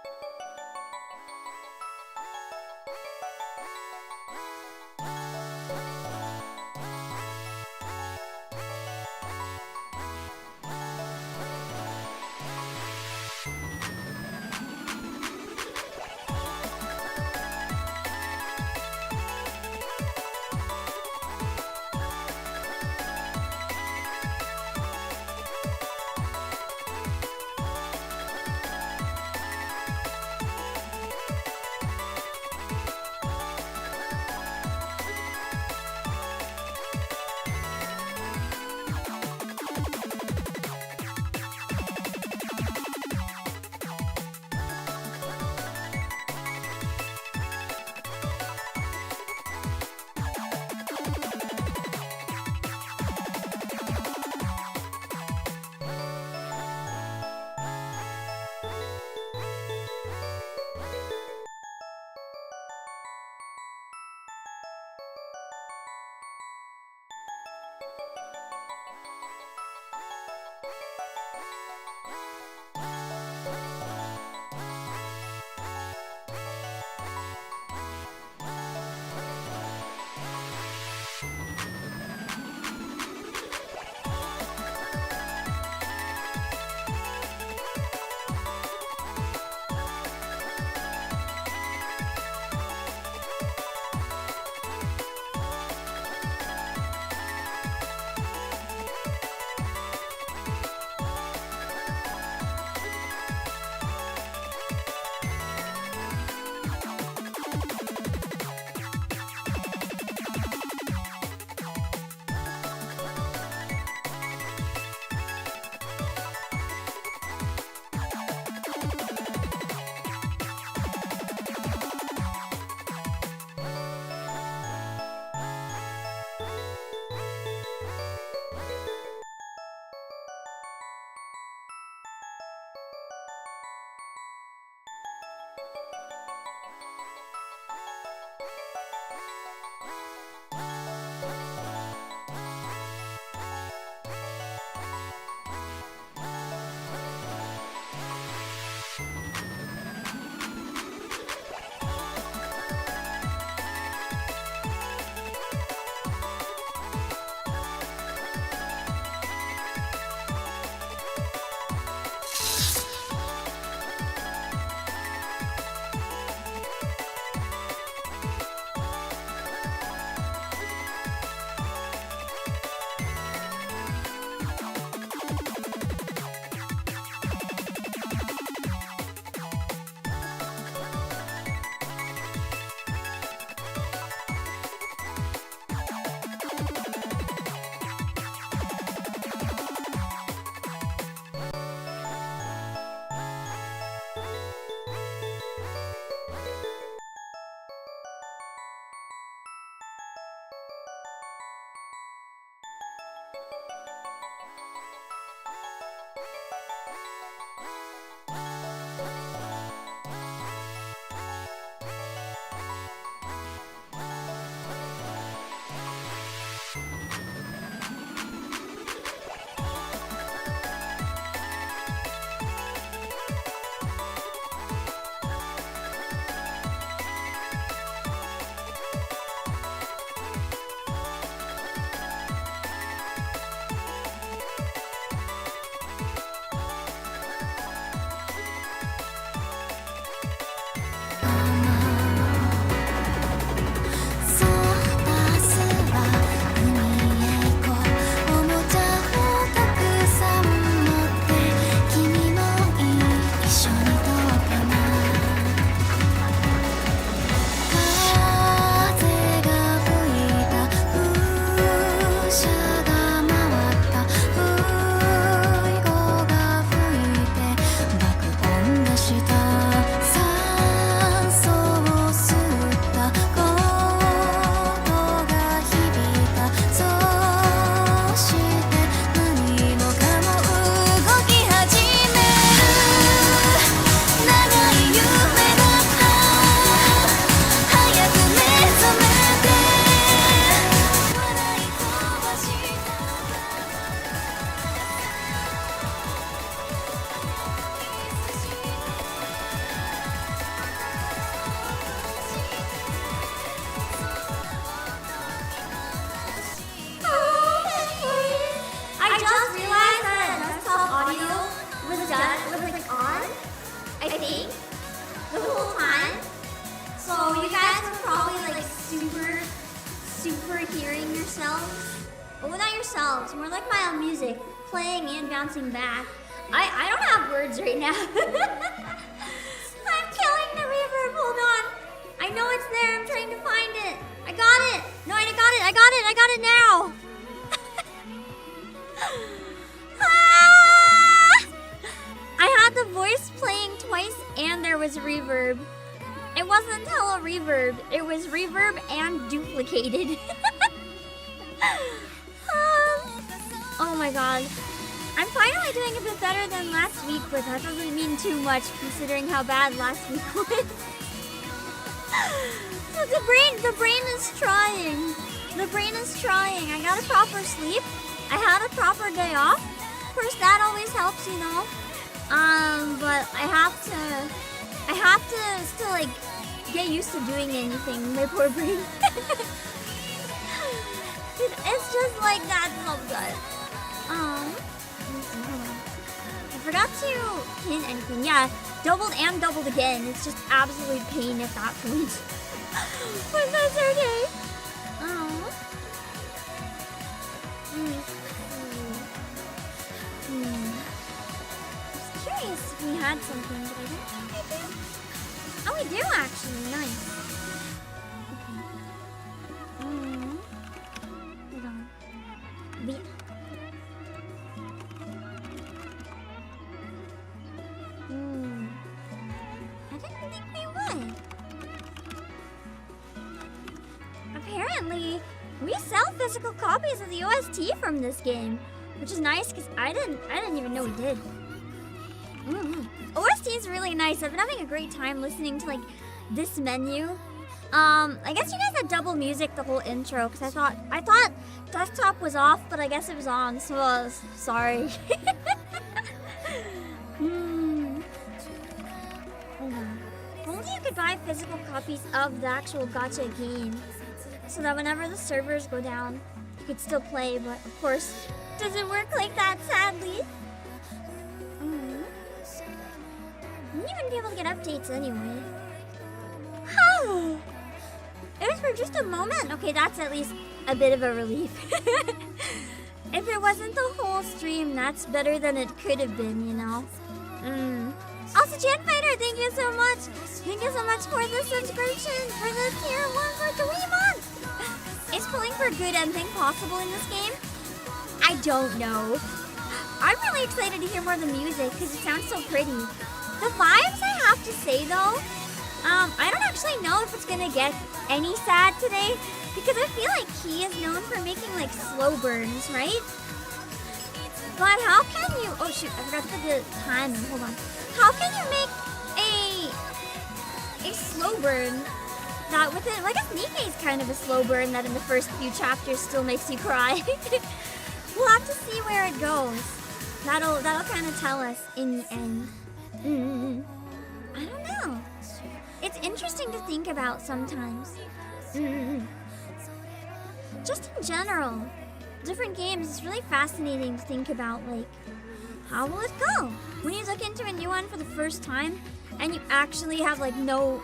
「It's more like mild music, playing and bouncing back. I don't have words right now. I'm killing the reverb. Hold on. I know it's there. I'm trying to find it. I got it. No, I got it. I got it now. I had the voice playing twice and there was reverb. It wasn't hella reverb. It was reverb and duplicated. Oh my god. I'm finally doing a bit better than last week, but that doesn't mean too much considering how bad last week was. The brain is trying. The brain is trying. I got a proper sleep. I had a proper day off. Of course, that always helps, you know. But I have to still like get used to doing anything. My poor brain. It's just like that sometimes. I forgot to pin anything. Yeah, doubled and doubled again. It's just absolute pain at that point. But that's okay. I was curious if we had something, but I don't think I do. Oh, we do actually. Nice. Okay. Hold on. I didn't think we would. Apparently, we sell physical copies of the OST from this game, which is nice because I didn't even know we did. OST is really nice. I've been having a great time listening to like this menu. I guess you guys had double music the whole intro because I thought desktop was off, but I guess it was on, so sorry. Only you could buy physical copies of the actual gacha game, so that whenever the servers go down, you could still play, but of course, it doesn't work like that, sadly. You wouldn't even be able to get updates anyway. It was for just a moment. Okay, that's at least a bit of a relief. If it wasn't the whole stream, that's better than it could have been, you know? Also, Jan Fighter, thank you so much. Thank you so much for the subscription, for the tier 1 for 3 months. Is pulling for good anything possible in this game? I don't know. I'm really excited to hear more of the music because it sounds so pretty. The vibes, I have to say though, I don't actually know if it's gonna get any sad today because I feel like Key is known for making like slow burns, right? But how can you, oh shoot, I forgot to put the time in, hold on. How can you make a slow burn that within, well, I guess Nikkei is kind of a slow burn that in the first few chapters still makes you cry. We'll have to see where it goes. That'll kind of tell us in the end. I don't know. It's interesting to think about sometimes. Just in general, different games, it's really fascinating to think about, like, how will it go? When you look into a new one for the first time, and you actually have, like, no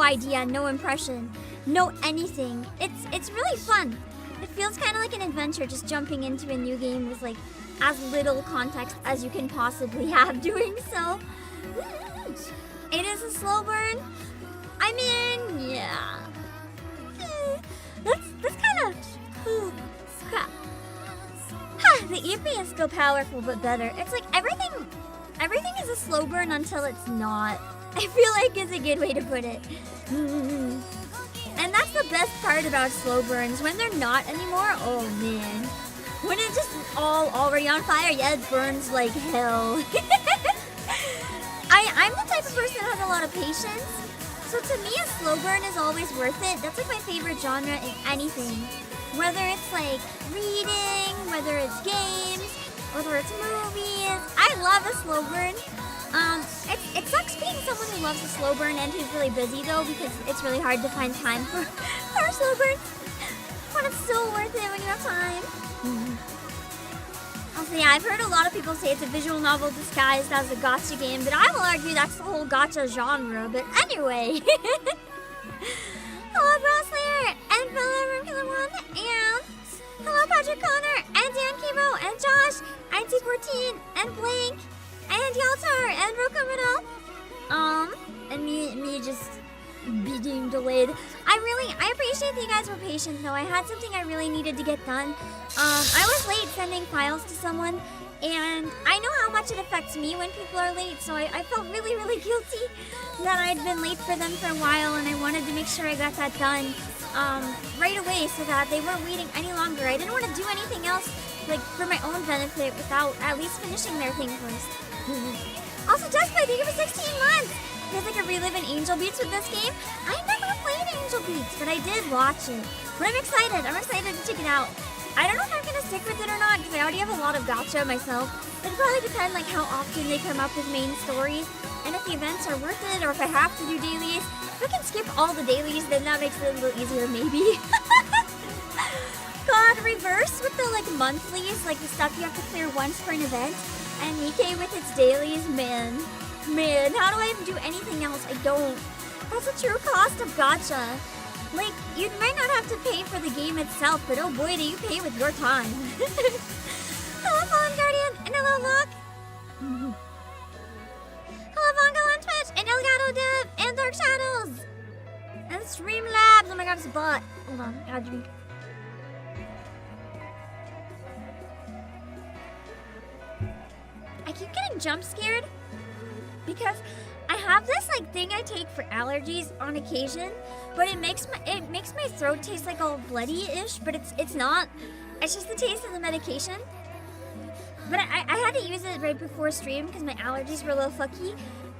idea, no impression, no anything. It's really fun. It feels kind of like an adventure, just jumping into a new game with, like, as little context as you can possibly have doing so. It is a slow burn. I mean, yeah. That's kind of crap. The EP is still powerful, but better. It's like everything is a slow burn until it's not. I feel like it's a good way to put it. And that's the best part about slow burns. When they're not anymore, oh man. When it's just all already on fire, yeah, it burns like hell. I'm the type of person that has a lot of patience. So to me, a slow burn is always worth it. That's like my favorite genre in anything. Whether it's like reading, whether it's games, whether it's movies. I love a slow burn. It sucks being someone who loves a slow burn and who's really busy though, because it's really hard to find time for a slow burn. But it's so worth it when you have time. Also, yeah, I've heard a lot of people say it's a visual novel disguised as a gacha game, but I will argue that's the whole gacha genre. But anyway. Hello, Brosslayer, and fellow Room Killer 1, and hello, Patrick Connor, and Dan Kibo, and Josh, IT14, and Blank, and Yaltar, and Rokomino. And me just being delayed. I appreciate that you guys were patient though. I had something I really needed to get done. I was late sending files to someone, and I know how much it affects me when people are late, so I felt really, really guilty that I'd been late for them for a while, and I wanted to make sure I got that done right away so that they weren't waiting any longer. I didn't want to do anything else like for my own benefit without at least finishing their thing first. Also, Jessica, thank you for 16 months! Feels like a relive in Angel Beats with this game. I never played Angel Beats, but I did watch it. But I'm excited to check it out. I don't know if I'm gonna stick with it or not, because I already have a lot of gacha myself. It'll probably depend like how often they come up with main stories, and if the events are worth it, or if I have to do dailies. If I can skip all the dailies, then that makes it a little easier, maybe. God, reverse with the like monthlies, like the stuff you have to clear once for an event, and Nikkei with its dailies, man, how do I even do anything else? I don't. That's the true cost of gacha. Like, you might not have to pay for the game itself, but oh boy, do you pay with your time. Hello, Fallen Guardian, and hello, Locke. Hello, Vongo on Twitch, and Elgato Dev, and Dark Shadows, and Streamlabs. Oh my god, it's a bot. Hold on, I gotta drink. I keep getting jump scared because I have this like thing I take for allergies on occasion, but it makes my throat taste like all bloody-ish, but it's not. It's just the taste of the medication. But I had to use it right before stream because my allergies were a little fucky,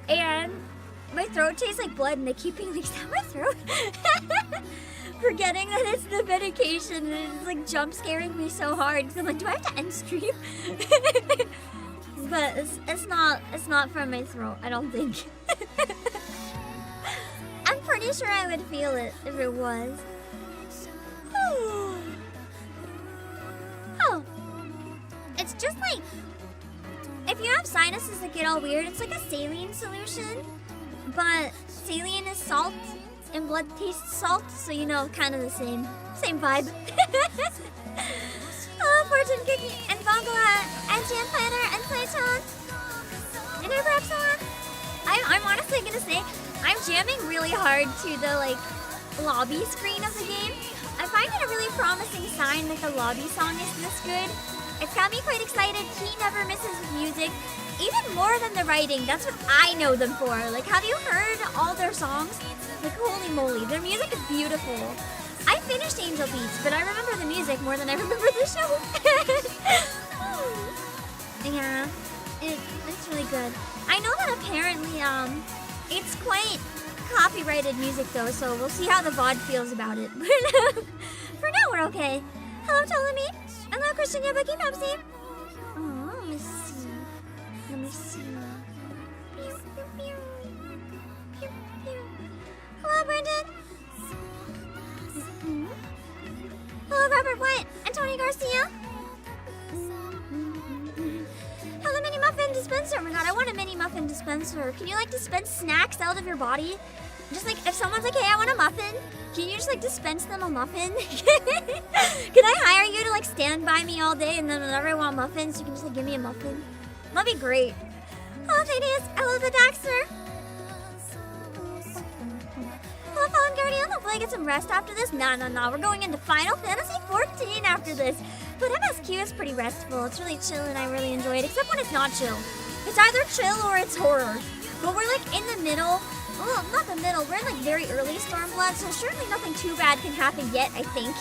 and my throat tastes like blood, and they keep being like, is that my throat? Forgetting that it's the medication, and it's like jump scaring me so hard because I'm like, do I have to end stream? But it's not from my throat, I don't think. I'm pretty sure I would feel it if it was. Oh. It's just like, if you have sinuses that get all weird, it's like a saline solution, but saline is salt and blood tastes salt, so you know, kind of the same vibe. Hello, Fortune Cookie, and Bongola, and Jan Planner, and Playtone, and Abrapson. I'm honestly gonna say, I'm jamming really hard to the, like, lobby screen of the game. I find it a really promising sign that the lobby song is this good. It's got me quite excited. Key never misses with music, even more than the writing. That's what I know them for. Like, have you heard all their songs? Like, holy moly, their music is beautiful. I finished Angel Beats, but I remember the music more than I remember the show. Yeah, it's really good. I know that apparently, it's quite copyrighted music though, so we'll see how the VOD feels about it. For now, we're okay. Hello, Ptolemy. Hello, Christian Yabuki Pepsi. Oh, let me see. Pew, pew, pew. Pew, pew. Hello, Brendan. Hello, Robert White and Tony Garcia. Hello, Mini Muffin Dispenser. Oh my god, I want a Mini Muffin Dispenser. Can you like dispense snacks out of your body? Just like, if someone's like, hey, I want a muffin, can you just like dispense them a muffin? Can I hire you to like stand by me all day, and then whenever I want muffins, you can just like give me a muffin? That'd be great. Hello, Tadius. Hello, the Daxter. Hello, Fallen Guardian. Hopefully I get some rest after this. No. We're going into Final Fantasy 14 after this. But MSQ is pretty restful. It's really chill, and I really enjoy it, except when it's not chill. It's either chill or it's horror. But we're like in the middle. Well, not the middle. We're in like very early Stormblood, so surely nothing too bad can happen yet, I think.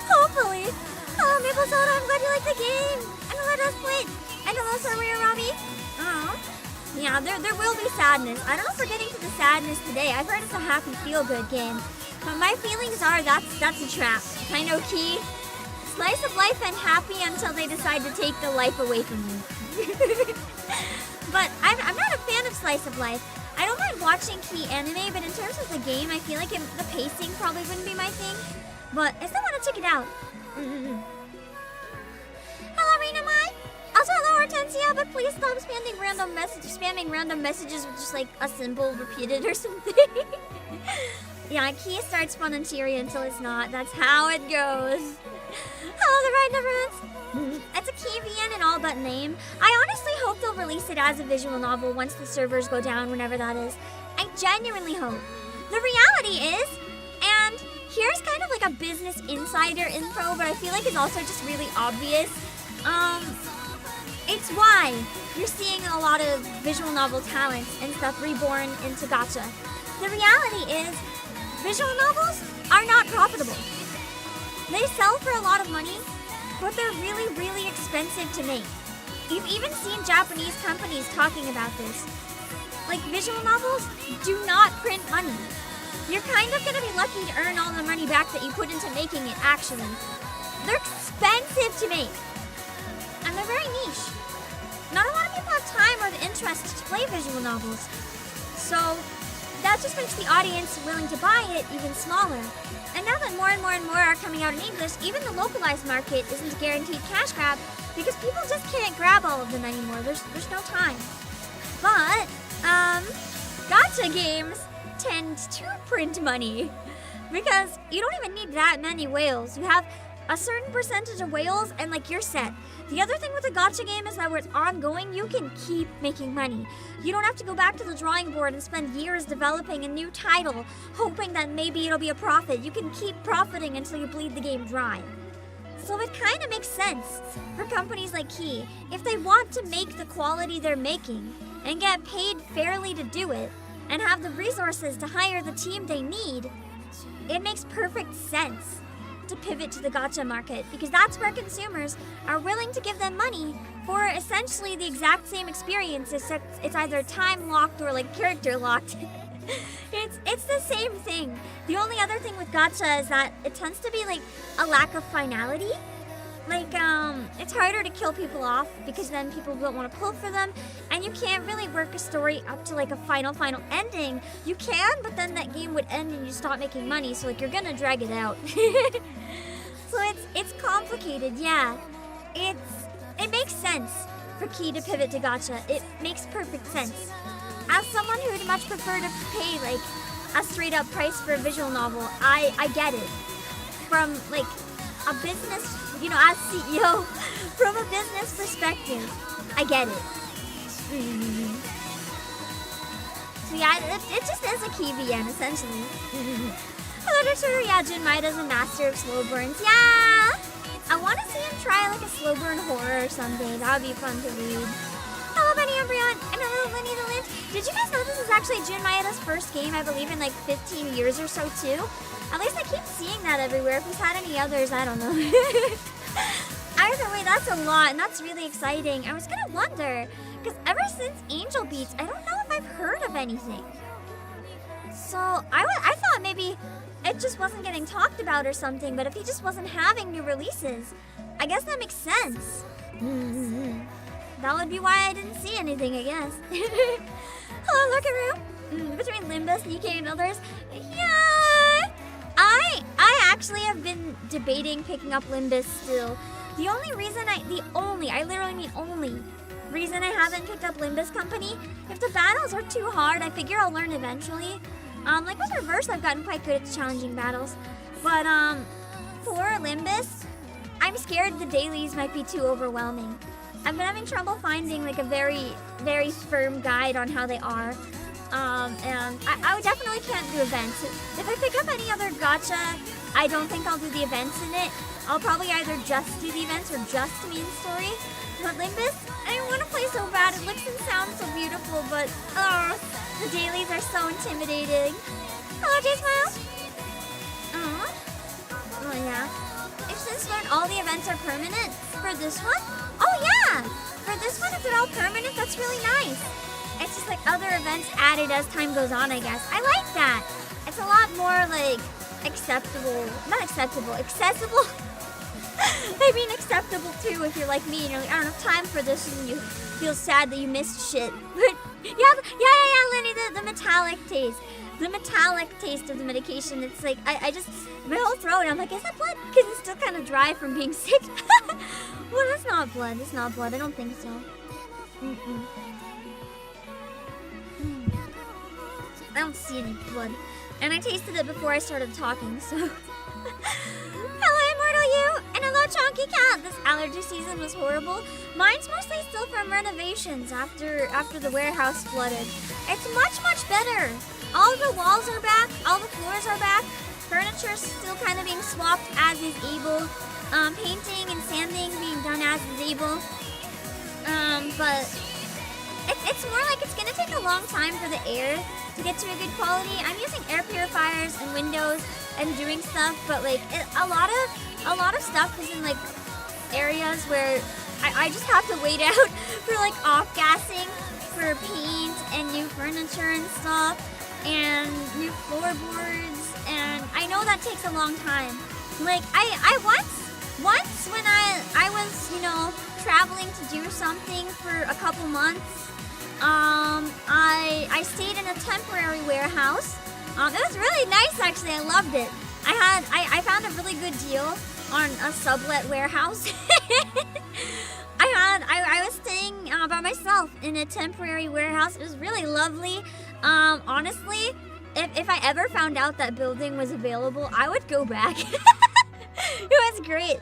Hopefully. Oh, Maple Soda, I'm glad you like the game. And hello, Dustplate. And hello, Sir Rhea Robbie. Oh. Yeah, there will be sadness. I don't know if we're getting to the sadness today. I've heard it's a happy, feel-good game. But my feelings are that's a trap. I know, Key. Slice of life and happy until they decide to take the life away from me. But I'm not a fan of Slice of Life. I don't mind watching Key anime, but in terms of the game, I feel like the pacing probably wouldn't be my thing. But I still want to check it out. Hello, Rena Mai. Also, hello, Hortensia, but please stop spamming random messages with just like a symbol repeated or something. Yeah, Key starts fun and cheery until it's not. That's how it goes. Hello, the right never ends. It's a Key VN in all but name. I honestly hope they'll release it as a visual novel once the servers go down, whenever that is. I genuinely hope. The reality is, and here's kind of like a business insider info, but I feel like it's also just really obvious. It's why you're seeing a lot of visual novel talents and stuff reborn into gacha. The reality is, visual novels are not profitable. They sell for a lot of money, but they're really, really expensive to make. You've even seen Japanese companies talking about this. Like, visual novels do not print money. You're kind of gonna be lucky to earn all the money back that you put into making it, actually. They're expensive to make. And they're very niche. Not a lot of people have time or the interest to play visual novels. So that just makes the audience willing to buy it even smaller. And now that more and more are coming out in English, even the localized market isn't a guaranteed cash grab because people just can't grab all of them anymore. There's no time. But gacha games tend to print money because you don't even need that many whales. You have a certain percentage of whales and like you're set. The other thing with a gacha game is that when it's ongoing, you can keep making money. You don't have to go back to the drawing board and spend years developing a new title, hoping that maybe it'll be a profit. You can keep profiting until you bleed the game dry. So it kind of makes sense for companies like Key, if they want to make the quality they're making and get paid fairly to do it, and have the resources to hire the team they need, it makes perfect sense to pivot to the gacha market because that's where consumers are willing to give them money for essentially the exact same experience, except it's either time locked or like character locked. It's the same thing. The only other thing with gacha is that it tends to be like a lack of finality. Like, it's harder to kill people off because then people don't want to pull for them, and you can't really work a story up to like a final ending. You can, but then that game would end and you stop making money, so like you're gonna drag it out. So it's complicated, yeah. It makes sense for Key to pivot to gacha. It makes perfect sense. As someone who would much prefer to pay like a straight up price for a visual novel, I get it. From like a business, you know, as CEO, from a business perspective, I get it. So yeah, it just is a Key VN, essentially. Hello, Dr. Yeah, Jun Maeda's a master of slow burns. Yeah! I want to see him try like a slow burn horror someday. That would be fun to read. Hello, Benny Embryon, and hello, Lenny the Lynch. Did you guys know this is actually Jun Maeda's first game, I believe, in like 15 years or so, too? At least I keep seeing that everywhere. If he's had any others, I don't know. Either way, that's a lot, and that's really exciting. I was gonna wonder, because ever since Angel Beats, I don't know if I've heard of anything. So I thought maybe it just wasn't getting talked about or something, but if he just wasn't having new releases, I guess that makes sense. That would be why I didn't see anything, I guess. Hello, Lurkaroo. Between Limbus, Nikkei, and others. Yeah! I actually have been debating picking up Limbus still. The only reason I literally mean only reason I haven't picked up Limbus Company, if the battles are too hard, I figure I'll learn eventually. Like with Reverse, I've gotten quite good at challenging battles. But, for Limbus, I'm scared the dailies might be too overwhelming. I've been having trouble finding like a very, very firm guide on how they are. And I definitely can't do events. If I pick up any other gacha, I don't think I'll do the events in it. I'll probably either just do the events or just main story. But Limbus, I want to play so bad. It looks and sounds so beautiful, but the dailies are so intimidating. Hello, J-Smile. Oh yeah. If this one, all the events are permanent for this one? Oh yeah! For this one, if they're all permanent, that's really nice. It's just like other events added as time goes on, I guess. I like that. It's a lot more like accessible. I mean acceptable too if you're like me and you're like, I don't have time for this and you feel sad that you missed shit. But yeah, Lenny, the metallic taste. The metallic taste of the medication. It's like, I just, my whole throat, I'm like, is that blood? Because it's still kind of dry from being sick. Well, that's not blood. It's not blood. I don't think so. I don't see any blood. And I tasted it before I started talking, so. Hello, Immortal You! And hello, Chunky Cat! This allergy season was horrible. Mine's mostly still from renovations after the warehouse flooded. It's much better. All the walls are back, all the floors are back. Furniture's still kind of being swapped as is able. Painting and sanding being done as is able. But it's more like it's gonna take a long time for the air to get to a good quality. I'm using air purifiers and windows and doing stuff, but like a lot of stuff is in like areas where I just have to wait out for like off-gassing for paint and new furniture and stuff and new floorboards, and I know that takes a long time. Like I once when I was, you know, traveling to do something for a couple months, I stayed in a temporary warehouse. It was really nice actually. I loved it. I found a really good deal on a sublet warehouse. I was staying by myself in a temporary warehouse. It was really lovely. Honestly, if I ever found out that building was available, I would go back. It was great.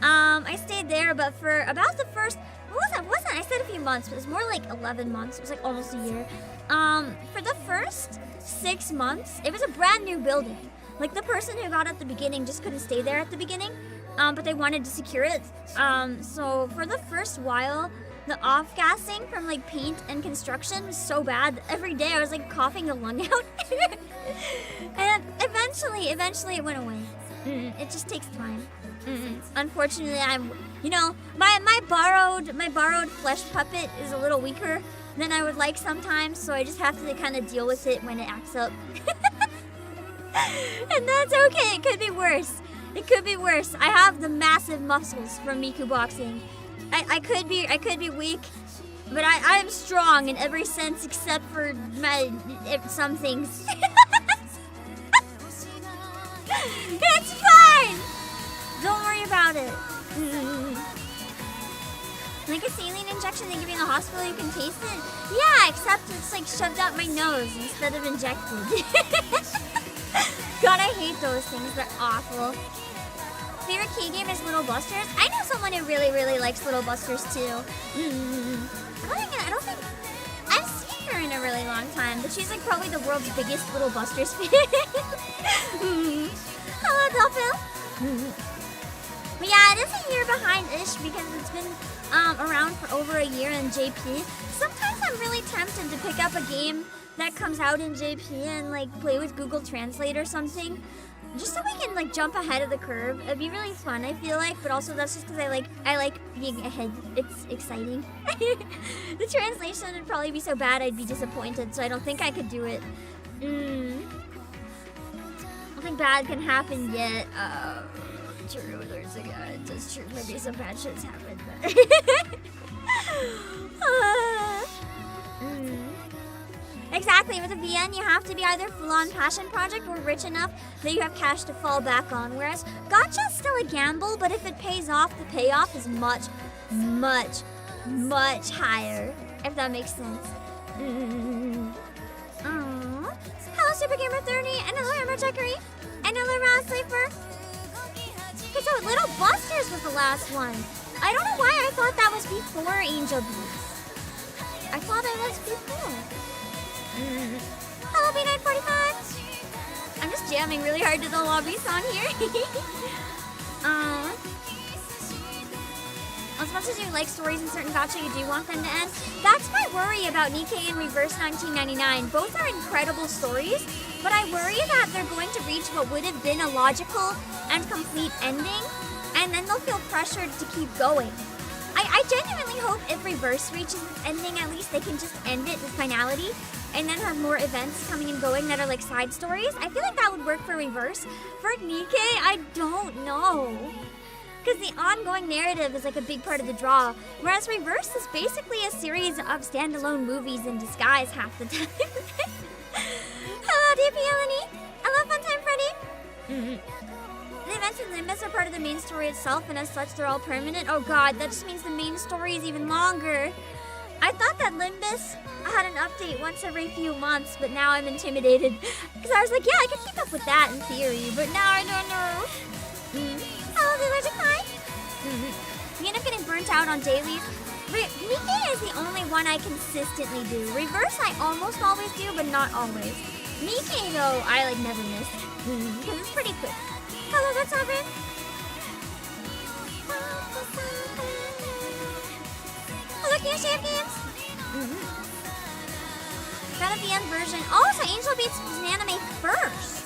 I stayed there, but for about the first, wasn't I said a few months, but it was more like 11 months. It was like almost a year. For the first 6 months, it was a brand new building. Like the person who got at the beginning just couldn't stay there at the beginning, but they wanted to secure it. So for the first while, the off-gassing from like paint and construction was so bad that every day I was like coughing a lung out. And eventually it went away. It just takes time. Unfortunately, my borrowed flesh puppet is a little weaker than I would like sometimes, so I just have to kind of deal with it when it acts up. And that's okay. It could be worse. It could be worse. I have the massive muscles from Miku boxing. I could be weak, but I'm strong in every sense except for some things. It's fine! Don't worry about it. Like a saline injection they give you in the hospital, you can taste it? Yeah, except it's like shoved up my nose instead of injected. God, I hate those things. They're awful. Favorite key game is Little Busters? I know someone who really likes Little Busters too. I don't think I've seen her in a really long time, but she's like probably the world's biggest Little Busters fan. Hello, Dolphin. But yeah, it is a year behind-ish because it's been around for over a year in JP. Sometimes I'm really tempted to pick up a game that comes out in JP and like play with Google Translate or something, just so we can like jump ahead of the curve. It'd be really fun, I feel like, but also that's just because I like being ahead. It's exciting. The translation would probably be so bad I'd be disappointed, so I don't think I could do it. Nothing bad can happen yet. True, there's a guy. It's true. Maybe some bad shit's happened, but Exactly, with a VN you have to be either full-on passion project or rich enough that you have cash to fall back on, whereas gacha's still a gamble, but if it pays off, the payoff is much higher, if that makes sense. Hello, Super Gamer 30, and hello, Hammer Jackery, and hello, Round Sleeper. Okay, so Little Busters was the last one. I don't know why I thought that was before Angel Beats. I thought it was before. Hello, B945. I'm just jamming really hard to the lobby song here. As much as you like stories in certain gacha, you do want them to end. That's my worry about Nikkei and Reverse 1999. Both are incredible stories, but I worry that they're going to reach what would have been a logical and complete ending, and then they'll feel pressured to keep going. I genuinely hope if Reverse reaches its ending, at least they can just end it with finality, and then have more events coming and going that are like side stories. I feel like that would work for Reverse. For Nikkei, I don't know. Because the ongoing narrative is like a big part of the draw, whereas Reverse is basically a series of standalone movies in disguise half the time. Hello, DP Eleni. Hello, Funtime Freddy. The events in Limbus are part of the main story itself, and as such, they're all permanent. Oh god, that just means the main story is even longer. I thought that Limbus had an update once every few months, but now I'm intimidated. Because I was like, yeah, I could keep up with that in theory, but now I don't know. Project High. You end up getting burnt out on dailies. Mike is the only one I consistently do. Reverse I almost always do, but not always. Mike though, I like never miss. Because it's pretty quick. Hello, that's Aubrey. Hello, can you save games? Got a VN version. Oh, so Angel beats Anime first.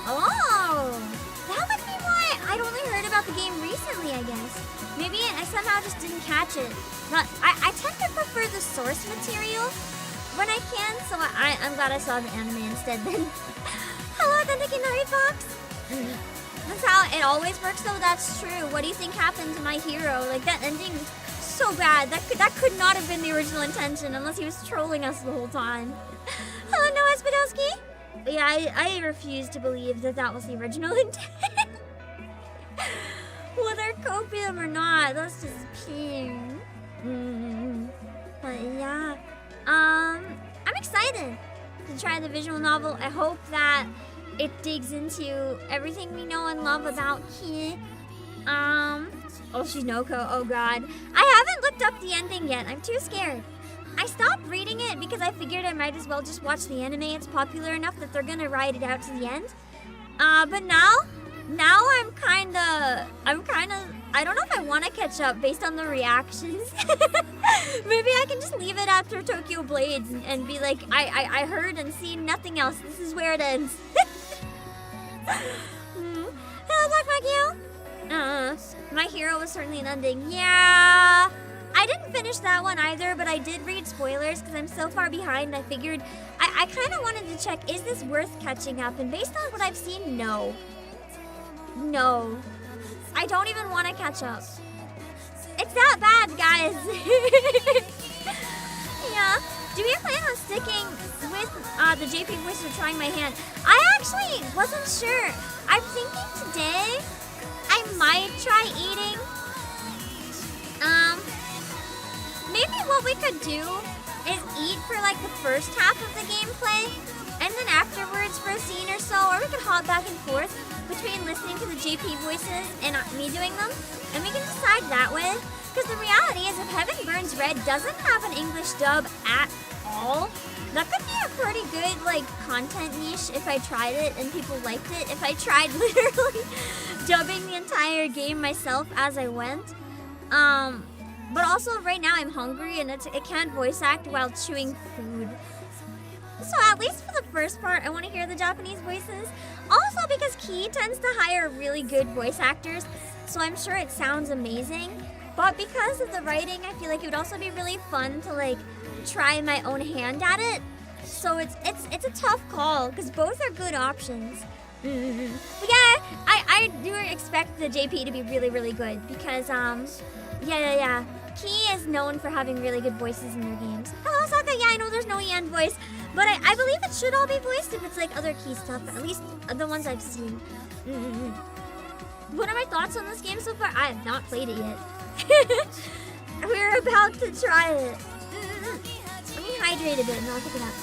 Oh, that would be why I'd only heard about the game recently, I guess. Maybe I somehow just didn't catch it. But I tend to prefer the source material when I can, so I'm glad I saw the anime instead then. Hello, Authentic Fox. That's how it always works though, that's true. What do you think happened to my hero? Like that ending, so bad. That could not have been the original intention unless he was trolling us the whole time. Hello, Noah Spadowski. Yeah, I refuse to believe that was the original intent. Whether copium or not, that's just pure. But yeah, I'm excited to try the visual novel. I hope that it digs into everything we know and love about Key. Oshinoko, oh god. I haven't looked up the ending yet. I'm too scared. I stopped reading it because I figured I might as well just watch the anime. It's popular enough that they're gonna ride it out to the end. But now I'm kinda, I don't know if I want to catch up based on the reactions. Maybe I can just leave it after Tokyo Blades and be like, I heard and seen nothing else. This is where it ends. Hello, Black Magio. My hero was certainly an ending. Yeah. I didn't finish that one either, but I did read spoilers because I'm so far behind. I figured I kind of wanted to check, is this worth catching up? And based on what I've seen, no. No. I don't even want to catch up. It's that bad, guys. Yeah. Do we plan on sticking with the JP voice or trying my hand? I actually wasn't sure. I'm thinking today I might try eating. Maybe what we could do is eat for like the first half of the gameplay, and then afterwards for a scene or so, or we could hop back and forth between listening to the JP voices and me doing them, and we can decide that way. Because the reality is, if Heaven Burns Red doesn't have an English dub at all, that could be a pretty good like content niche if I tried it and people liked it. If I tried literally dubbing the entire game myself as I went. But also right now I'm hungry and it can't voice act while chewing food. So at least for the first part, I want to hear the Japanese voices. Also because Key tends to hire really good voice actors, so I'm sure it sounds amazing. But because of the writing, I feel like it would also be really fun to like try my own hand at it. So it's a tough call because both are good options. But yeah, I do expect the JP to be really, really good because yeah. Key is known for having really good voices in their games. Hello, Saka. Yeah, I know there's no EN voice, but I believe it should all be voiced if it's like other Key stuff, at least the ones I've seen. What are my thoughts on this game so far? I have not played it yet. We're about to try it. Let me hydrate a bit and I'll pick it up.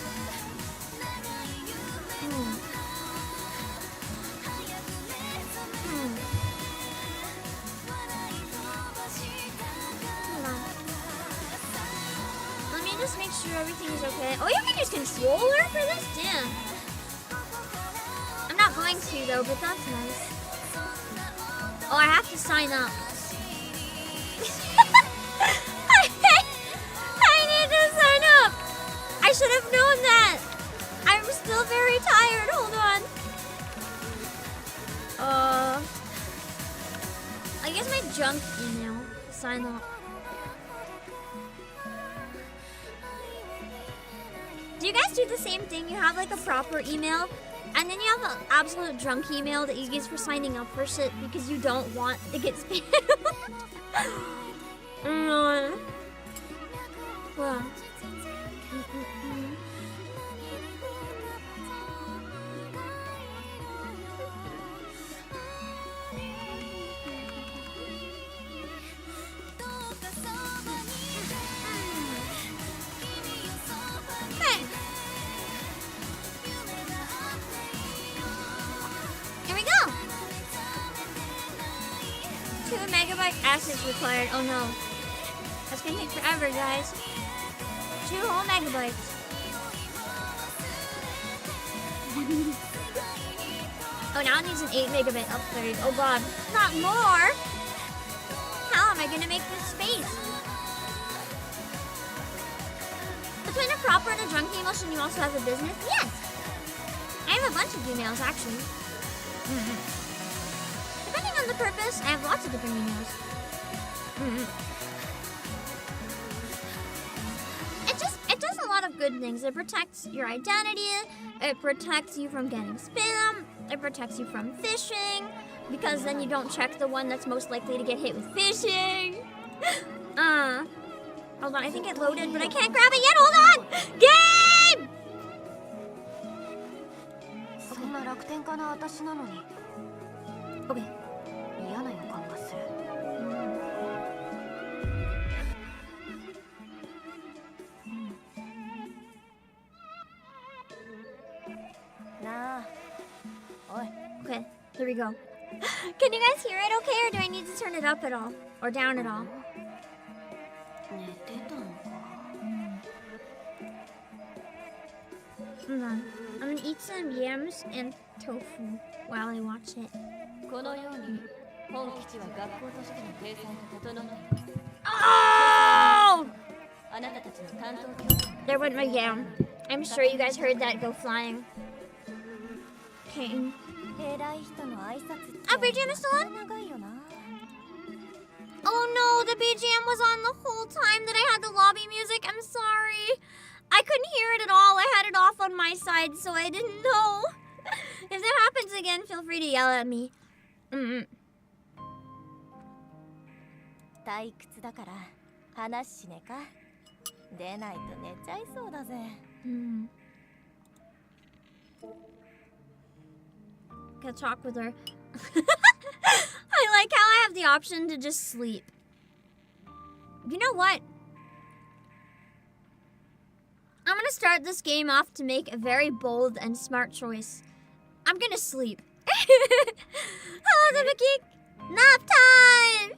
Let me just make sure everything is okay. Oh, you can use controller for this? Damn. I'm not going to though, but that's nice. Oh, I have to sign up. I need to sign up. I should have known that. I'm still very tired. Hold on. I guess my junk email. Sign up. Do you guys do the same thing? You have like a proper email, and then you have an absolute drunk email that you use for signing up for shit because you don't want to get spammed. Well. Access required. Oh no. That's gonna take forever, guys. 2 whole megabytes. Oh, now it needs an 8 megabit upgrade. Oh god. Not more! How am I gonna make this space? Between a proper and a drunk emotion, you also have a business? Yes! I have a bunch of emails, actually. Depending on the purpose, I have lots of different emails. It does a lot of good things. It protects your identity. It protects you from getting spam. It protects you from phishing, because then you don't check the one that's most likely to get hit with phishing. Hold on, I think it loaded, but I can't grab it yet. Hold on! Game! Okay. Okay, here we go. Can you guys hear it okay, or do I need to turn it up at all? Or down at all? Hold on. I'm gonna eat some yams and tofu while I watch it. Oh! There went my yam. I'm sure you guys heard that go flying. Okay. Oh, BGM is still on? Oh no, the BGM was on the whole time that I had the lobby music. I'm sorry. I couldn't hear it at all. I had it off on my side, so I didn't know. If that happens again, feel free to yell at me. Gotta talk with her. I like how I have the option to just sleep. You know what? I'm gonna start this game off to make a very bold and smart choice. I'm gonna sleep. Hello, Tabaki! Nap time!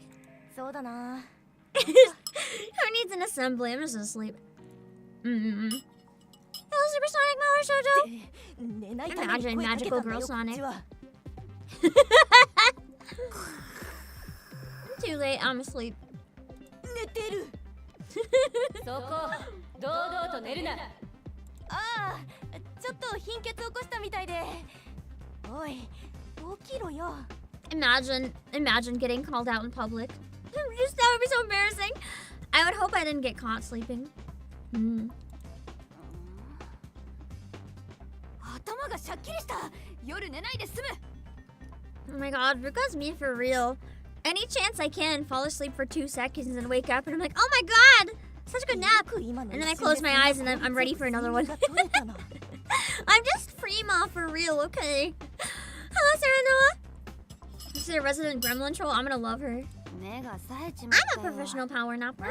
Who needs an assembly? I'm just gonna sleep. Hello, Supersonic Mower Shoujo! Imagine magical girl Sonic. Too late, I'm asleep. Imagine getting called out in public. That would be so embarrassing. I would hope I didn't get caught sleeping. Oh my god, Ruka's me for real. Any chance I can, fall asleep for 2 seconds and wake up and I'm like, oh my god! Such a good nap! And then I close my eyes and I'm ready for another one. I'm just Prima for real, okay? Hello, Sarah Noah! This is a resident gremlin troll. I'm gonna love her. I'm a professional power napper.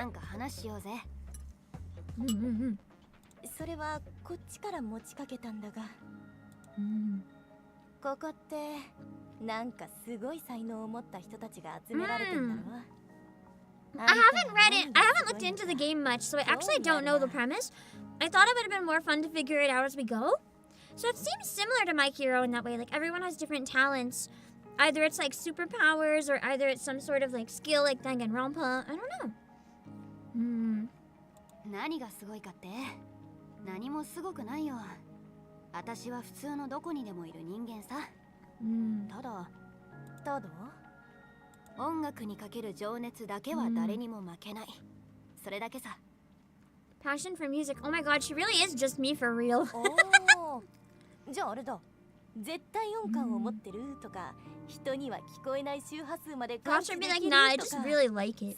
I haven't read it. I haven't looked into the game much, so I actually don't know the premise. I thought it would have been more fun to figure it out as we go. So it seems similar to My Hero in that way. Like, everyone has different talents. Either it's like superpowers, or either it's some sort of like skill like Danganronpa. I don't know. Passion for music. Oh my god, she really is just me for real. Gosh, I'd be like, nah, I just really like it.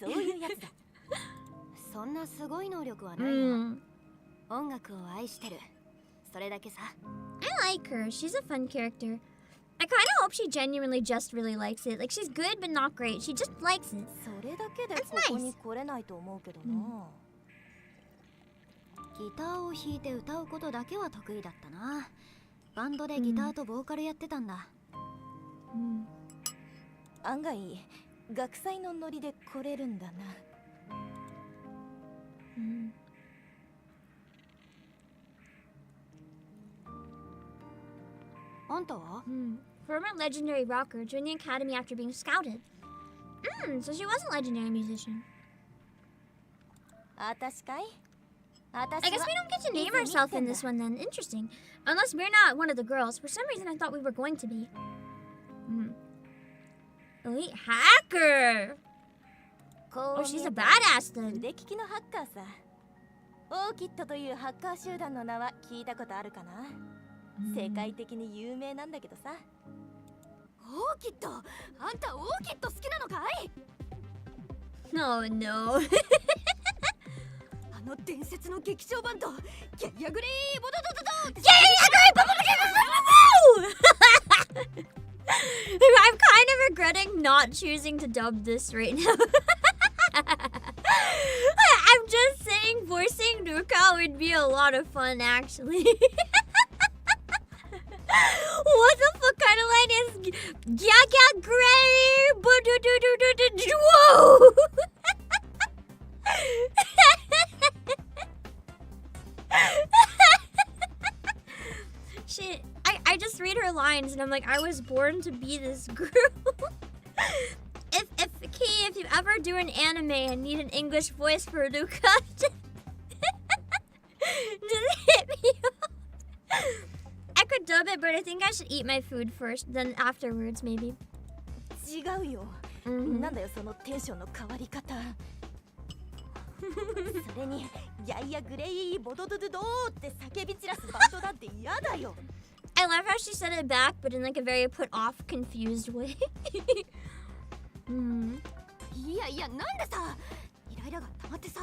I like her. She's a fun character. I kind of hope she genuinely just really likes it. Like, she's good, but not great. She just likes it. That's nice. 学祭のノリで来れるんだな。あんたは？ Former legendary rocker joined the academy after being scouted. So she was a legendary musician. あたしかい？ I guess we don't get to name ourselves in this one then. Interesting. Unless we're not one of the girls. For some reason I thought we were going to be. Elite hacker! Oh, she's a badass then. 腕利きのハッカーさ。オーキッドというハッカー集団の名は聞いたことあるかな？世界的に有名なんだけどさ。オーキッド、あんたオーキッド好きなのかい？ Oh no. あの伝説の劇場バンド、ギャイアグレイボドドドド。 I'm kind of regretting not choosing to dub this right now. I'm just saying voicing Ruka would be a lot of fun actually. What the fuck kind of line is Gaga Gray? Whoa! Shit, I just read her lines and I'm like, I was born to be this girl. if you ever do an anime and need an English voice for Ruka, just hit me up. I could dub it, but I think I should eat my food first, then afterwards maybe. 違うよ。なんだよそのテンションの変わり方。それにギャイアグレイボドドドドーって叫び散らすバンドなんて嫌だよ。I love how she said it back, but in like a very put off, confused way. いやいや、なんでさ、イライラが溜まってさ、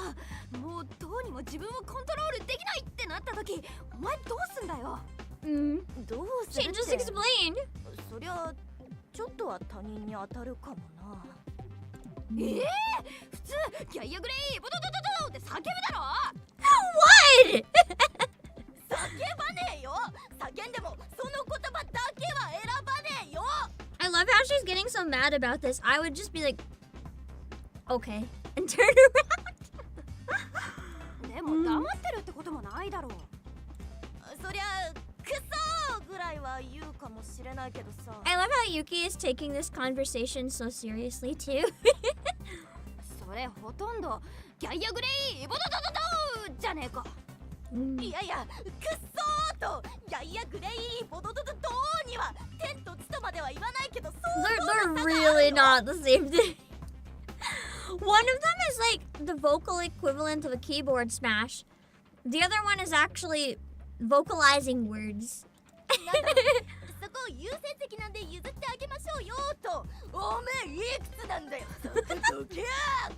もうどうにも自分をコントロールできないってなった時、お前どうすんだよ。どうするって。Just explain. そりゃちょっとは他人に当たるかもな。普通ギャイアグレイボドドドドって叫ぶだろ。 What? 叫ばねえよ。叫んでもその言葉だけは選ばねえよ。 I love how she's getting so mad about this. I would just be like, okay, and turn around. でも黙ってるってこともないだろう。そりゃクソぐらいは言うかもしれないけどさ。 I love how Yuki is taking this conversation so seriously too. それほとんどギャイアグレイボドドドドじゃねえか。いやいや、クッソーとギャイアグレイボドドドドーには天と地とまでは言わないけど、They're really not the same thing. One of them is like the vocal equivalent of a keyboard smash. The other one is actually vocalizing words. そこを優先席なんで譲ってあげましょうよと。おめえいくつなんだよ。どけー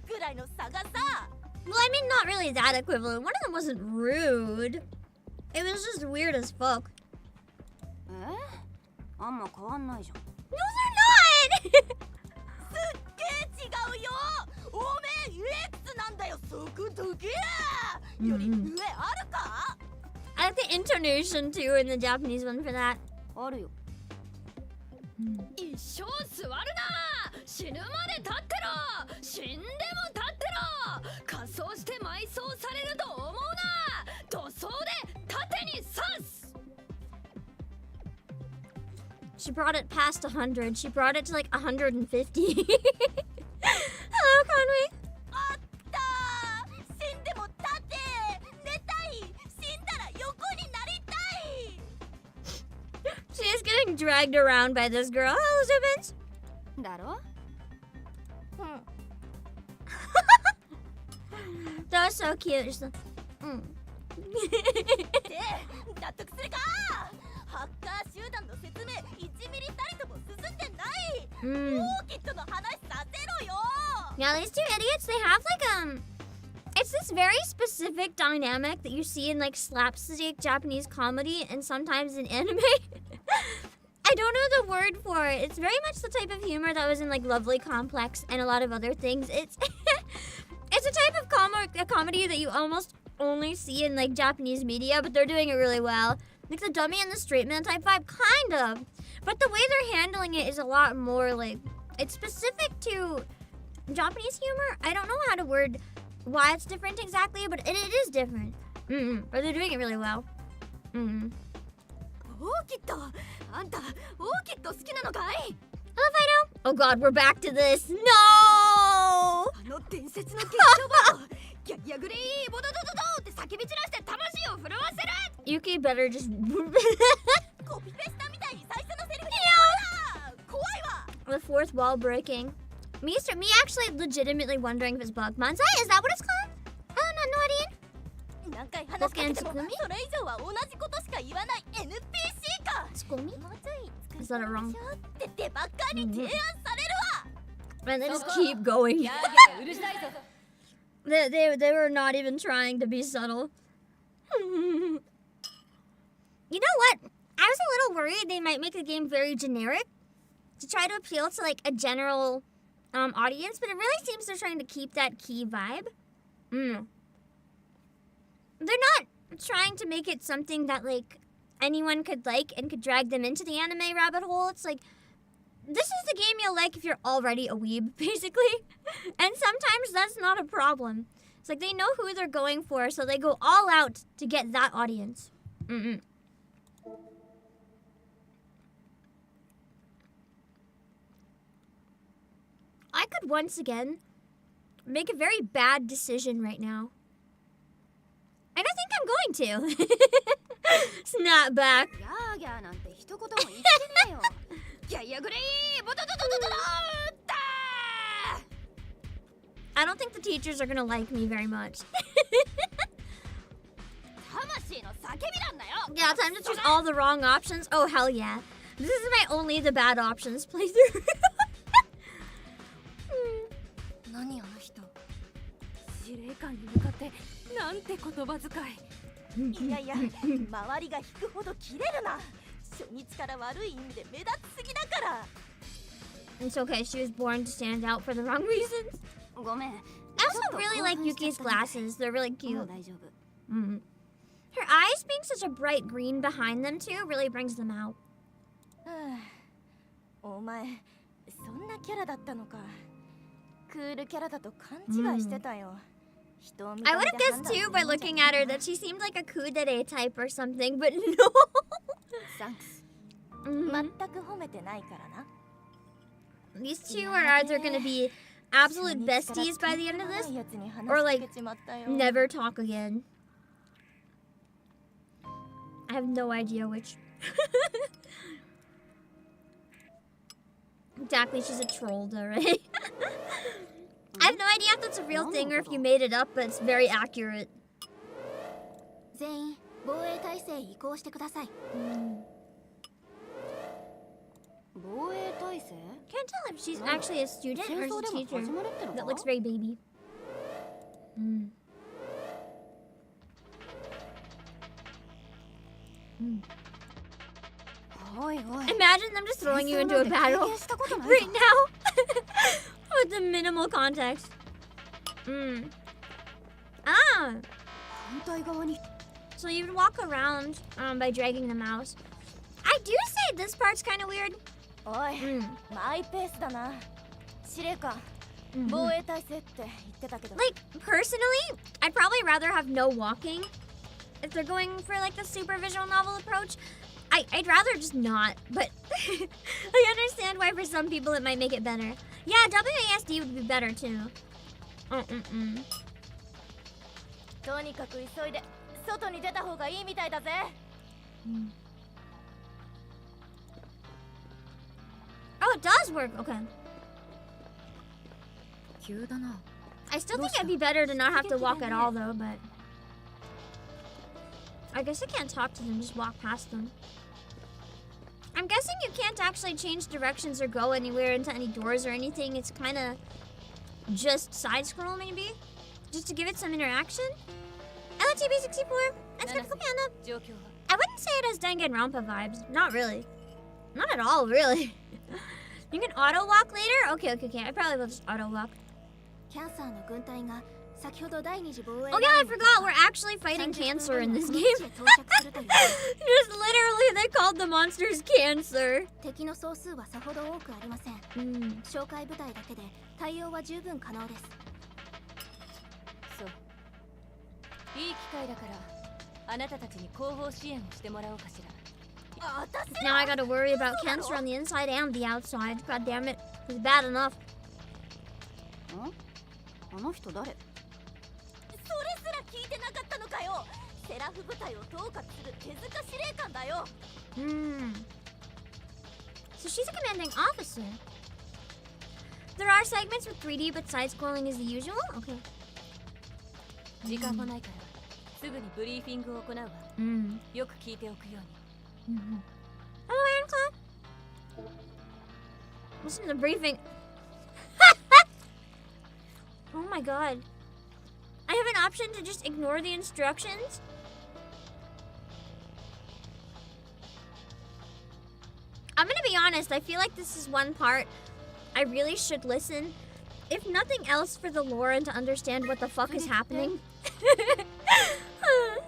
ぐらいの差がさ。 Well, I mean, not really that equivalent. One of them wasn't rude. It was just weird as fuck. あんま変わんないじゃん。 No, they're not! すっげえ違うよ。おめえいくつなんだよ。そこどけーより上あるか。 I like the intonation too in the Japanese one for that. あるよ。一生座るな。死ぬまで立ってろ。死んでも立ってろ。仮装して埋葬されると思うな。土葬で盾に刺す。 She brought it past 100. She brought it to like 150. Hello, Conway. あったー。死んでも立て。寝たい。死んだら横になりたい。 She is getting dragged around by this girl. Hello, Zubins. だろ。That was so cute. Just, で、納得するか。ハッカー集団の説明1ミリたりとも進んでない。オーキッドの話させろよ。 Yeah, these two idiots, they have like it's this very specific dynamic that you see in like slapstick Japanese comedy and sometimes in anime. I don't know the word for it. It's very much the type of humor that was in like Lovely Complex and a lot of other things. It's it's a type of comedy that you almost only see in like Japanese media, but they're doing it really well. Like the dummy and the straight man type vibe, kind of. But the way they're handling it is a lot more like, it's specific to Japanese humor. I don't know how to word why it's different exactly, but it is different. But they're doing it really well. オーキッド、あんたオーキッド好きなのかい？ Hello, Fido. Oh God, we're back to this. No. あの伝説の決勝バトル、ギャギャグリーボドドドドって叫び散らして魂を震わせる。 Yuki better just. コピペしたみたいに最初のセリフに怖いわ。 The fourth wall breaking. Me actually legitimately wondering if it's bug. Manzai, is that what it's called? Oh, no idea. 何回話しかけてもそれ以上は同じことしか言わない NPC か。 Tsukumi? もうちょい Is that a wrong? って手ばっかり提案されるわ。 And they just keep going. ギャーギャーうるさいぞ。 They were not even trying to be subtle. You know what? I was a little worried they might make the game very generic to try to appeal to like a general audience, but it really seems they're trying to keep that key vibe. They're not trying to make it something that like anyone could like and could drag them into the anime rabbit hole. It's like, this is the game you'll like if you're already a weeb, basically. And sometimes that's not a problem. It's like they know who they're going for, so they go all out to get that audience. I could once again make a very bad decision right now. And I think I'm going to. Snap back. ギャーギャーなんて一言も言ってねえよ。ギャギャグリーボドドドドドドって。 I don't think the teachers are gonna like me very much. 魂の叫びなんだよ。 Yeah, time to choose all the wrong options. Oh, hell yeah. This is my only the bad options playthrough. 何あの人。司令官に向かってなんて言葉遣い。いやいや、周りが引くほどキレるな。初日から悪い意味で目立ちすぎだから。 It's okay, she was born to stand out for the wrong reasons. ごめん。 I also really like Yuki's glasses. They're really もう cute. 大丈夫。 Her eyes being such a bright green behind them too really brings them out. お前、そんなキャラだったのか。クールキャラだと勘違いしてたよ。 I would have guessed too by looking at her that she seemed like a kudere type or something, but no. サンクス。全く褒めてないからな。 These two are either gonna be absolute besties by the end of this, or like never talk again. I have no idea which. Exactly, she's a troll, though, right? I have no idea if that's a real thing or if you made it up, but it's very accurate. 全員防衛体制移行してください。防衛体制？ Can't tell if she's actually a student or a teacher. That looks very baby. Imagine them just throwing you into a battle right now with the minimal context. So you would walk around by dragging the mouse. I do say this part's kind of weird. おい、マイペースだな。司令官、防衛体制って言ってたけど。 Like, personally, I'd probably rather have no walking. If they're going for like the super visual novel approach, I'd rather just not. But I understand why for some people it might make it better. Yeah, WASD would be better too. とにかく急いで外に出た方がいいみたいだぜ。Oh, it does work. Okay. 急だな。 I still think it'd be better to not have to walk at all, though, but... I guess I can't talk to them, just walk past them. I'm guessing you can't actually change directions or go anywhere into any doors or anything. It's kind of just side-scroll, maybe? Just to give it some interaction? LTB64, and Skeptical Panda. I wouldn't say it has Danganronpa vibes. Not really. Not at all, really. You can auto-walk later? Okay. I probably will just auto-walk. キャンサーの軍隊が Oh yeah, I forgot we're actually fighting cancer in this game. Just literally they called the monsters cancer. 敵の総数はさほど多くありません。紹介部隊だけで対応は十分可能です。そう。いい機会だからあなたたちに後方支援をしてもらおうかしら。 Now I gotta worry about cancer on the inside and the outside. God damn it. It's bad enough. あの人誰？それすら聞いてなかったのかよ。セラフ部隊を統括する手塚司令官だよ。So she's a commanding officer. There are segments with 3D, but side-scrolling is the usual? Okay. 時間もないからすぐにブリーフィングを行うわ。よく聞いておくように。Hello, Ironclad. Listen to the briefing. Oh my god. I have an option to just ignore the instructions? I'm gonna be honest, I feel like this is one part I really should listen. If nothing else for the lore and to understand what the fuck is happening.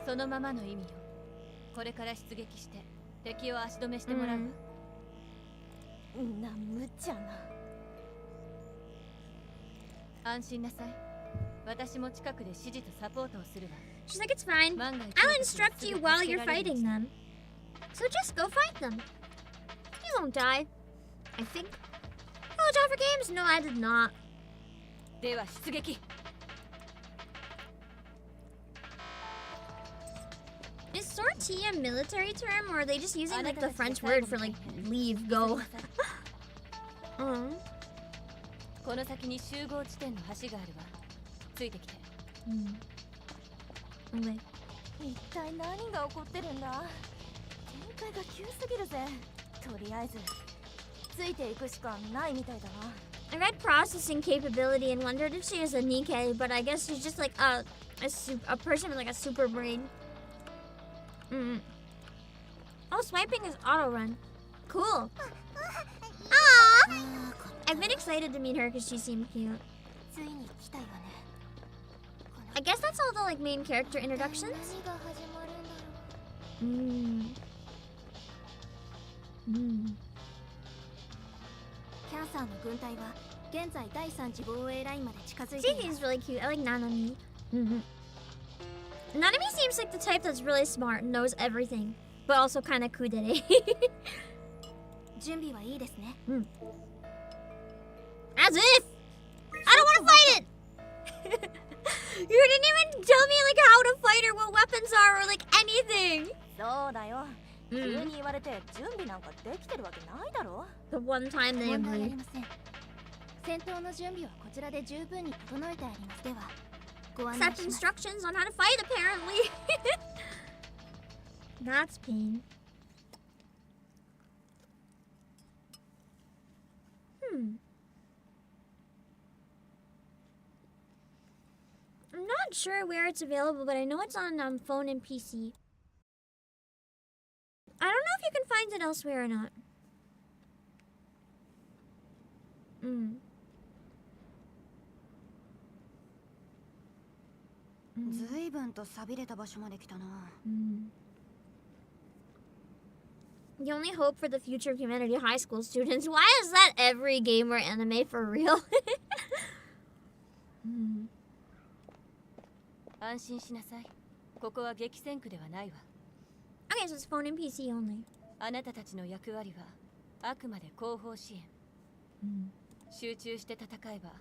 そのままの意味よ。これから出撃して敵を足止めしてもらうわ。な、無茶な。安心なさい。私も近くで指示とサポートをするわ。 She's like, it's fine. I'll instruct you while you're fighting them. So just go fight them. You won't die. I think. Oh, job for games? No, I did not. では出撃。 Is sortie a military term, or are they just using like the French word for like leave, go? この先に集合地点の橋があるわ。ついてきて。Okay. 一体何が起こってるんだ？展開が急すぎるぜ。とりあえずついていくしかないみたいだな。I read processing capability and wondered if she is a Nikkei, but I guess she's just like a person with like a super brain. Oh, swiping is auto run. Cool. Aww. I've been excited to meet her because she seemed cute. I guess that's all the like main character introductions. キャンサーの軍隊は現在第3次防衛ラインまで近づいて She います。 seems really cute. I like Nanami. Nanami seems like the type that's really smart and knows everything, but also kind of kudere. 準備はいいですね。 As if! I don't want to fight it! You didn't even tell me like how to fight or what weapons are or like anything! そうだよ。急に言われて準備なんかできてるわけないだろ。 The one time they 問題あ agree. りません。戦闘の準備はこちらで十分に整えてあります。では、ご案内 Accept します。 instructions on how to fight apparently. That's pain. I'm not sure where it's available, but I know it's on phone and PC. I don't know if you can find it elsewhere or not. ずいぶんと寂れた場所まで来たな。The only hope for the future of humanity, high school students. Why is that every game or anime for real? 安心しなさい。ここは激戦区ではないわ。 Okay, so it's phone and PC only. あなたたちの役割はあくまで後方支援。集中して戦えば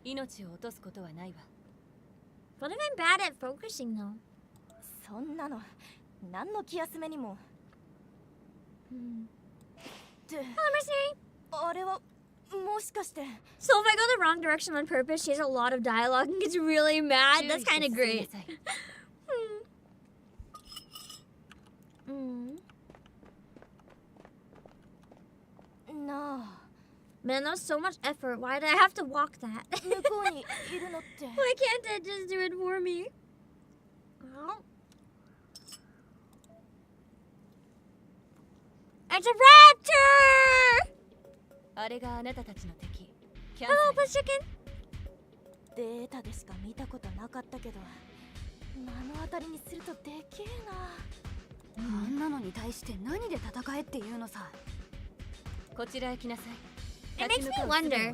命を落とすことはないわ。 What if I'm bad at focusing though? そんなの何の気休めにも。Hello, mercenary. あれはもしかして。 So if I go the wrong direction on purpose, she has a lot of dialogue and gets really mad. That's kind of great. No. Man, that was so much effort. Why did I have to walk that? 向こうにいるのって。 Why can't it just do it for me? Oh. It's a raptor! あれがあなたたちの敵。キャン Hello, サー Puss Chicken. データでしか見たことなかったけど、目の当たりにするとでけえな。あんなのに対して何で戦えっていうのさ。こちらへ来なさい。 It makes me wonder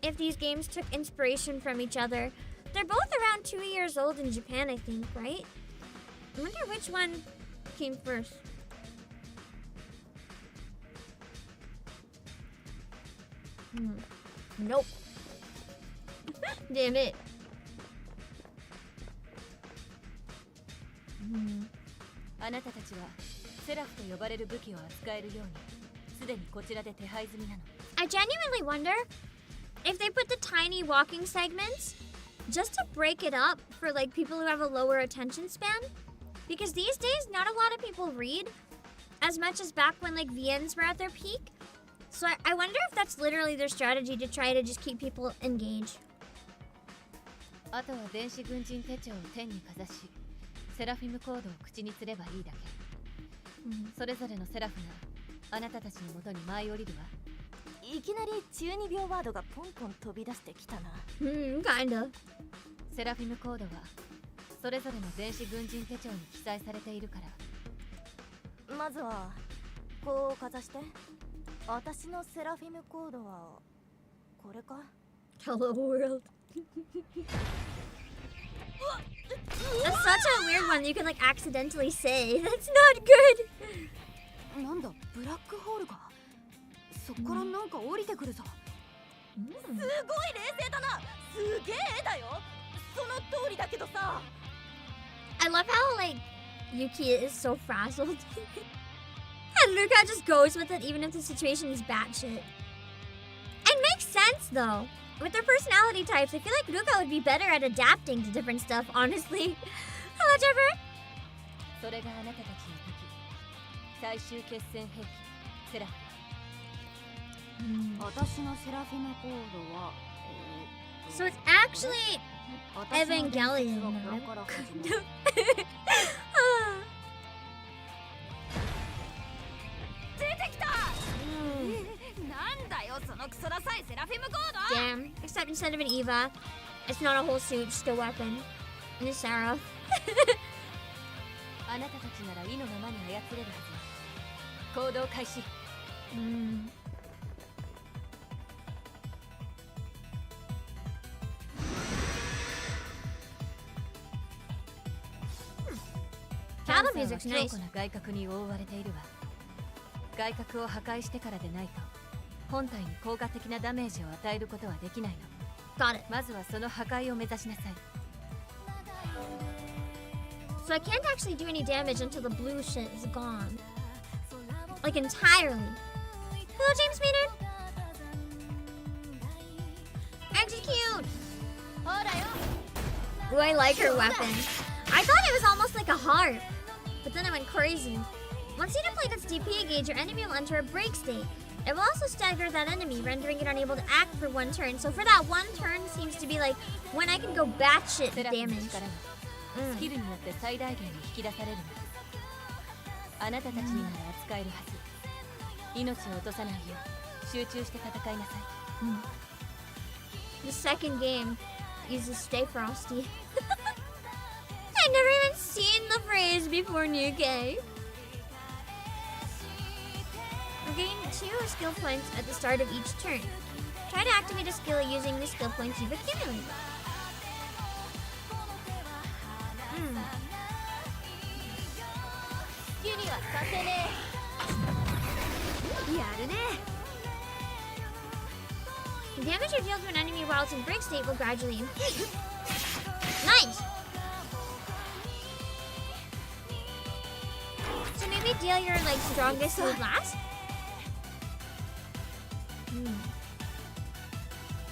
if these games took inspiration from each other. They're both around 2 years old in Japan, I think, right? I wonder which one came first. Nope. Damn it. あなたたちはセラフと呼ばれる武器を扱えるようにすでにこちらで手配済みなの。 I genuinely wonder if they put the tiny walking segments just to break it up for like people who have a lower attention span, because these days not a lot of people read as much as back when like VNs were at their peak. So I wonder if that's literally their strategy to try to just keep people engaged. あとは電子軍人手帳を天にかざしセラフィムコードを口にすればいいだけ。それぞれのセラフがあなたたちのもとに舞い降りるわ。いきなり中二病ワードがポンポン飛び出してきたな。Kinda. セラフィムコードはそれぞれの電子軍人手帳に記載されているから。まずはこうかざして。私のセラフィムコードはこれか。 Hello world. That's such a weird one you can like accidentally say. That's not good. なんだブラックホールか。そっからなんか降りてくるぞ。すごい冷静だな。すげえ絵だよ。その通りだけどさ。 I love how like Yuki is so frazzled. And Luca just goes with it even if the situation is batshit. It makes sense though. With their personality types, I feel like Luca would be better at adapting to different stuff, honestly. Hello, Trevor. それがあなたたちの武器。最終決戦兵器セラフ。私のセラフィムコードは So it's actually Evangelion now. 出てきた。なんだよそのクソダサいセラフィムコード。 Damn. Except instead of an Eva, it's not a whole suit, just a weapon. And a Sarah. あなたたちなら意のままに操れるはず。行動開始。Battle music's 強 nice. 固な外角に覆われているわ。外角を破壊してからでないと本体に効果的なダメージを与えることはできないの。 Got it. まずはその破壊を目指しなさい。 So I can't actually do any damage until the blue shit is gone. Like entirely. Hello, James Maynard. Execute! Ooh, I like her weapon. I thought it was almost like a harp, but then I went crazy. Once you deplete its DP gauge, your enemy will enter a break state. It will also stagger that enemy, rendering it unable to act for one turn. So for that one turn seems to be like when I can go batshit セラフィム damage. の力はスキルによって最大限に引き出されるの。あなたたちになら扱えるはず。命を落とさないよう集中して戦いなさい。The second game uses Stay Frosty. I've never even seen the phrase before, New K. Gain 2 skill points at the start of each turn. Try to activate a skill using the skill points you've accumulated. The damage you deal to an enemy while it's in break state will gradually increase. Nice! So maybe deal your like strongest move last?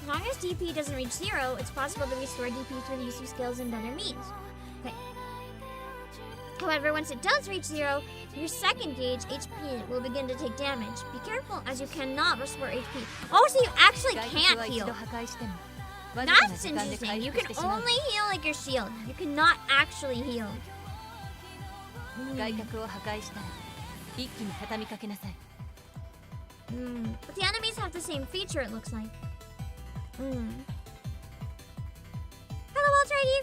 As long as DP doesn't reach 0, it's possible to restore DP through the use of skills and other means. Okay. However, once it does reach 0, your second gauge HP will begin to take damage. Be careful, as you cannot restore HP. Oh, so you actually can't heal. That's interesting. You can only heal like your shield. You cannot actually heal. 外角を破壊したら一気に畳みかけなさい。But the enemies have the same feature, it looks like. alrighty.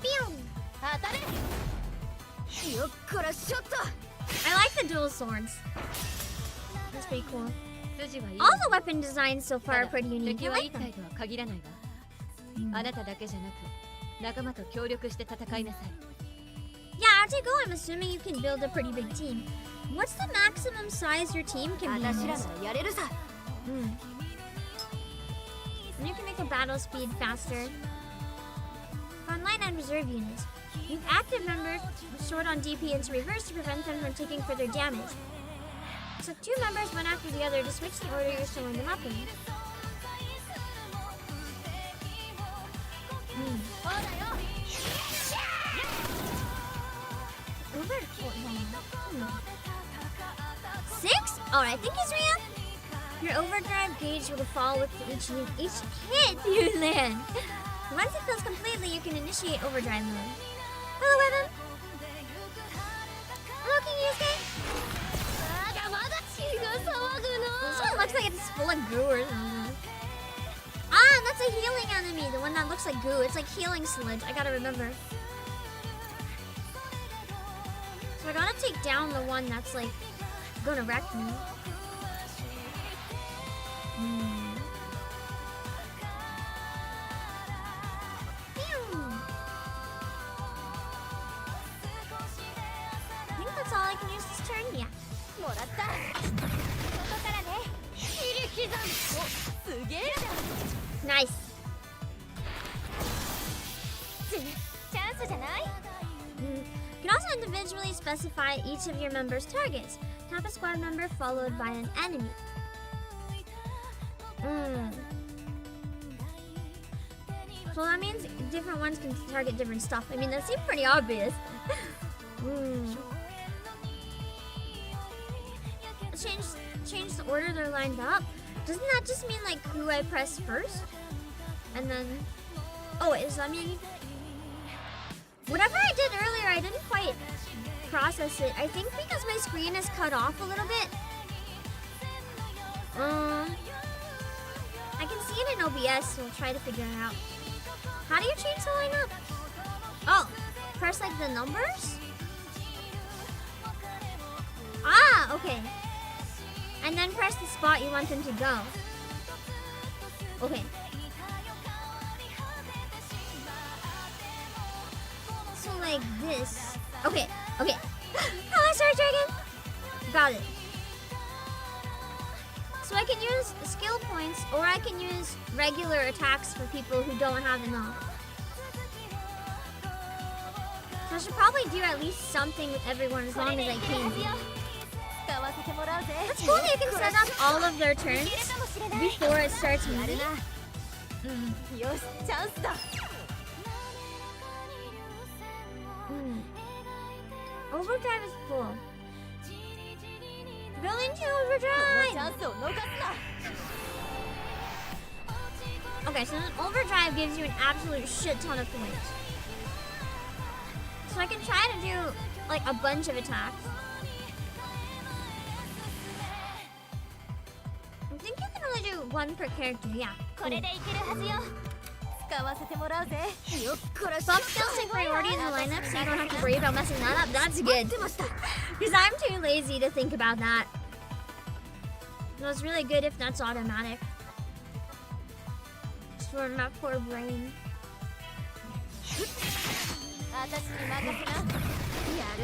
Pew! I like the dual swords. That's pretty cool. All the weapon designs so far are pretty unique. I like them. とは限らないわ。あなただけじゃなく仲間と協力して戦いなさい。 Yeah, as you go, I'm assuming you can build a pretty big team. What's the maximum size your team can be in this? And you can make the battle speed faster. Online and reserve units. Move active members short on DP into reverse to prevent them from taking further damage. So 2 members, one after the other, to switch the order you're showing them up in. Over 6? Alright, thank you, Sriya. Your overdrive gauge will fall with each hit you land. Once it fills completely, you can initiate overdrive mode. Hello, Evan. Hello, King Yusuke. This one looks like it's full of goo or something. Ah, that's a healing enemy. The one that looks like goo. It's like healing sludge. I gotta remember. So I gotta take down the one that's like gonna wreck me. I think that's all I can use this turn. Yeah. Nice. You can also individually specify each of your members' targets. Tap a squad member followed by an enemy. So that means different ones can target different stuff. I mean, that seems pretty obvious. Change the order they're lined up. Doesn't that just mean like who I press first? And then... Oh, does that mean... Whatever I did earlier, I didn't quite process it. I think because my screen is cut off a little bit. I can see it in OBS, so I'll try to figure it out. How do you change the lineup? Oh, press like the numbers? Ah, okay. And then press the spot you want them to go. Okay. So like this. Okay, okay. Hello, Star Dragon! Got it. So I can use skill points, or I can use regular attacks for people who don't have enough. So I should probably do at least something with everyone as long as I can. That's cool that you can set up all of their turns before it starts moving. Overdrive is full. Go into overdrive! Okay, so then overdrive gives you an absolute shit ton of points. So I can try to do like a bunch of attacks. I think you can only do one per character, yeah. Bump skills take priority in the lineup, so you don't have to worry about messing that up. That's good. Because I'm too lazy to think about that. No, it's really good if that's automatic. Just for my poor brain. I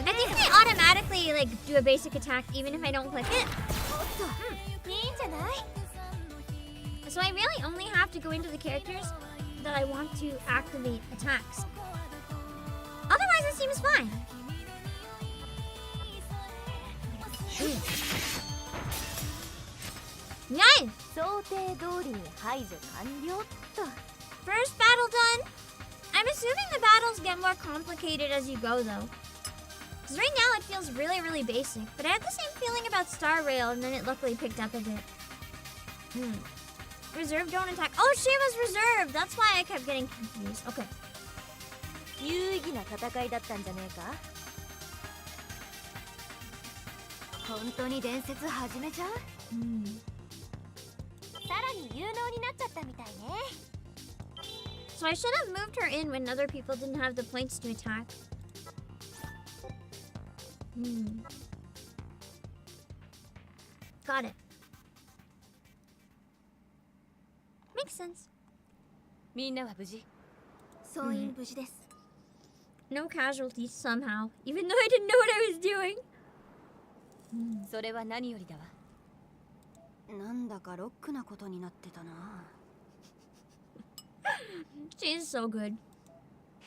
think they automatically like do a basic attack even if I don't click it. So I really only have to go into the characters that I want to activate attacks. Otherwise, it seems fine. Nice! First battle done. I'm assuming the battles get more complicated as you go, though. Because right now it feels really, really basic. But I had the same feeling about Star Rail, and then it luckily picked up a bit. Reserve don't attack. Oh, she was reserved! That's why I kept getting confused. Okay. さらに有能になっちゃったみたいね。 So I should have moved her in when other people didn't have the points to attack. Got it. Makes sense. みんなは無事？総員無事です。 No casualties somehow, even though I didn't know what I was doing. それは何よりだわ。なんだかロックなことになってたな。 She's so good.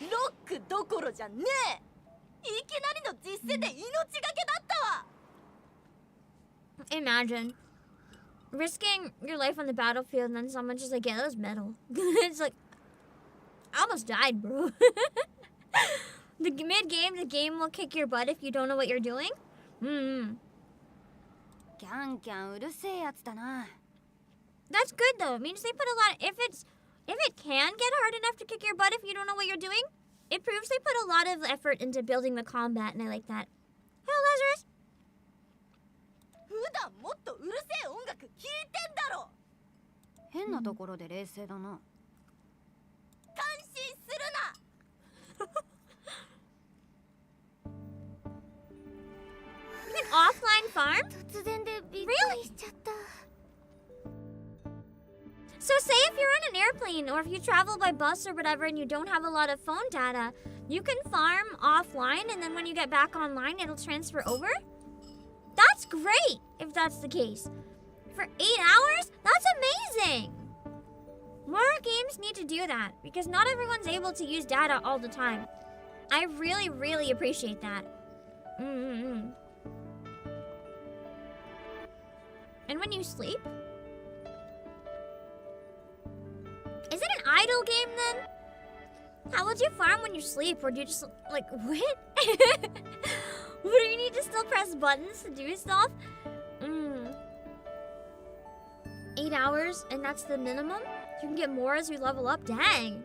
ロックどころじゃねえ。いきなりの実戦で命がけだったわ。 Imagine risking your life on the battlefield and then someone's just like, yeah, that was metal. It's like, I almost died, bro. The mid-game, the game will kick your butt if you don't know what you're doing. キャンキャンうるせえやつだな。 That's good though. It means they put a lot. If it can get hard enough to kick your butt if you don't know what you're doing, it proves they put a lot of effort into building the combat, and I like that. Hello, Lazarus. 普段もっとうるせえ音楽聴いてんだろ。変なところで冷静だな。感心するな。 You can offline farm? 突然でびっくりしちゃった。 So say if you're on an airplane or if you travel by bus or whatever and you don't have a lot of phone data, you can farm offline and then when you get back online, it'll transfer over? That's great if that's the case. For 8 hours? That's amazing! More games need to do that because not everyone's able to use data all the time. I really, really appreciate that. And when you sleep? Is it an idle game then? How would you farm when you sleep? Or do you just, like, what? What, do you need to still press buttons to do stuff? 8 hours, and that's the minimum? You can get more as you level up? Dang.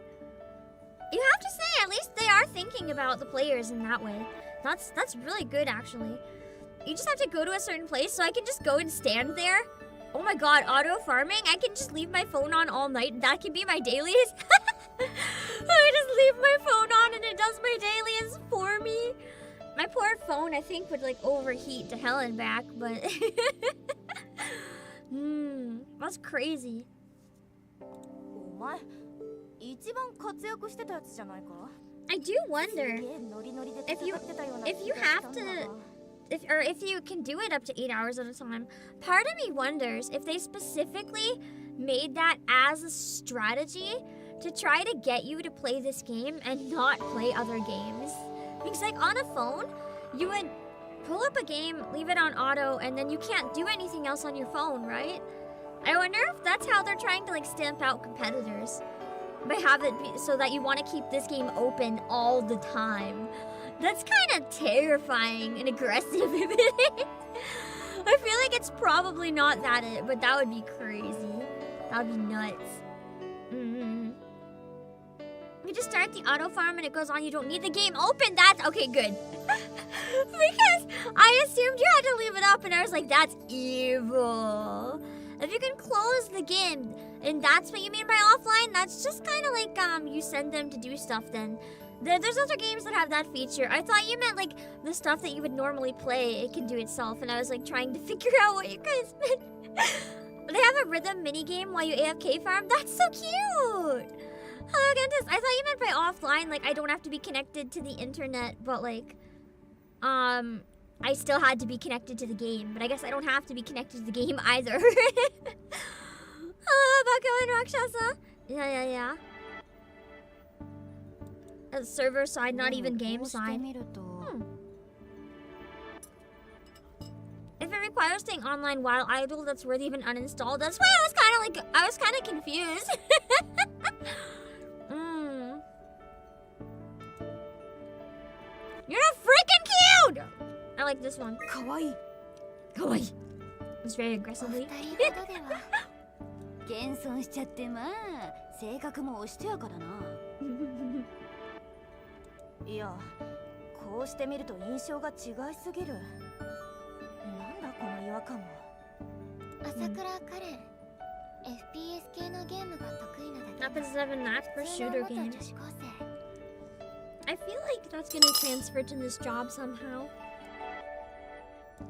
You have to say, at least they are thinking about the players in that way. That's really good, actually. You just have to go to a certain place, so I can just go and stand there. Oh my god, auto farming? I can just leave my phone on all night and that can be my dailies? I just leave my phone on and it does my dailies for me. My poor phone, I think, would like overheat to hell and back, but... That's crazy. お前、一番活躍してたやつじゃないか? I do wonder if you have to... If you can do it up to 8 hours at a time, part of me wonders if they specifically made that as a strategy to try to get you to play this game and not play other games. Because like on a phone, you would pull up a game, leave it on auto, and then you can't do anything else on your phone, right? I wonder if that's how they're trying to like stamp out competitors. By have it be so that you want to keep this game open all the time. That's kind of terrifying and aggressive. I feel like it's probably not that it, but that would be crazy. That would be nuts. You just start the auto farm and it goes on. You don't need the game open. That's okay, good. Because I assumed you had to leave it up and I was like, that's evil. If you can close the game and that's what you mean by offline, that's just kind of like you send them to do stuff then. There's other games that have that feature. I thought you meant like the stuff that you would normally play, it can do itself, and I was like trying to figure out what you guys meant. They have a rhythm mini game while you AFK farm. That's so cute. Hello, Gentis. I thought you meant by offline, like I don't have to be connected to the internet, but like, I still had to be connected to the game. But I guess I don't have to be connected to the game either. Hello, Bako and Rakshasa. Yeah. Server side, not even game side. If it requires staying online while idle, that's worth even uninstalled. That's why I was kind of confused. You're freaking cute! I like this one. Kawaii. Kawaii. It's very aggressively. 謙遜しちゃってまあ性格もおしとやかだな。いや、こうして見ると印象が違いすぎる。なんだこの違和感は。朝倉カレン FPS 系のゲームが得意なだけ Happens to have a knack for shooter games. I feel like that's gonna transfer to this job somehow.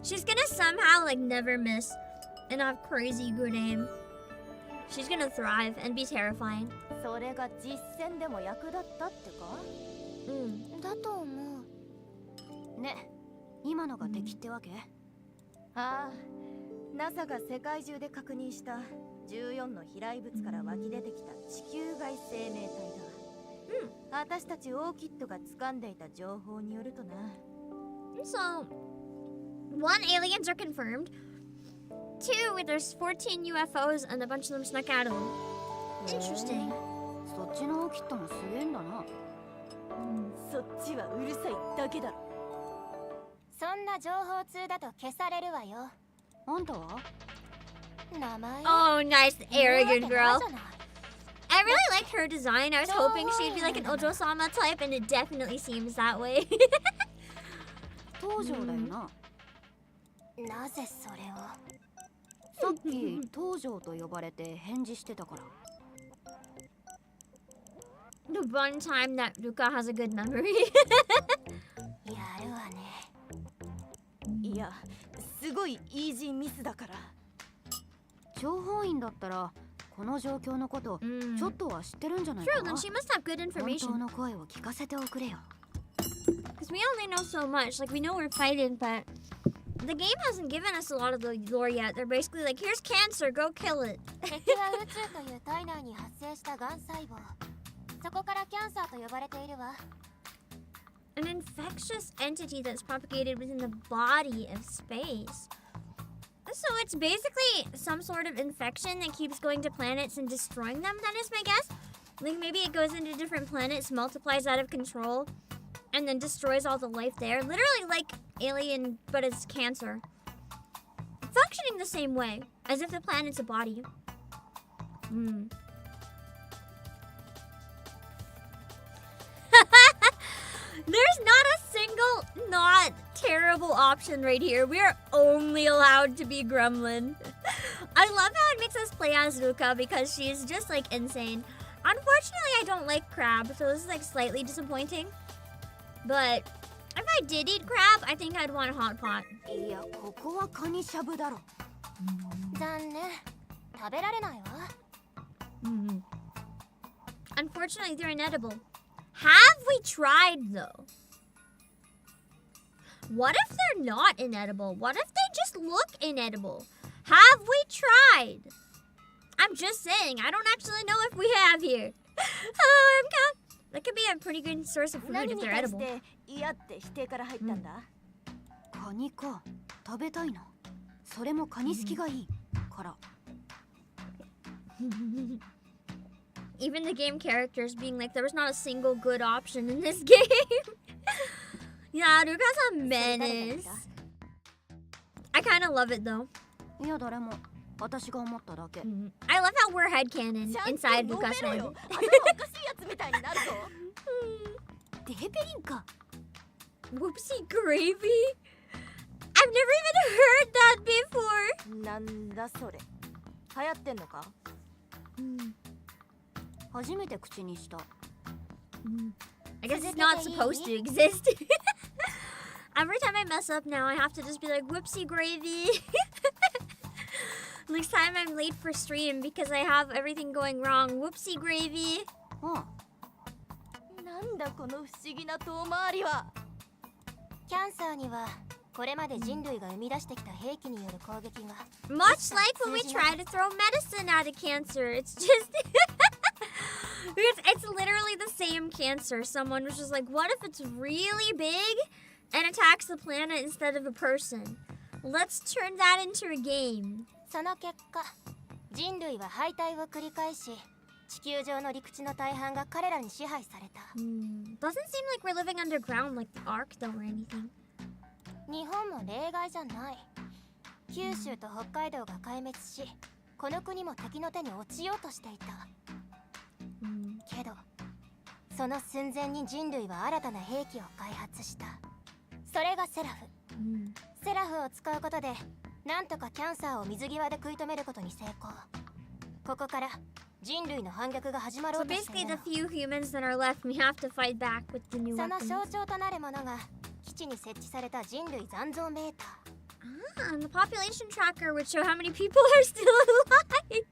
She's gonna somehow like never miss and have crazy good aim. She's gonna thrive and be terrifying. それが実戦でも役立ったってかだと思うね。今のが敵ってわけああ NASA が世界中で確認した14の飛来物から湧き出てきた地球外生命体だ。私たちオーキッドが掴んでいた情報によるとな。So, 1, aliens are confirmed. 2, there's 14 UFOs and a bunch of them snuck out of them. Interesting. そっちのオーキッドもすげえんだな。そっちはうるさいだけだろ。そんな情報通だと消されるわよ。あんたは名前 Oh, nice, arrogant girl. I really liked her design. I was hoping she'd be like an Ojo-sama type, and it definitely seems that way. 東条だよな。なぜそれをさっき東条と呼ばれて返事してたから。 The one time that Ruka has a good memory. やるわね。いや、すごいイージーミスだから。情報員だったらこの状況のことちょっとは知ってるんじゃないか。 True, then she must have good 本 information. 当の声を聞かせておくれよ。 Because we only know so much. Like, we know we're fighting, but the game hasn't given us a lot of the lore yet. They're basically like, here's cancer, go kill it. 敵は宇宙という体内に発生したがん細胞。そこからキャンサーと呼ばれているわ。 An infectious entity that's propagated within the body of space. So it's basically some sort of infection that keeps going to planets and destroying them, that is my guess. Like maybe it goes into different planets, multiplies out of control, and then destroys all the life there. Literally like Alien, but it's cancer. Functioning the same way, as if the planet's a body. There's not a single not terrible option right here. We are only allowed to be Gremlin. I love how it makes us play as Ruka because she's just like insane. Unfortunately, I don't like crab, so this is like slightly disappointing. But if I did eat crab, I think I'd want a hot pot. いや、ここはカニしゃぶだろ。残念。食べられないわ。Unfortunately, they're inedible. Have we tried though? What if they're not inedible? What if they just look inedible? Have we tried? I'm just saying, I don't actually know if we have here. That could be a pretty good source of food if they're edible. 嫌って否定から入ったんだ。カニか、食べたいな。それもカニ好きがいいから。Even the game characters being like, there was not a single good option in this game. Yeah, Ruka's a menace. I kind of love it though. いや、誰も。私が思っただけ。I love how we're headcanon inside Ruka's head. 頭おかしいやつみたいになるぞ。デヘペリンか。Whoopsie gravy? I've never even heard that before. なんだそれ。流行ってんのか？初めて口にした。I guess it's not supposed to exist. Every time I mess up now, I have to just be like, whoopsie gravy. Next time I'm late for stream because I have everything going wrong. Whoopsie gravy. なんだこの不思議な遠回りは。キャンサーにはこれまで人類が生み出してきた兵器による攻撃が。Much like when we try to throw medicine at a cancer, it's just it's literally the same cancer. Someone was just like, what if it's really big and attacks the planet instead of a person? Let's turn that into a game. その結果、人類は敗退を繰り返し、地球上の陸地の大半が彼らに支配された。Doesn't seem like we're living underground like the Ark though or anything. 日本も例外じゃない。九州と北海道が壊滅し、この国も敵の手に落ちようとしていた。けど、その寸前に人類は新たな兵器を開発した。それがセラフ。セラフを使うことでなんとかキャンサーを水際で食い止めることに成功。ここから人類の反逆が始まろ So うとしてい basically, る the few humans that are left, we have to fight back with the new その weapons. 象徴となるものが基地に設置された人類残像メーター。 Ah, and the population tracker would show how many people are still alive.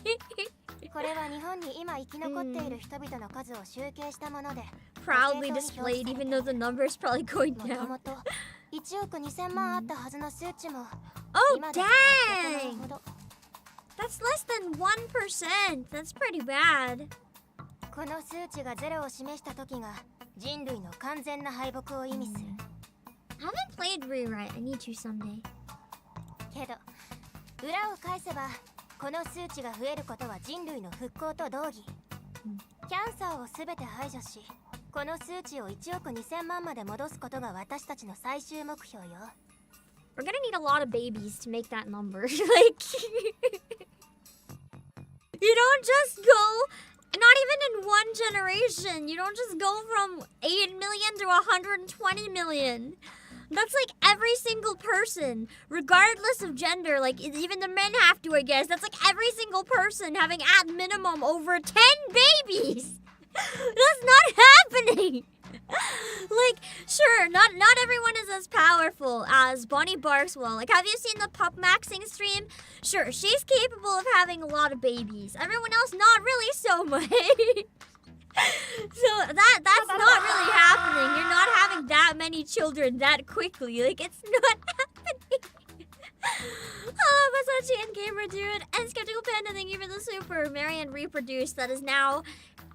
Yay! これは日本に今生き残っている人々の数を集計したもので、 Proudly displayed, even though the number's probably going もと down. もと1億2000万あったはずの数値も Oh, 今で800万 dang! ほど。 That's less than 1%. That's pretty bad. この数値がゼロを示した時が人類の完全な敗北を意味する。 Haven't played Rewrite. I need to someday. けど裏を返せばこの数値が増えることは人類の復興と同義。キャンサーを全て排除し、この数値を1億2000万まで戻すことが私たちの最終目標よ。 We're gonna need a lot of babies to make that number. Like, you don't just go, not even in one generation, you don't just go from 8 million to 120 million. That's like every single person, regardless of gender, like even the men have to, I guess. That's like every single person having at minimum over 10 babies. That's not happening. Like, sure, not everyone is as powerful as Bonnie Barkswell. Like, have you seen the pup maxing stream? Sure, she's capable of having a lot of babies. Everyone else, not really so much. So that's not really happening. You're not having that many children that quickly. Like, it's not happening. Oh, Masachi and Gamer Dude and Skeptical Panda, thank you for the super. Marianne Reproduce, that is now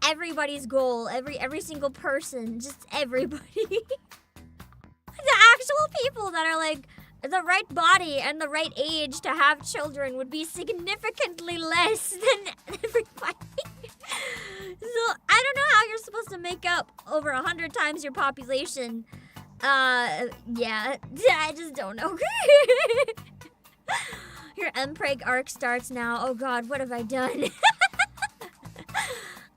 everybody's goal. Every single person, just everybody. The actual people that are like the right body and the right age to have children would be significantly less than everybody. So I don't know how you're supposed to make up over 100 times your population. Yeah, I just don't know. Your Mpreg arc starts now. Oh god, what have I done?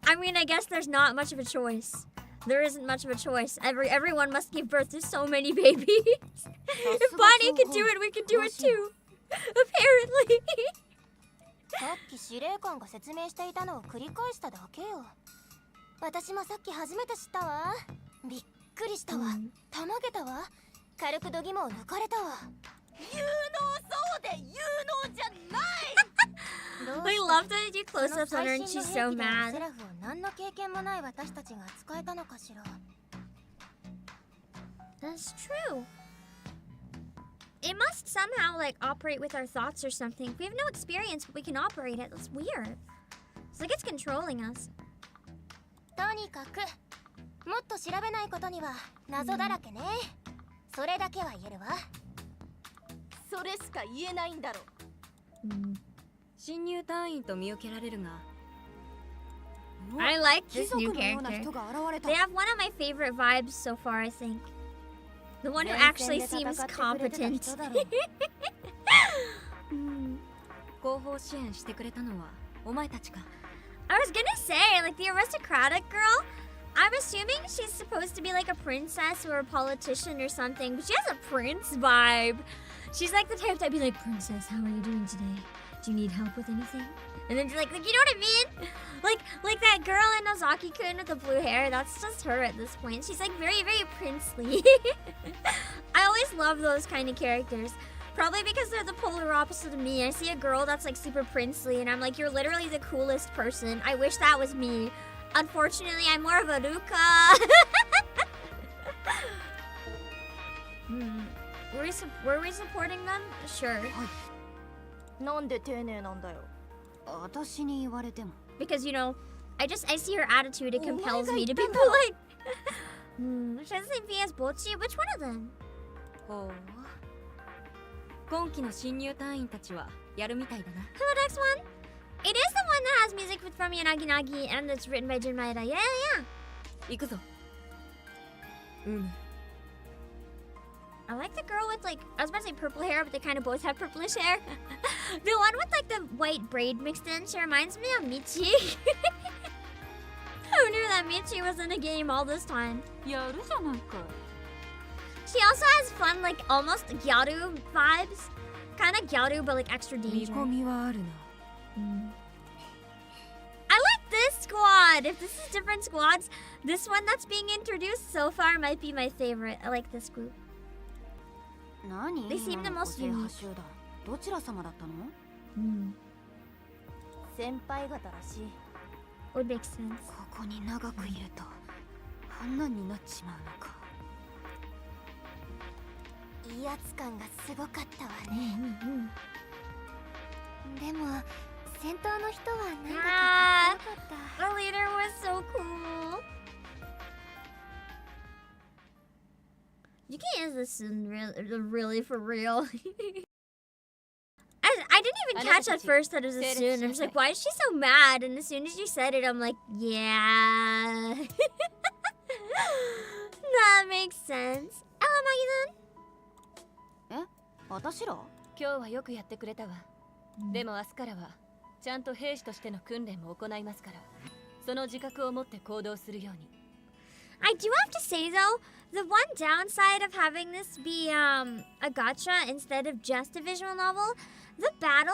I mean, I guess there's not much of a choice. There isn't much of a choice. Everyone must give birth to so many babies. If Bonnie can do it, we can do it too. Apparently. さっき司令官が説明していたのを繰り返しただけよ。私もさっき初めて知ったわ。びっくりしたわ。たまげたわ。軽く度肝を抜かれたわ。有能そうで有能じゃない。 I love that you do close-ups on her and she's so mad. 何の経験もない私たちが扱えたのかしら。 That's true. It must somehow like operate with our thoughts or something. We have no experience, but we can operate it. That's weird. It's like it's controlling us. とにかくもっと調べないことには謎だらけね。それだけは言えるわ。それしか言えないんだろ。侵入隊員と見受けられるが。I like this new character. They have one of my favorite vibes so far, I think. The one who actually seems competent. 後方支援してくれたのはお前たちか。I was gonna say, like the aristocratic girl, I'm assuming she's supposed to be like a princess or a politician or something, but she has a prince vibe. She's like the type to be like, Princess, how are you doing today? Do you need help with anything? And then you're like, you know what I mean? Like that girl in Ozaki-kun with the blue hair, that's just her at this point. She's like very, very princely. I always love those kind of characters. Probably because they're the polar opposite of me. I see a girl that's like super princely and I'm like, you're literally the coolest person. I wish that was me. Unfortunately, I'm more of a Ruka. Were we supporting them? Sure. なんで丁寧なんだよ。私に言われても。Because, you know, I see her attitude, it compels me to be polite. She has the same thing as Bochi. Which one of them? ほう。今期の侵入隊員たちはやるみたいだな。 Hello, next one. It is the one that has music from Yanagi and it's written by Jun Maeda. Yeah. 行くぞ。I like the girl with like, I was about to say purple hair, but they kind of both have purplish hair. The one with like the white braid mixed in, she reminds me of Michi. Who knew that Michi was in a game all this time? やるじゃないか。She also has fun, like almost gyaru vibes. Kind of gyaru, but like extra 見 danger. 込みはあるな。 I like this squad. If this is different squads, this one that's being introduced so far might be my favorite. I like this group. 何 They seem the most unique. どちら様だったの Mm. 先輩方らしい Would make sense. ここに長くいるとあんなになっちまうのか威圧感がすごかったわねでも先頭の人はなんだかかっこよかった The leader was so cool. You can't use this in really for real. I didn't even catch at first that it was a soon. I was like, why is she so mad? And as soon as you said it, I'm like, yeah. That makes sense. Ella, Maggie 私ら今日はよくやってくれたわ、でも明日からはちゃんと兵士としての訓練も行いますからその自覚を持って行動するように I do have to say though, the one downside of having this be a gacha instead of just a visual novel, the battle,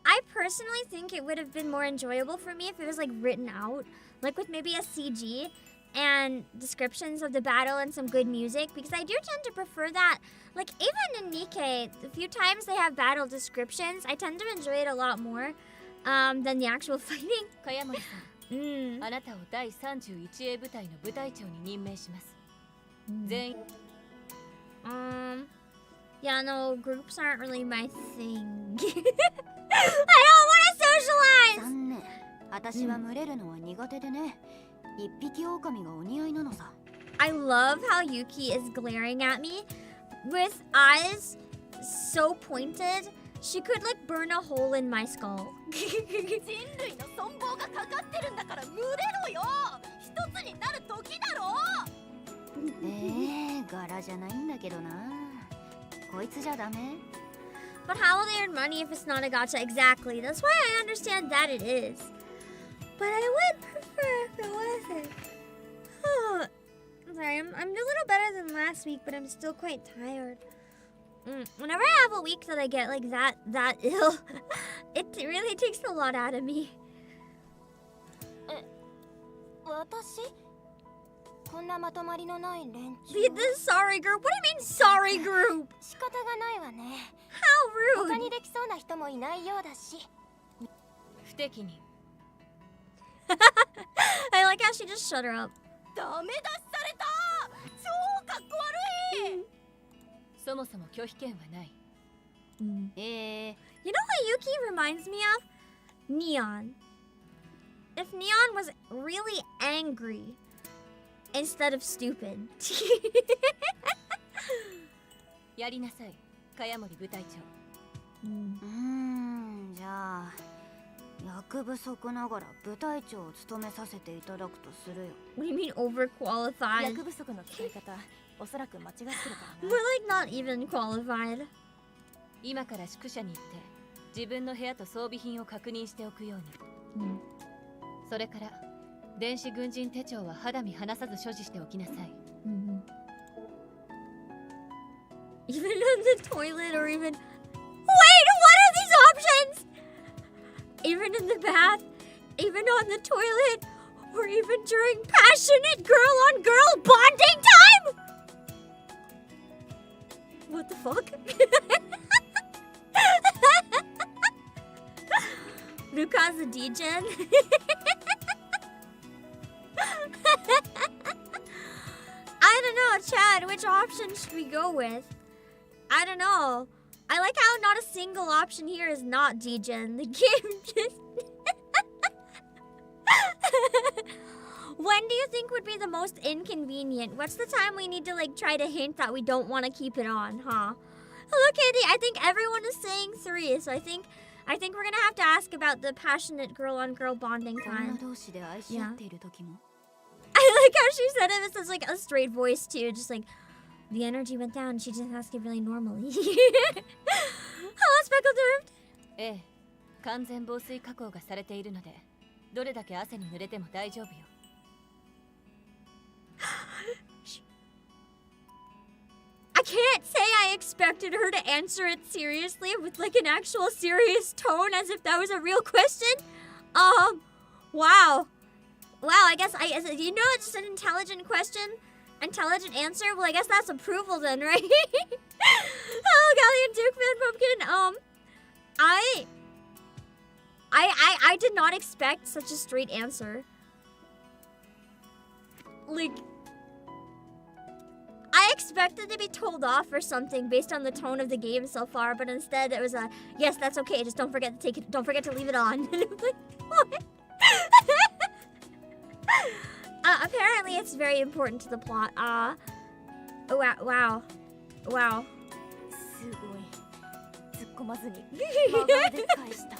I personally think it would have been more enjoyable for me if it was like written out, like with maybe a CG and descriptions of the battle and some good music, because I do tend to prefer that. Like even in Nikkei, the few times they have battle descriptions, I tend to enjoy it a lot more than the actual fighting. 茅森さん Mm. あなたを第31衛部隊の部隊長に任命します、全員 Yeah, no, groups aren't really my thing. I don't want to socialize! 残念私は群れるのは苦手でね一匹狼がお似合いなのさ I love how Yuki is glaring at me with eyes so pointed. She could like burn a hole in my skull. 人類の存亡がかかってるんだから群れろよ一つになる時だろ柄じゃないんだけどなこいつじゃダメ But how will they earn money if it's not a gacha? Exactly. That's why I understand that it is. But I would prefer if it wasn't. Sorry, I'm a little better than last week, but I'm still quite tired. Whenever I have a week that I get like that ill, it really takes a lot out of me. 私こんなまとまりのない連中 The sorry group? What do you mean sorry group? 仕方がないわね How 他 rude. にできそうな人もいないようだし不適任 I like how she just shut her up. ダメ出しされた超かっこ悪いそもそも拒否権はない You know what Yuki reminds me of? Neon. If Neon was really angry instead of stupid. やりなさい茅森部隊長じゃあ役不足ながら部隊長を務めさせていただくとするよ What do you mean overqualified? 役不足の使い方おそらく間違ってるから We're な like not even qualified. 今から宿舎に行って自分の部屋と装備品を確認しておくように、それから電子軍人手帳は肌身離さず所持しておきなさい、Even on the toilet or even... Wait, what are these options? Even in the bath, even on the toilet, or even during passionate girl-on-girl bonding time? What the fuck? Luka's a degen? I don't know, Chad, which option should we go with? I don't know. I like how not a single option here is not degen. The game just... When do you think would be the most inconvenient? What's the time we need to like try to hint that we don't want to keep it on, huh? Hello, Katie. I think everyone is saying 3, so I think we're gonna have to ask about the passionate girl-on-girl bonding 女 time. 同士で愛し合っている時も I like how she said it with such like a straight voice too, just like the energy went down. She just asked it really normally. Hello, Speckled Derp. ええ完全防水加工がされているのでどれだけ汗に濡れても大丈夫よ I can't say I expected her to answer it seriously with like an actual serious tone as if that was a real question. Wow. Wow, I guess you know it's just an intelligent question? Intelligent answer? Well, I guess that's approval then, right? Hello, Galleon Duke Man Pumpkin. I did not expect such a straight answer. Like, I expected to be told off or something based on the tone of the game so far, but instead it was a yes, that's okay. Just don't forget to take it. Don't forget to leave it on. And I'm like, what? Apparently, it's very important to the plot. Wow. すごい突っ込まずに真顔で返した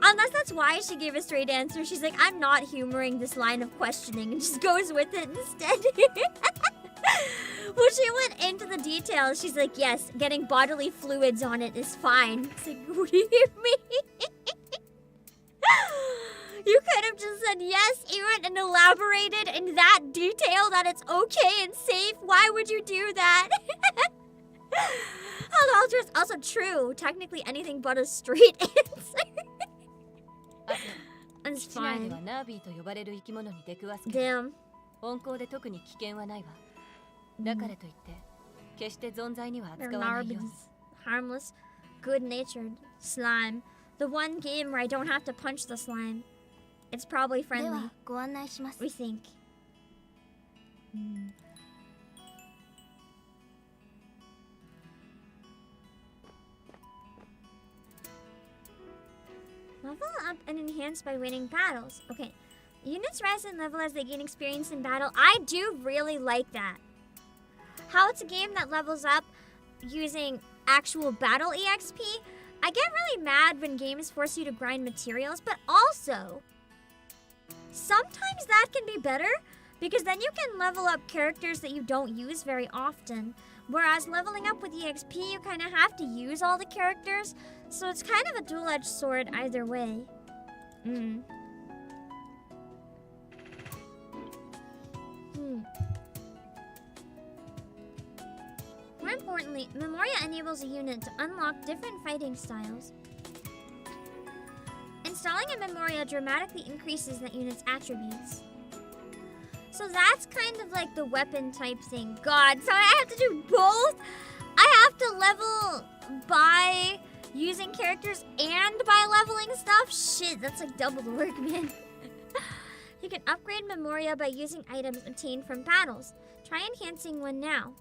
Unless that's why she gave a straight answer. She's like, I'm not humoring this line of questioning, and just goes with it instead. When she went into the details, she's like, yes, getting bodily fluids on it is fine. It's like, what do you mean? You could have just said yes, even, and elaborated in that detail that it's okay and safe. Why would you do that? Although it's also true. Technically anything but a straight answer. It's 基地内で fine. はナービーと呼ばれる生き物に出くわすけど Damn. 温厚で特に危険はないわだからといって決して存在には They're 扱わないように harmless, good-natured slime. The one game where I don't have to punch the slime. It's probably で friendly. はご案内します We think. Level up and enhance by winning battles. Okay. Units rise in level as they gain experience in battle. I do really like that. How it's a game that levels up using actual battle EXP. I get really mad when games force you to grind materials, but also sometimes that can be better because then you can level up characters that you don't use very often. Whereas leveling up with EXP, you kind of have to use all the characters. So it's kind of a dual-edged sword either way. More importantly, Memoria enables a unit to unlock different fighting styles. Installing a Memoria dramatically increases that unit's attributes. So that's kind of like the weapon type thing. God, so I have to do both? I have to level by using characters and by leveling stuff? Shit, that's like double the work, man. You can upgrade Memoria by using items obtained from battles. Try enhancing one now.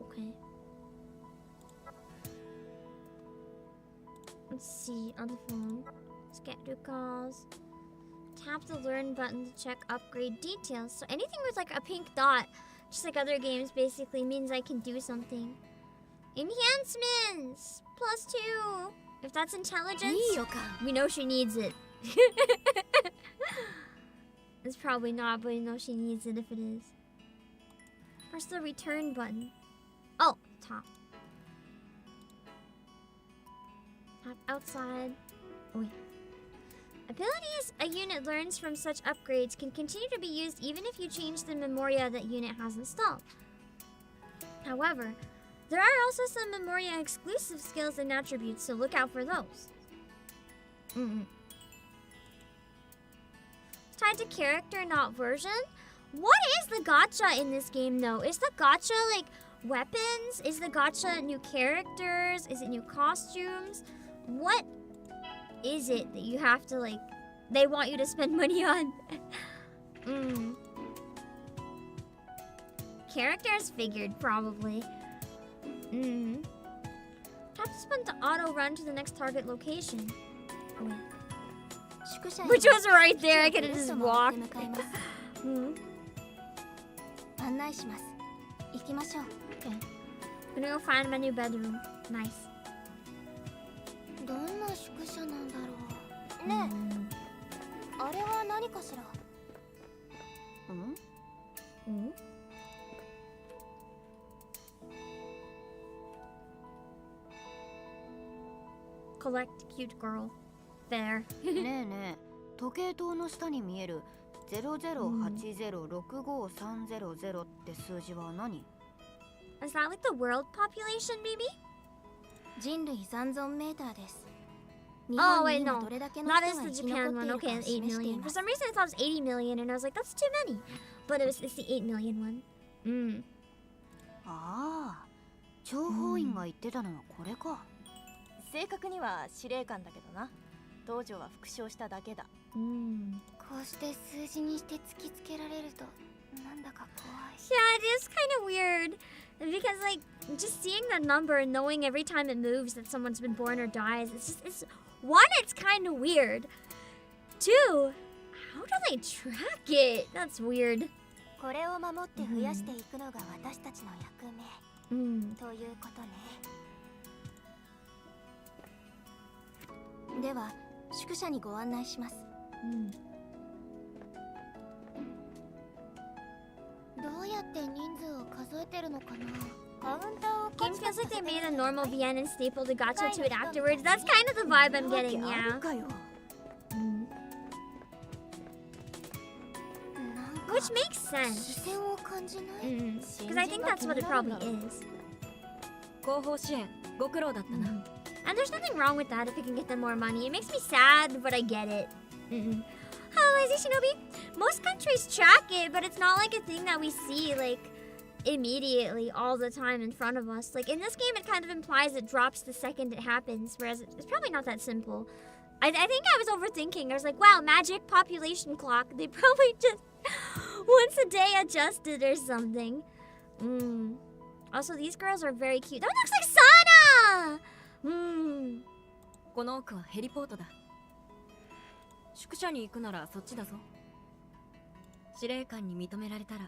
Okay. Let's see, on the phone. Let's get through calls. Tap the learn button to check upgrade details. So anything with like a pink dot, just like other games, basically means I can do something. Enhancements! +2! If that's intelligence, we know she needs it. It's probably not, but we know she needs it if it is. Press the return button. Oh, top. Tap outside. Oh, wait. Abilities a unit learns from such upgrades can continue to be used even if you change the Memoria that unit has installed. However, there are also some Memoria exclusive skills and attributes, so look out for those. It's tied to character, not version. What is the gacha in this game, though? Is the gacha like weapons? Is the gacha new characters? Is it new costumes? What is it that you have to like? They want you to spend money on? Characters figured probably. Tap to spin to auto run to the next target location. Oh, wait. Which was right there. I could have just walked. Okay. I'm gonna go find my new bedroom. Nice. どんな宿舎なんだろうねえ、あれは何かしらCollect cute girl. There. ねえねえ、時計塔の下に見える00806530って数字は何？ Is that like the world population, maybe? 人類残存メーターです。 Oh, wait, no. That is the Japan one. Okay, 8 million. For some reason, I thought it was 80 million, and I was like, that's too many. But it's the 8 million one. ああ、諜報員が言ってたのはこれか。正確には司令官だけどな。道場は復唱しただけだ。こうして数字にして突きつけられるとなんだか怖い。 Yeah, it is kind of weird. Because, like, just seeing the number and knowing every time it moves that someone's been born or dies, it's one, it's kind of weird. Two, how do they track it? That's weird. これを守って増やしていくのが私たちの役目。ということね。では、宿舎にご案内します。どうやって人数を数えてるのかな。カウンターを Game feels like they made a normal VN and stapled a gacha to it afterwards. That's kind of the vibe I'm getting, yeah. Which makes sense. Because I think that's what it probably is. 後方支援ご苦労だったな。 And there's nothing wrong with that if it can get them more money. It makes me sad, but I get it. Hello, Lazy Shinobi. Most countries track it, but it's not like a thing that we see, like, immediately all the time in front of us. Like, in this game, it kind of implies it drops the second it happens, whereas it's probably not that simple. I think I was overthinking. I was like, wow, magic population clock. They probably just once a day adjusted or something. Also, these girls are very cute. That looks like Sana! この奥はヘリポートだ。宿舎に行くならそっちだぞ。司令官に認められたら、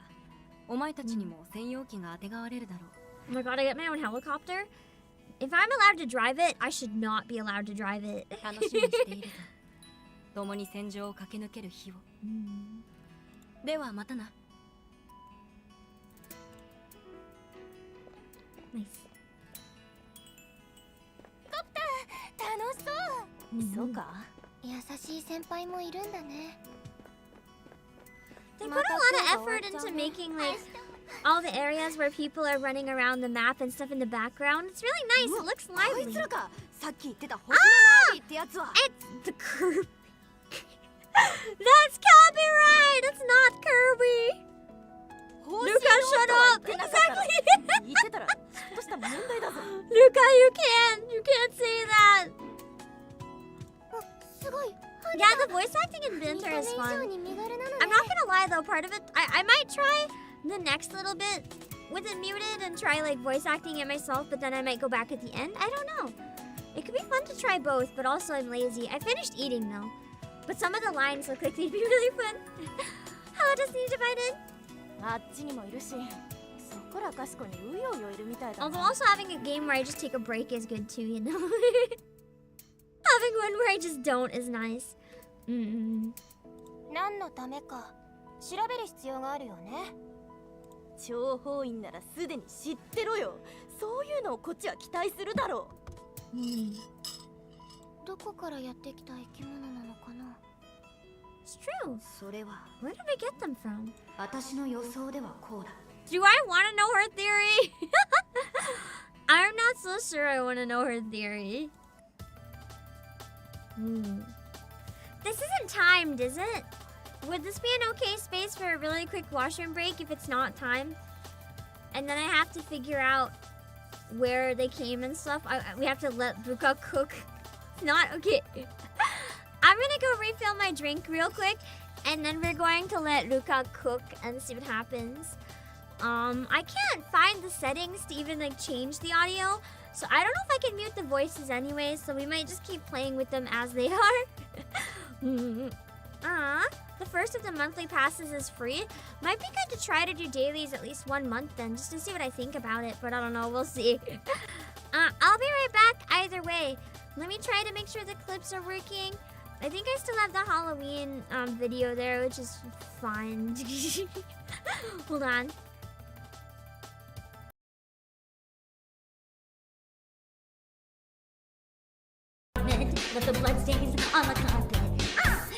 お前たちにも専用機があてがわれるだろう。Oh my god, I get my own helicopter? If I'm allowed to drive it, I should not be allowed to drive it. 楽しみにしているぞ。共に戦場を駆け抜ける日を。ではまたな。Nice. 楽しそう。そうか。優しい先輩もいるんだね。 They put a lot of effort into making like all the areas where people are running around the map and stuff in the background. It's really nice. It looks lively. さっき言ってた星のナービーってやつは。 It's the Kirby. That's copyright. That's not Kirby. Luca, shut up. Exactly. 言ってたらちょっとした問題だぞ。 Luca, you can't say that. すごい。 Yeah, the voice acting in Binter is fun. I'm not gonna lie though, part of it, I might try the next little bit with it muted and try like voice acting it myself, but then I might go back at the end. I don't know. It could be fun to try both, but also I'm lazy. I finished eating though, but some of the lines look like they'd be really fun. Hello, Destiny Divided. あっちにもいるし、そこらかしこにうようよいるみたいだ。 Although also having a game where I just take a break is good too, you know. Having one where I just don't is nice. 何のためか調べる必要があるよね。諜報員ならすでに知ってろよ。そういうのをこっちは期待するだろう。どこからやってきた生き物なのかな。 It's true. それは Where did I get them from? 私の予想ではこうだ。 Do I want to know her theory? I'm not so sure I want to know her theory. This isn't timed, is it? Would this be an okay space for a really quick washroom break if it's not timed? And then I have to figure out where they came and stuff. We have to let Ruka cook. Not okay. I'm gonna go refill my drink real quick, and then we're going to let Ruka cook and see what happens. I can't find the settings to even like change the audio, so I don't know if I can mute the voices anyway, so we might just keep playing with them as they are. The first of the monthly passes is free. Might be good to try to do dailies at least 1 month then, just to see what I think about it, but I don't know, we'll see. I'll be right back either way. Let me try to make sure the clips are working. I think I still have the Halloween video there, which is fine. Hold on. Let the blood stains on the carpet.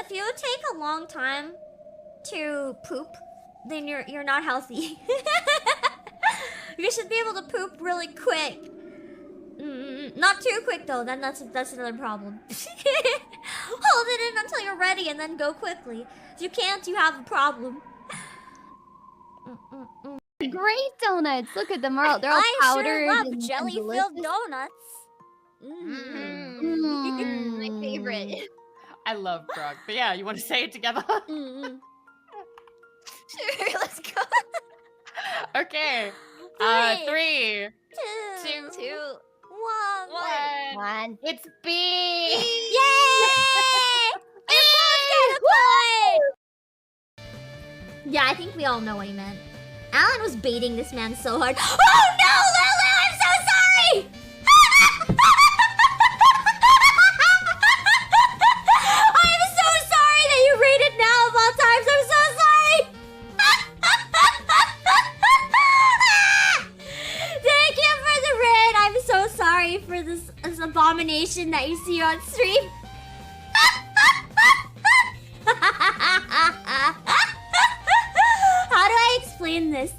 If you take a long time to poop, then you're not healthy. You should be able to poop really quick. Not too quick though. Then that's another problem. Hold it in until you're ready and then go quickly. If you can't, you have a problem. Great donuts. Look at them. They're all powdered. I sure love and jelly-filled delicious. donuts. My favorite. I love Grog. But yeah, you want to say it together? Sure, let's go. Okay. 3, 2, 1. It's B. Yay! Yeah, I think we all know what he meant. Alan was baiting this man so hard. Oh no, Lulu! I'm so sorry! I'm so sorry that you rated now of all times. I'm so sorry! Thank you for the raid. I'm so sorry for this abomination that you see on stream. How do I explain this?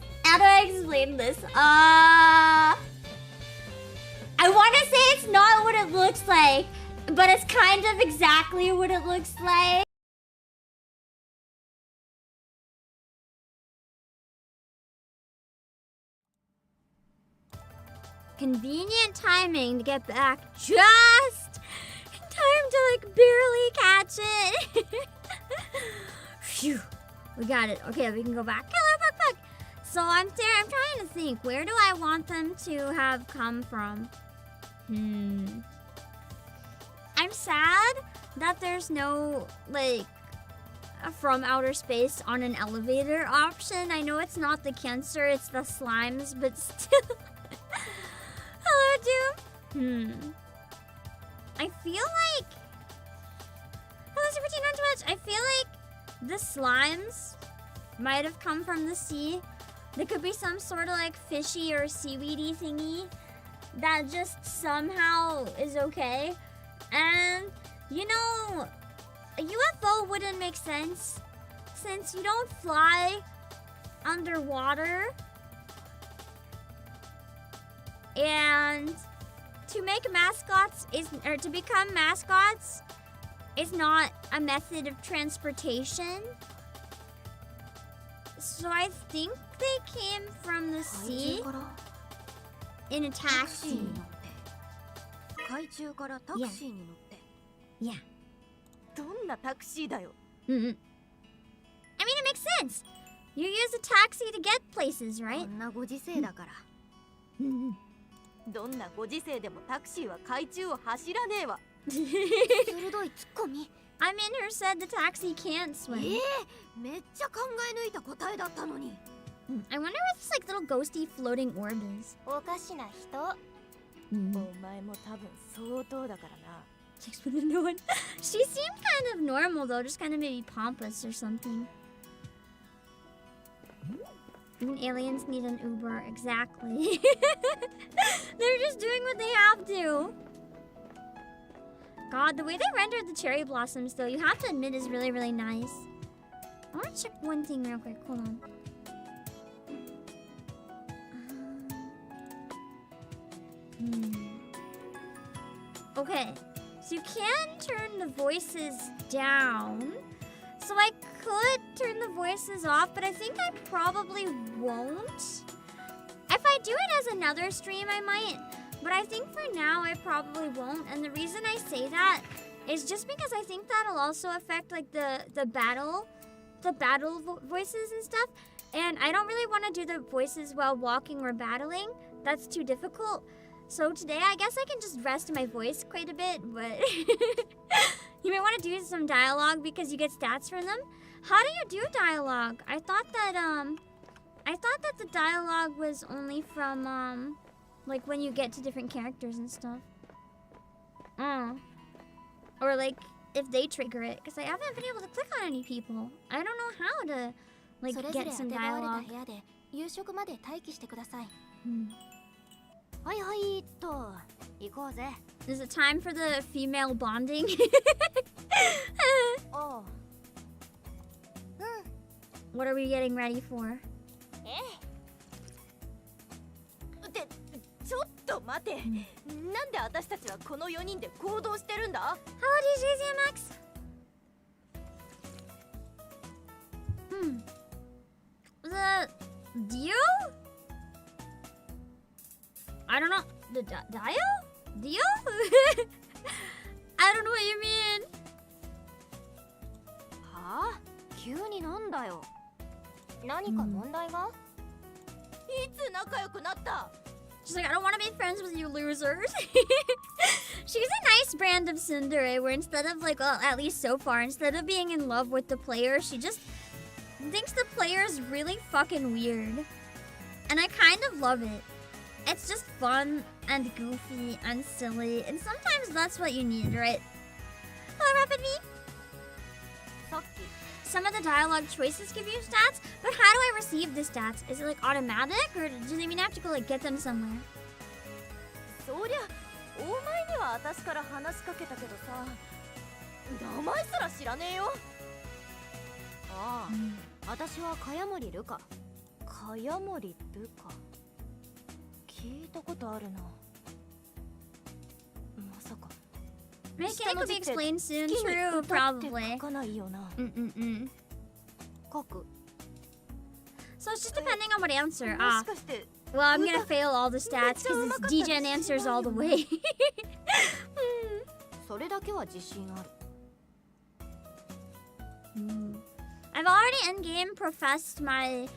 I want to say it's not what it looks like, but it's kind of exactly what it looks like. Convenient timing to get back just in time to like barely catch it. Phew. We got it. Okay, we can go back. Hello, Puck Puck. So I'm trying to think. Where do I want them to have come from? I'm sad that there's no, like, from outer space on an elevator option. I know it's not the cancer, it's the slimes, but still. Hello, Doom. I feel like... Hello, Super Teen on Twitch. I feel like the slimes might have come from the sea. There could be some sort of like fishy or seaweedy thingy that just somehow is okay. And, you know, a UFO wouldn't make sense since you don't fly underwater. And to make mascots to become mascots is not a method of transportation. So I think they came from the sea in a taxi. Yeah. どんなタクシーだよ。 I mean, it makes sense. You use a taxi to get places, right? こんなご時世だから。どんなご時世でもタクシーは海中を走らねえわ。鋭いツッコミ。 I mean, her said the taxi can't swim. めっちゃ考え抜いた答えだったのに。 I wonder what this like little ghosty floating orb is. おかしな人。お前も多分相当だからな。 Checks with no one. She seemed kind of normal though, just kind of maybe pompous or something. Even aliens need an Uber, exactly. They're just doing what they have to. God, the way they rendered the cherry blossoms though, you have to admit is really, really nice. I want to check one thing real quick. Hold on. Okay. So you can turn the voices down. So I could turn the voices off, but I think I probably won't. If I do it as another stream, I might. But I think for now, I probably won't. And the reason I say that is just because I think that'll also affect like the battle voices and stuff. And I don't really want to do the voices while walking or battling. That's too difficult. So today, I guess I can just rest my voice quite a bit, but you may want to do some dialogue because you get stats from them. How do you do dialogue? I thought that the dialogue was only from like when you get to different characters and stuff. Or like if they trigger it, because I haven't been able to click on any people. I don't know how to like get some dialogue. 夕食まで待機してください。はいはいっと行こうぜ。 Is it time for the female bonding? ああ What are we getting ready for? ってちょっと待て、なんで私たちはこの4人で行動してるんだ？ How old is JZMX? The Dio? I don't know. The Dio? Dio? I don't know what you mean. はあ、急になんだよ。何か問題が？いつ仲良くなった？ She's like, I don't want to be friends with you losers. She's a nice brand of tsundere where instead of like, well, at least so far, instead of being in love with the player, she just thinks the player's really fucking weird. And I kind of love it. It's just fun and goofy and silly, and sometimes that's what you need, right? Hello, Rapid Me. さっき Some of the dialogue choices give you stats, but how do I receive the stats? Is it like automatic, or do they mean I have to go like get them somewhere? そりゃお前には私から話しかけたけどさ、名前すら知らねえよ。ああ、私は茅森ルカ。茅森ルカ、聞いたことあるな。まさか Make it could be explained soon. True, 書 probably. かないよな。書く。 So it's just depending on what answer. も Ah, しかして well, I'm gonna fail all the stats because it's DGen answers all the way. それだけは自信ある。 I've already in game professed my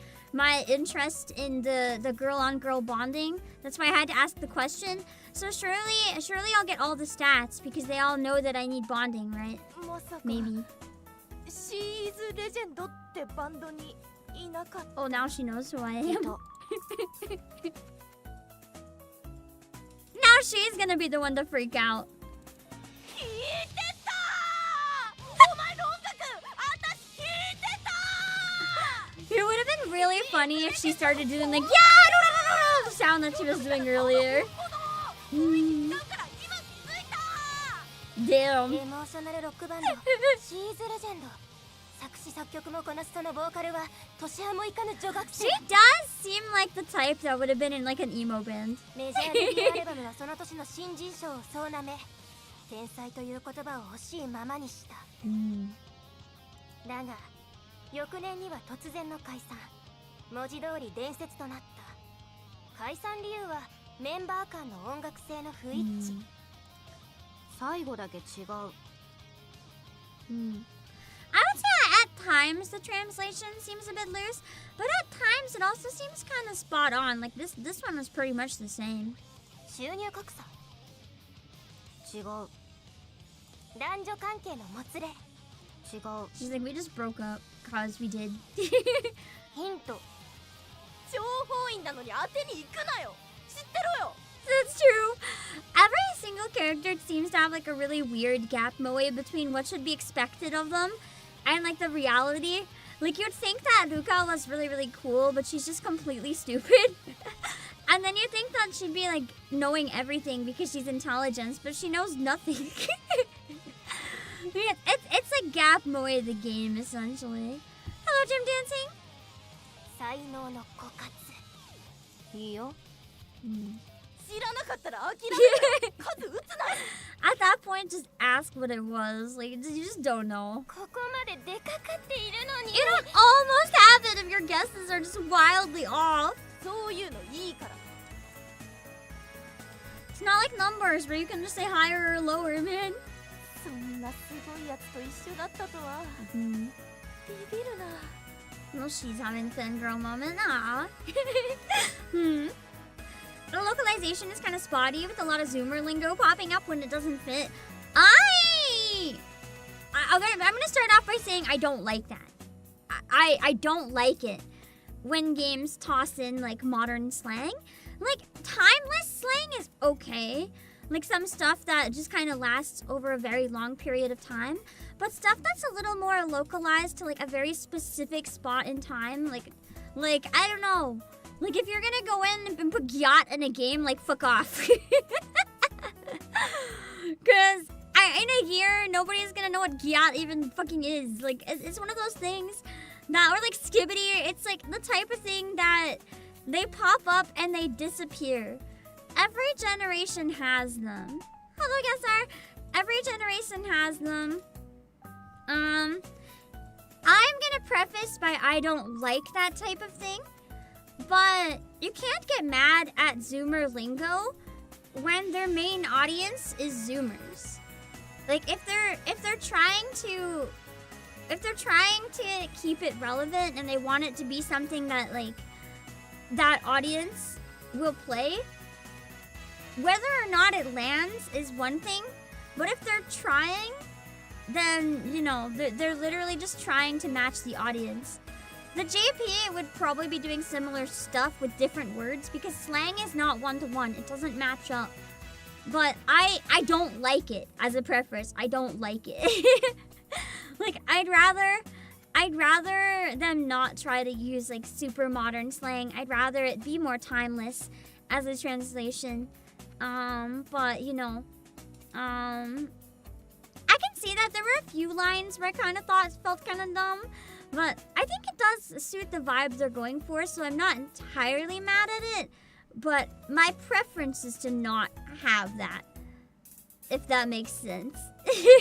interest in the girl on girl bonding. That's why I had to ask the question. So surely I'll get all the stats because they all know that I need bonding, right? まさか Maybe. シーズレジェンドってバンドにいなかった。 Oh, now she knows who I am. いた。 Now she's gonna be the one to freak out. 聞いてたー！お前の音楽、私聞いてたー！ It would have been really funny if she started doing like yeah, the sound that she was doing earlier. だから今気づいたー！ Damn. エモーショナルロックバンドシーズレジェンド。作詞作曲もこなすそのボーカルは年派もいかぬ女学 She 生。 does seem like the type that would have been in like an emo band. メジャーデビューアルバムはその年の新人賞をそうなめ、天才という言葉を欲しいままにした。だが翌年には突然の解散。文字通り伝説となった。解散理由はメンバー間の音楽性の不一致。最後だけ違う。I would say at times the translation seems a bit loose, but at times it also seems kind of spot on. Like this one was pretty much the same. 収入格差。違う。男女関係のもつれ。違う。 She's like, we just broke up cause we did. ヒント。情報員なのに当てに行くなよ。知ってろよ。 That's true. Every single character seems to have like a really weird gap moe between what should be expected of them and like the reality. Like you'd think that Ruka was really, really cool, but she's just completely stupid. And then you think that she'd be like knowing everything because she's intelligent, but she knows nothing. It's a gap moe the game essentially. Hello, Jim Dancing. 才能の枯渇。いいよ。知らなかったら諦めろ。数打つな。 At that point, just ask what it was. Like, you just don't know. ここまで出かかっているのに。 You don't almost have it if your guesses are just wildly off. そういうのいいから。 It's not like numbers where you can just say higher or lower, man. そんなすごいやつと一緒だったとは。ビビるな。 Well, she's having fangirl moment. Ah. The localization is kind of spotty with a lot of Zoomer lingo popping up when it doesn't fit. Okay, I'm gonna start off by saying I don't like that. I don't like it when games toss in like modern slang. Like timeless slang is okay. Like some stuff that just kind of lasts over a very long period of time. But stuff that's a little more localized to like a very specific spot in time, like I don't know. Like, if you're gonna go in and put gyat in a game, like, fuck off. Because in a year, nobody's gonna know what gyat even fucking is. Like, it's one of those things that, or like skibbity, it's like the type of thing that they pop up and they disappear. Every generation has them. Hello, Gessar. Every generation has them. I'm gonna preface by I don't like that type of thing. But you can't get mad at Zoomer lingo when their main audience is Zoomers. Like, if they're trying to keep it relevant and they want it to be something that, like, that audience will play, whether or not it lands is one thing, but if they're trying, then, you know, they're literally just trying to match the audience. The JP would probably be doing similar stuff with different words because slang is not one-to-one. It doesn't match up. But I don't like it as a preference. I don't like it. Like, I'd rather them not try to use, like, super modern slang. I'd rather it be more timeless as a translation. But, you know, I can see that there were a few lines where I kind of felt kind of dumb. But I think it does suit the vibe they're going for, so I'm not entirely mad at it. But my preference is to not have that, if that makes sense. Hello,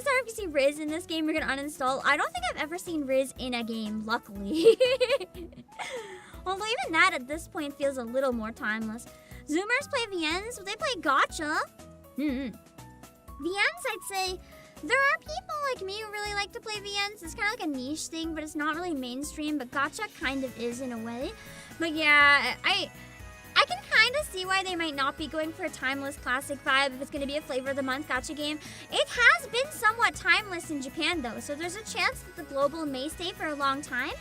sorry if you see Riz in this game, you're gonna uninstall. I don't think I've ever seen Riz in a game, luckily. Although even that at this point feels a little more timeless. Zoomers play VNs, they play gacha. VNs, I'd say, there are people like me who really like to play VNs. It's kind of like a niche thing, but it's not really mainstream, but gacha kind of is in a way. But yeah, I can kind of see why they might not be going for a timeless classic vibe if it's going to be a flavor of the month gacha game. It has been somewhat timeless in Japan though, so there's a chance that the global may stay for a long time.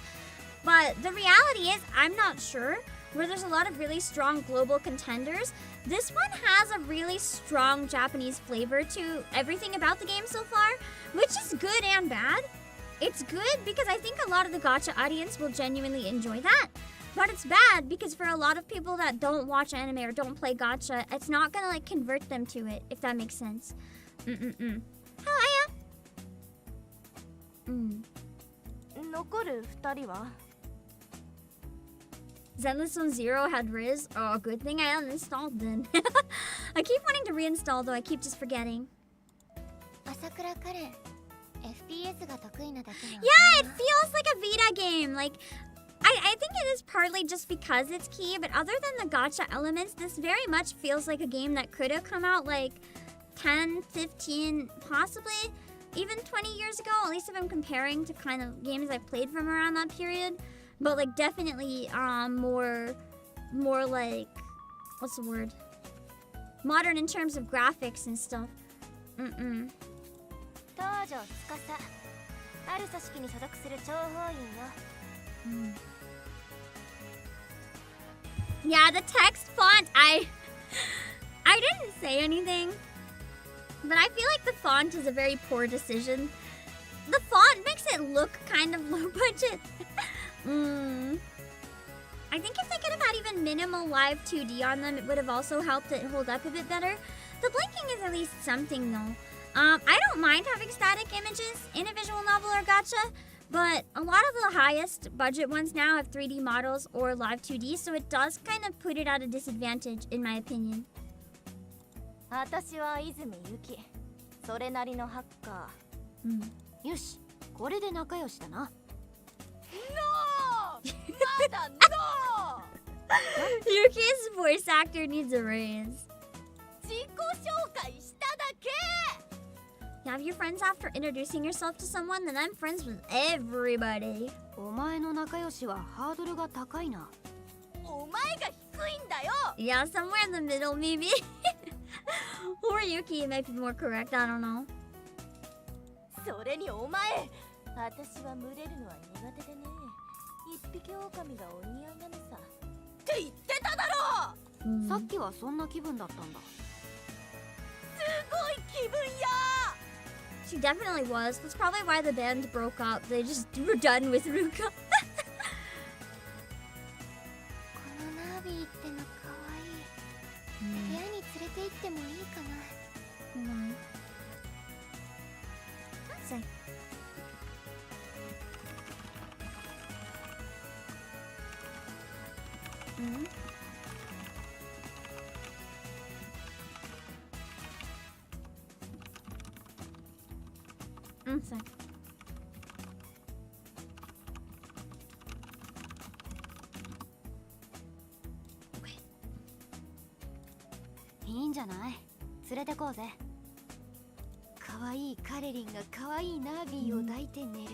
But the reality is, I'm not sure. Where there's a lot of really strong global contenders, this one has a really strong Japanese flavor to everything about the game so far, which is good and bad. It's good because I think a lot of the gacha audience will genuinely enjoy that. But it's bad because for a lot of people that don't watch anime or don't play gacha, it's not gonna like convert them to it, if that makes sense. Hello, Aya. 残る2人は Zenless on Zero had Riz. Oh, good thing I uninstalled then. I keep wanting to reinstall though, I keep just forgetting. Yeah, it feels like a Vita game. Like, I think it is partly just because it's Key, but other than the gacha elements, this very much feels like a game that could have come out like 10, 15, possibly even 20 years ago, at least if I'm comparing to kind of games I've played from around that period. But like definitely more like, what's the word? Modern in terms of graphics and stuff. Yeah, the text font, I didn't say anything. But I feel like the font is a very poor decision. The font makes it look kind of low budget. I think if they could have had even minimal live 2D on them, it would have also helped it hold up a bit better. The blinking is at least something though. I don't mind having static images in a visual novel or gacha, but a lot of the highest budget ones now have 3D models or live 2D, so it does kind of put it at a disadvantage in my opinion. 私は泉ゆきそれなりのハッカー、よしこれで仲良しだな No! まだ No! Yuki's voice actor needs a raise. 自己紹介しただけ You have your friends after introducing yourself to someone, then I'm friends with everybody. お前の仲良しはハードルが高いなお前が低いんだよ Yeah, somewhere in the middle maybe. Or Yuki might be more correct, I don't know. それにお前私は群れるのは苦手でね一匹狼がお似合いなのさって言ってただろさっきはそんな気分だったんだすごい気分や She definitely was. That's probably why the band broke up. They just were done with Ruka. say? Mm-hmm. Say. いいんじゃない？連れてこうぜ。可愛いカレリンが可愛いナービーを抱いて寝る。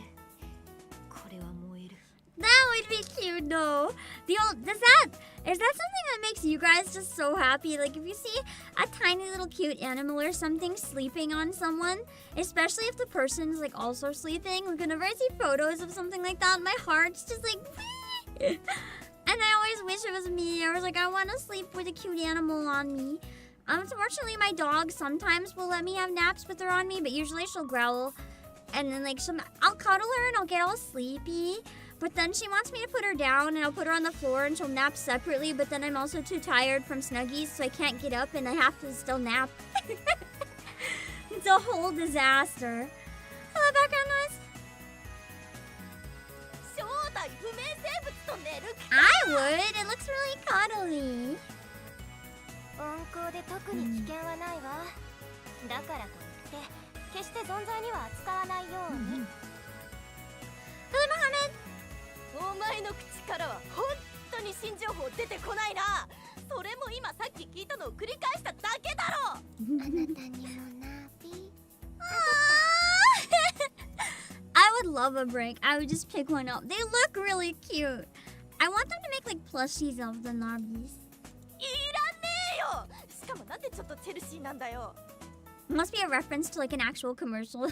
これは燃える。 That would be cute though. Is that something that makes you guys just so happy? Like if you see a tiny little cute animal or something sleeping on someone, especially if the person's like also sleeping, like whenever I see photos of something like that, my heart's just like and I always wish it was me. I was like, I want to sleep with a cute animal on me. Unfortunately, my dog sometimes will let me have naps with her on me, but usually she'll growl and then like I'll cuddle her and I'll get all sleepy. But then she wants me to put her down and I'll put her on the floor and she'll nap separately, but then I'm also too tired from Snuggies, so I can't get up and I have to still nap. It's a whole disaster. Hello, background noise. I would. It looks really cuddly. 温厚で特に危険はないわ。だからといって決して存在には扱わないように。Hello, Mohammed. お前の口からは本当に新情報出てこないな。それも今さっき聞いたのを繰り返しただけだろ。あなたにもナビ。I would love a break. I would just pick one up. They look really cute. I want them to make like plushies of the Narbis. いらねえよ。しかもなんでちょっとチェルシーなんだよ。Must be a reference to like an actual commercial.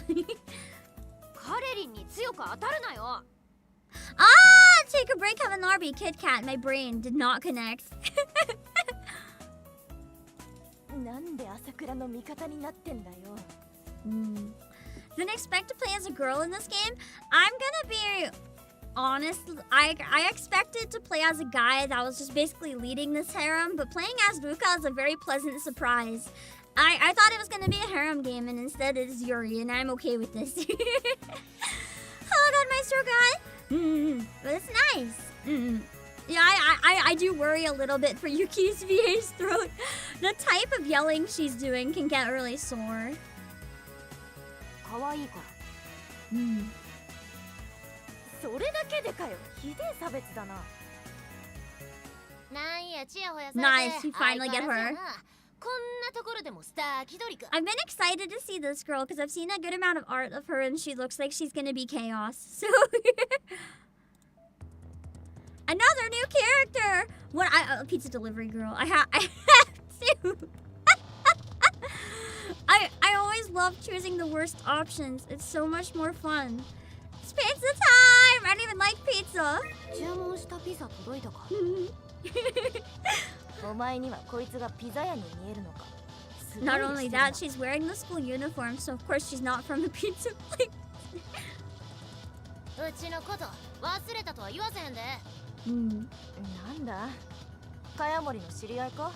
カレリンに強く当たるなよ。Ah! Take a break, have a Narby, Kit Kat. My brain did not connect. なんで朝倉の味方になってんだよ。Didn't expect to play as a girl in this game. I'm gonna be honest. I expected to play as a guy that was just basically leading this harem, but playing as Ruka is a very pleasant surprise. I thought it was gonna be a harem game, and instead it is Yuri, and I'm okay with this. Hello, Godmeister guy. But it's nice. Yeah, I do worry a little bit for Yuki's VA's throat. The type of yelling she's doing can get really sore. 可愛いから。それだけでかよ。ひでえ差別だな。なんやちやほやされて。 Nice, you finally get her. こんなところでもスター気取りか。 I've been excited to see this girl because I've seen a good amount of art of her and she looks like she's gonna be chaos. So another new character. What? A pizza delivery girl. I have to. I always love choosing the worst options. It's so much more fun. It's pizza time. I don't even like pizza. 注文したピザ届いたか。お前にはこいつがピザ屋に見えるのか。 Not only that, she's wearing the school uniform, so of course she's not from the pizza place. うちのこと忘れたとは言わせへんで。なんだ。茅森の知り合いか。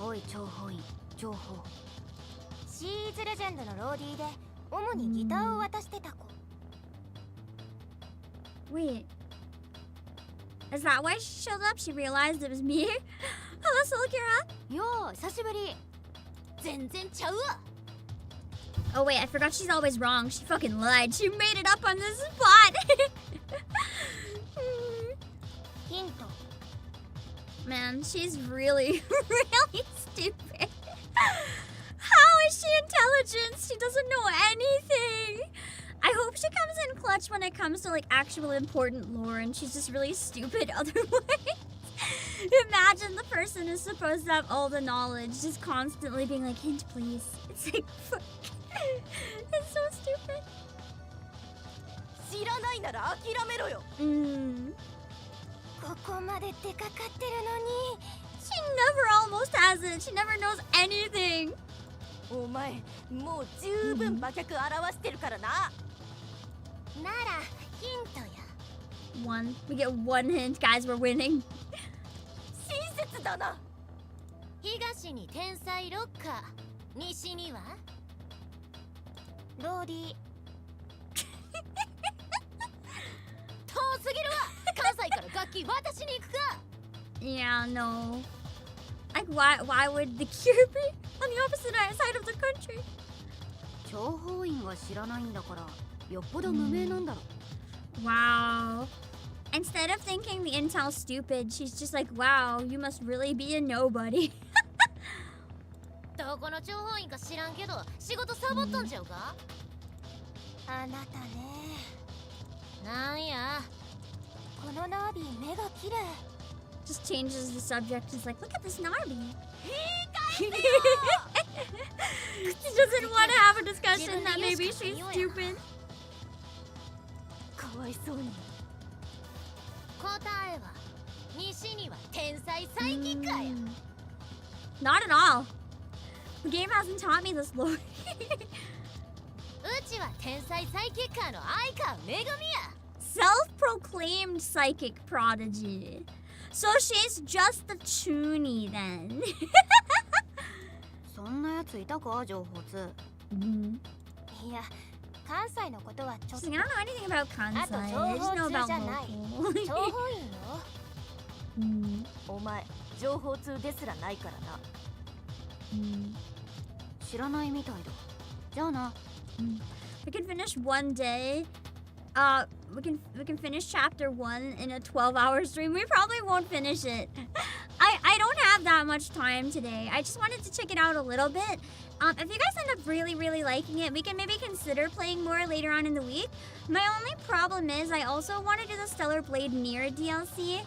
おい情報員情報。シーズレジェンドのローディーで主にギターを渡してた子。Wait. Is that why she showed up? She realized it was me? Hello, Soul Kira. よー久しぶり。全然ちゃうわ。 Oh wait, I forgot she's always wrong. She fucking lied. She made it up on the spot. ヒント。 Man, she's really, really stupid. How is she intelligent? She doesn't know anything. I hope she comes in clutch when it comes to like actual important lore and she's just really stupid otherwise. Imagine the person is supposed to have all the knowledge just constantly being like, hint please. It's like, fuck. It's so stupid. 知らないなら諦めろよ。ここまで出かかってるのに。 She never almost has it. She never knows anything. お前もう十分馬脚表してるからな。ならヒントや。 One. We get one hint, guys. We're winning. 親切だな。東に天才ロッカー、西にはローディー。遠すぎるわ。関西から楽器渡しに行くか。 Yeah, no. Like, why would the cure be on the opposite side of the country? 諜報員が知らないんだからよっぽど無名なんだろ。 Wow. Instead of thinking the intel's stupid, she's just like, wow, you must really be a nobody. どこの諜報員か知らんけど仕事サボっとんちゃうか。あなたね。なんや。このナービー目が綺麗。 Just changes the subject. He's like, look at this Narby. She doesn't want to have a discussion that maybe she's stupid. かわいそうに。答えは西には天才サイキックや。 Not at all. The game hasn't taught me this lore. うちは天才サイキッカーの相川めぐみや。 Self-proclaimed psychic prodigy. So she's just the toonie then. そんなやついたか情報通。いや、関西のことはちょっ She's と。 like, I don't know anything about Kansai. I just know about local. 諜報員よ。お前情報通ですらないからな。知らないみたいだ。じゃあな。We can finish one day. We can finish chapter 1 in a 12-hour stream. We probably won't finish it. I don't have that much time today. I just wanted to check it out a little bit. If you guys end up really liking it, we can maybe consider playing more later on in the week. My only problem is I also want to do the Stellar Blade Mirror DLC.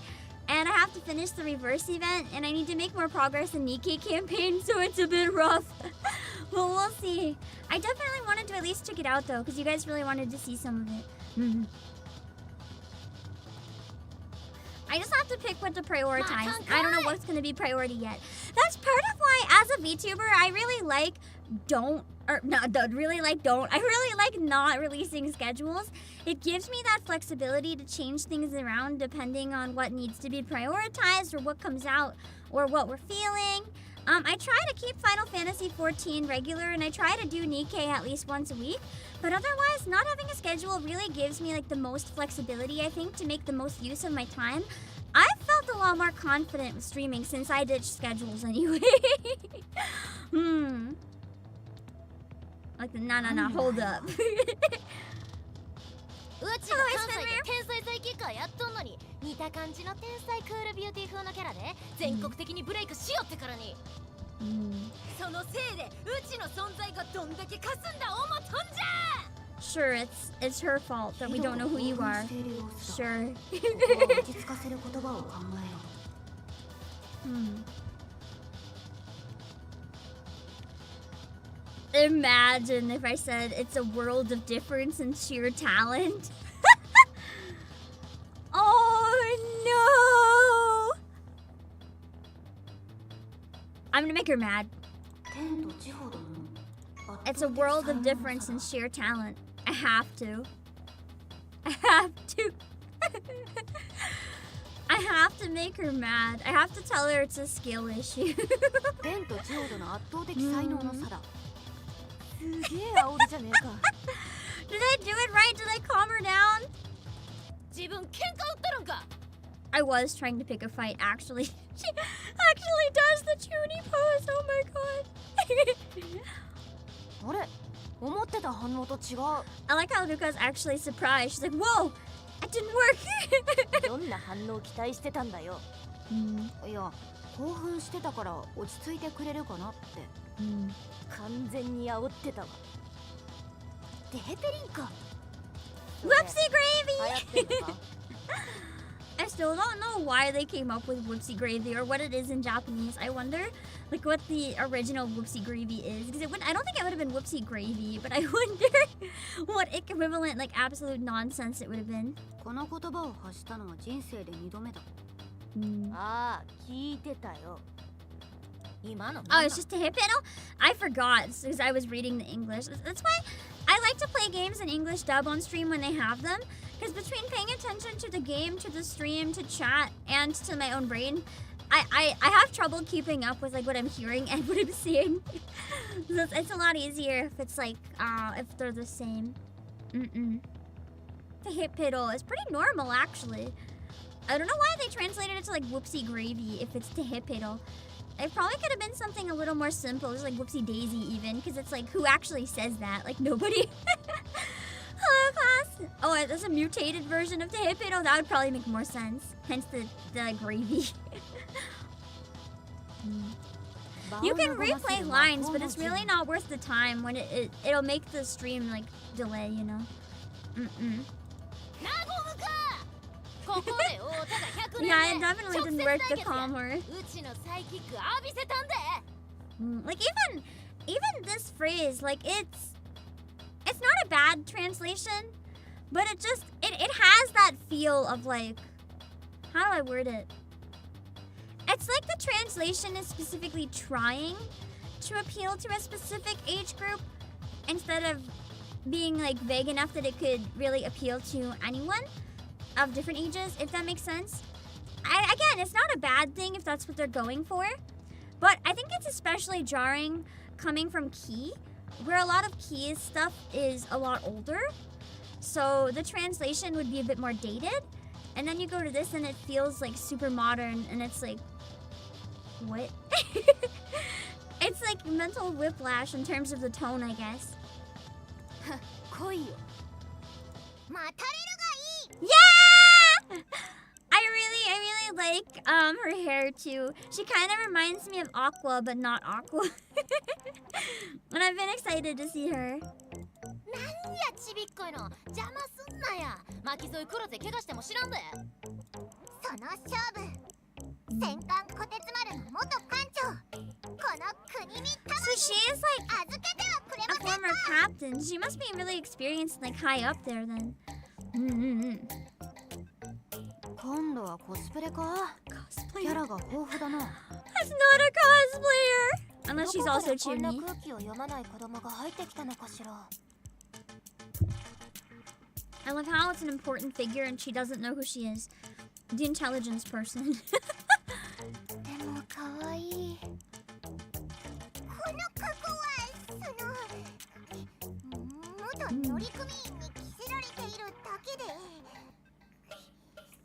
And I have to finish the reverse event, and I need to make more progress in Nikkei campaign, so it's a bit rough. But we'll see. I definitely wanted to at least check it out though, because you guys really wanted to see some of it. I just have to pick what to prioritize. I don't know what's going to be priority yet. That's part of why, as a VTuber, I really like I really like not releasing schedules. It gives me that flexibility to change things around depending on what needs to be prioritized or what comes out or what we're feeling. I try to keep Final Fantasy XIV regular, and I try to do Nikkei at least once a week. But otherwise, not having a schedule really gives me like the most flexibility, I think, to make the most use of my time. I've felt a lot more confident with streaming since I ditched schedules anyway. Like the no, hold up. うちが関西で天才サイキッカーやっとんのに似た感じの天才クールビューティー風のキャラで全国的にブレイクしよってからに、そのせいでうちの存在がどんだけかすんだ思っとんじゃ。 Sure, it's her fault that we don't know who you are. Sure. 落ち着かせる言葉を考えろ。Imagine if I said it's a world of difference in sheer talent. Oh no! I'm gonna make her mad. It's a world of difference in sheer talent. I have to. I have to make her mad. I have to tell her it's a skill issue. 天と地ほどの圧倒的才能の差だ。すげえ煽りじゃねえか。 Did I do it right? Did I calm her down? 自分喧嘩売ってるんか。 I was trying to pick a fight, actually. She actually does the Chuny pose. Oh my god. あれ思ってた反応と違う。 I like how Luca's actually surprised. She's like, whoa, that didn't work. どんな反応期待してたんだよ。いや、興奮してたから落ち着いてくれるかなって。完全に煽ってたわ。デヘペリンか。 Whoopsie 流行ってん gravy. のか。 I still don't know why they came up with whoopsie gravy or what it is in Japanese. I wonder, like, what the original whoopsie gravy is. Because I don't think it would have been whoopsie gravy, but I wonder what equivalent, like, absolute nonsense it would have been. この言葉を発したのは人生で2度目だ。ああ、聞いてたよ。今の。 Oh, it's just a hit panel? I forgot because I was reading the English. That's why I like to play games in English dub on stream when they have them. Because between paying attention to the game, to the stream, to chat, and to my own brain, I have trouble keeping up with like what I'm hearing and what I'm seeing. So it's a lot easier if it's like if they're the same. The hip piddle is pretty normal actually. I don't know why they translated it to like whoopsie gravy if it's to hip piddle. It probably could have been something a little more simple, just like whoopsie daisy even, because it's like who actually says that? Like nobody. Hello class. Oh, there's a mutated version of the hip piddle. That would probably make more sense. Hence the gravy. You can replay lines, but it's really not worth the time when it'll make the stream like delay, you know. Yeah, it definitely didn't work the calmer. Like even this phrase, like it's not a bad translation, but it has that feel of like, how do I word it? It's like the translation is specifically trying to appeal to a specific age group instead of being like vague enough that it could really appeal to anyone of different ages, if that makes sense. Again, it's not a bad thing if that's what they're going for, but I think it's especially jarring coming from Key, where a lot of Key's stuff is a lot older, so the translation would be a bit more dated, and then you go to this and it feels like super modern, and it's like, what? It's like mental whiplash in terms of the tone, I guess. Yeah! I really like her hair too. She kind of reminds me of Aqua, but not Aqua. And I've been excited to see her. So she is like a former captain. She must be really experienced, like high up there then. That's not a cosplayer! Unless she's also Chuni. I love how it's an important figure and she doesn't know who she is. The intelligence person.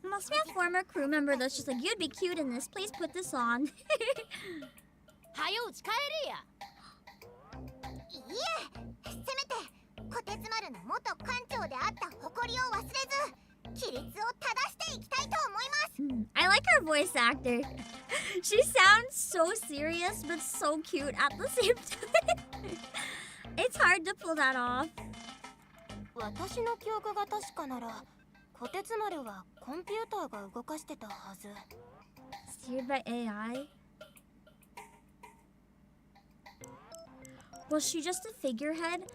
Must be a former crew member that's just like, you'd be cute in this, please put this on. I like her voice actor. She sounds so serious but so cute at the same time. It's hard to pull that off. Steered by AI? Was she just a figurehead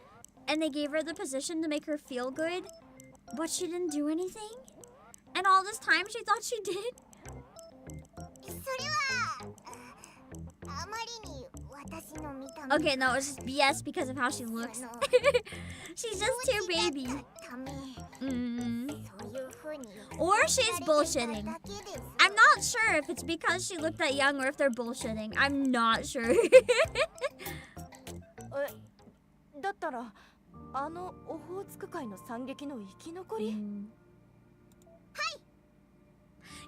and they gave her the position to make her feel good, but she didn't do anything? And all this time she thought she did? Okay, no, it's just BS because of how she looks. She's just too baby. Or she's bullshitting. I'm not sure if it's because she looked that young or if they're bullshitting. I'm not sure.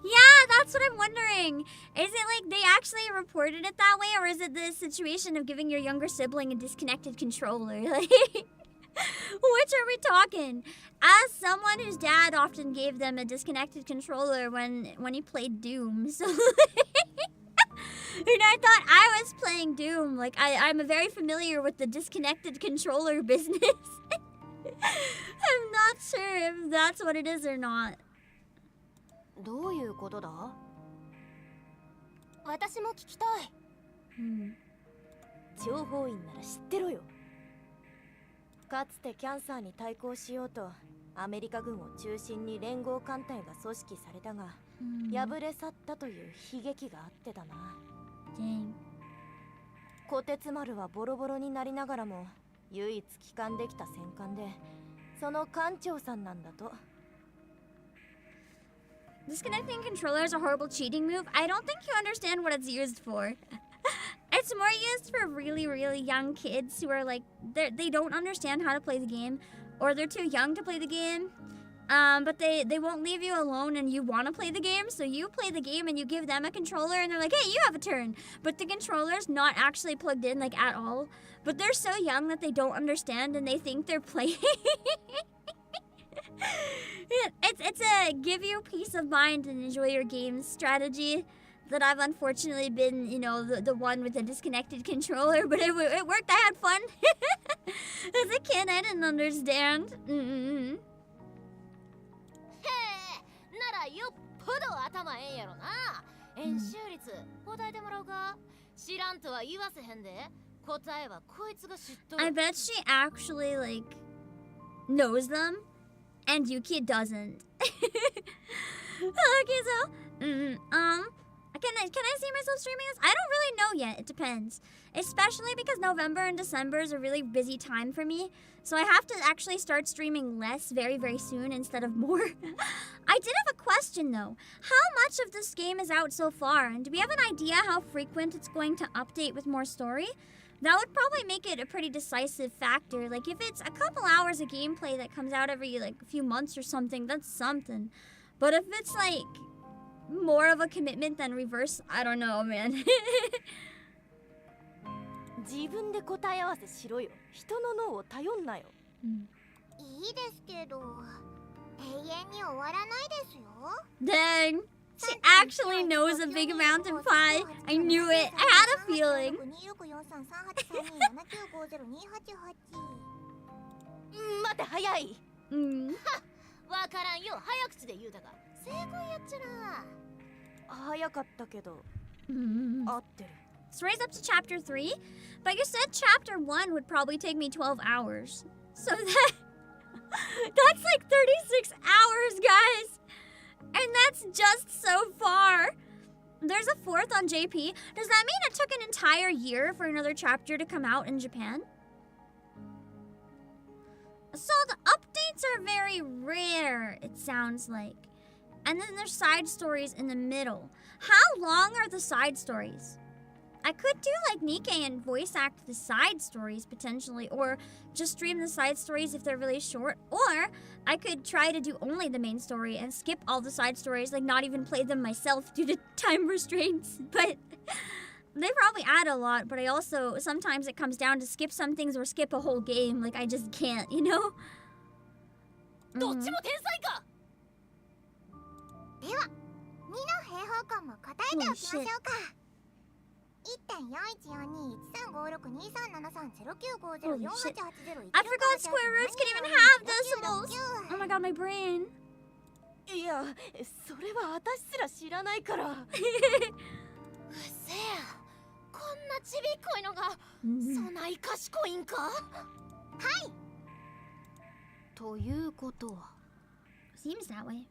Yeah, that's what I'm wondering. Is it like they actually reported it that way, or is it the situation of giving your younger sibling a disconnected controller? Like, which are we talking? As someone whose dad often gave them a disconnected controller when he played Doom, so and I thought I was playing Doom. Like I'm very familiar with the disconnected controller business. I'm not sure if that's what it is or not. どういうことだ? 私も聞きたい。諜報員なら知ってろよ。かつてキャンサーに対抗しようとアメリカ軍を中心に連合艦隊が組織されたが、敗れ去ったという悲劇があってだな。虎鉄丸はボロボロになりながらも唯一帰還できた戦艦で、その艦長さんなんだと。Disconnecting controller is a horrible cheating move. I don't think you understand what it's used for. It's more used for really, really young kids who are like, they don't understand how to play the game, or they're too young to play the game. But they won't leave you alone and you want to play the game, so you play the game and you give them a controller and they're like, hey, you have a turn. But the controller's not actually plugged in, like, at all. But they're so young that they don't understand and they think they're playing. It's a give you peace of mind and enjoy your game strategy that I've unfortunately been, you know, the one with the disconnected controller, but it worked. I had fun. As a kid, I didn't understand. ならよっぽど頭ええんやろな。円周率答えてもらおうか。知らんとは言わせへんで。答えはこいつが知っとる。 I bet she actually like knows them, and Yuki doesn't. Okay, so can I see myself streaming this? I don't really know yet. It depends, especially because November and December is a really busy time for me. So I have to actually start streaming less very, very soon instead of more. I did have a question though. How much of this game is out so far? And do we have an idea how frequent it's going to update with more story? That would probably make it a pretty decisive factor. Like if it's a couple hours of gameplay that comes out every like a few months or something, that's something. But if it's like more of a commitment than reverse, I don't know, man. 自分で答え合わせしろよ。人の脳を頼んなよ。いいですけど、永遠に終わらないですよ。 Dang. She actually knows a big amount of pie. I knew it. I had a feeling. 待て早い。Mm. わからんよ。早口で言うたが。正解やっちゃな。早かったけど。合ってる。 Story's up to chapter 3, but you said chapter 1 would probably take me 12 hours. So that's like 36 hours, guys. And that's just so far. There's a 4th on JP. Does that mean it took an entire year for another chapter to come out in Japan? So the updates are very rare, it sounds like. And then there's side stories in the middle. How long are the side stories? I could do like Nikkei and voice act the side stories potentially, or just stream the side stories if they're really short, or I could try to do only the main story and skip all the side stories, like not even play them myself due to time restraints. But they probably add a lot, but I also, sometimes it comes down to skip some things or skip a whole game, like I just can't, you know? どっちも天才か。では、2の平方根も答えておきましょうか。I forgot square roots can even have decimals. Oh my god, my brain. いや、それは私すら知らないから。うせや、こんなちびっこいのがそない賢いんか。はい。ということは。Seems that way.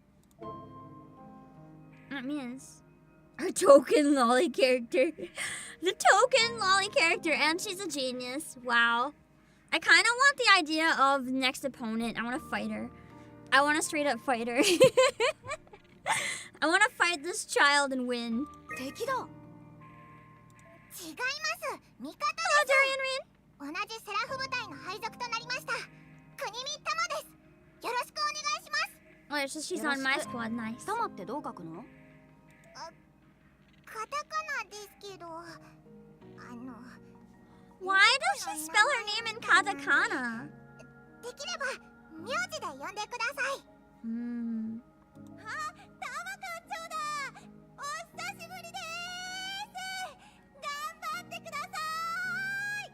That means our token lolly character. The token lolly character, and she's a genius. Wow. I kind of want the idea of the next opponent. I want to fight her. I want to straight up fight her. I want to fight this child and win. 敵だ。違います。味方です。 Hello, Dorian Rain. 同じセラフ部隊の配属となりました。国見タマです。よろしくお願いします。 Oh, it's just she's on my squad. Nice. タマってどう書くの？カタカナですけど、Why does she spell her name in katakana? できれば名字で呼んでください。あ、タマ館長だ。お久しぶりです。頑張ってください。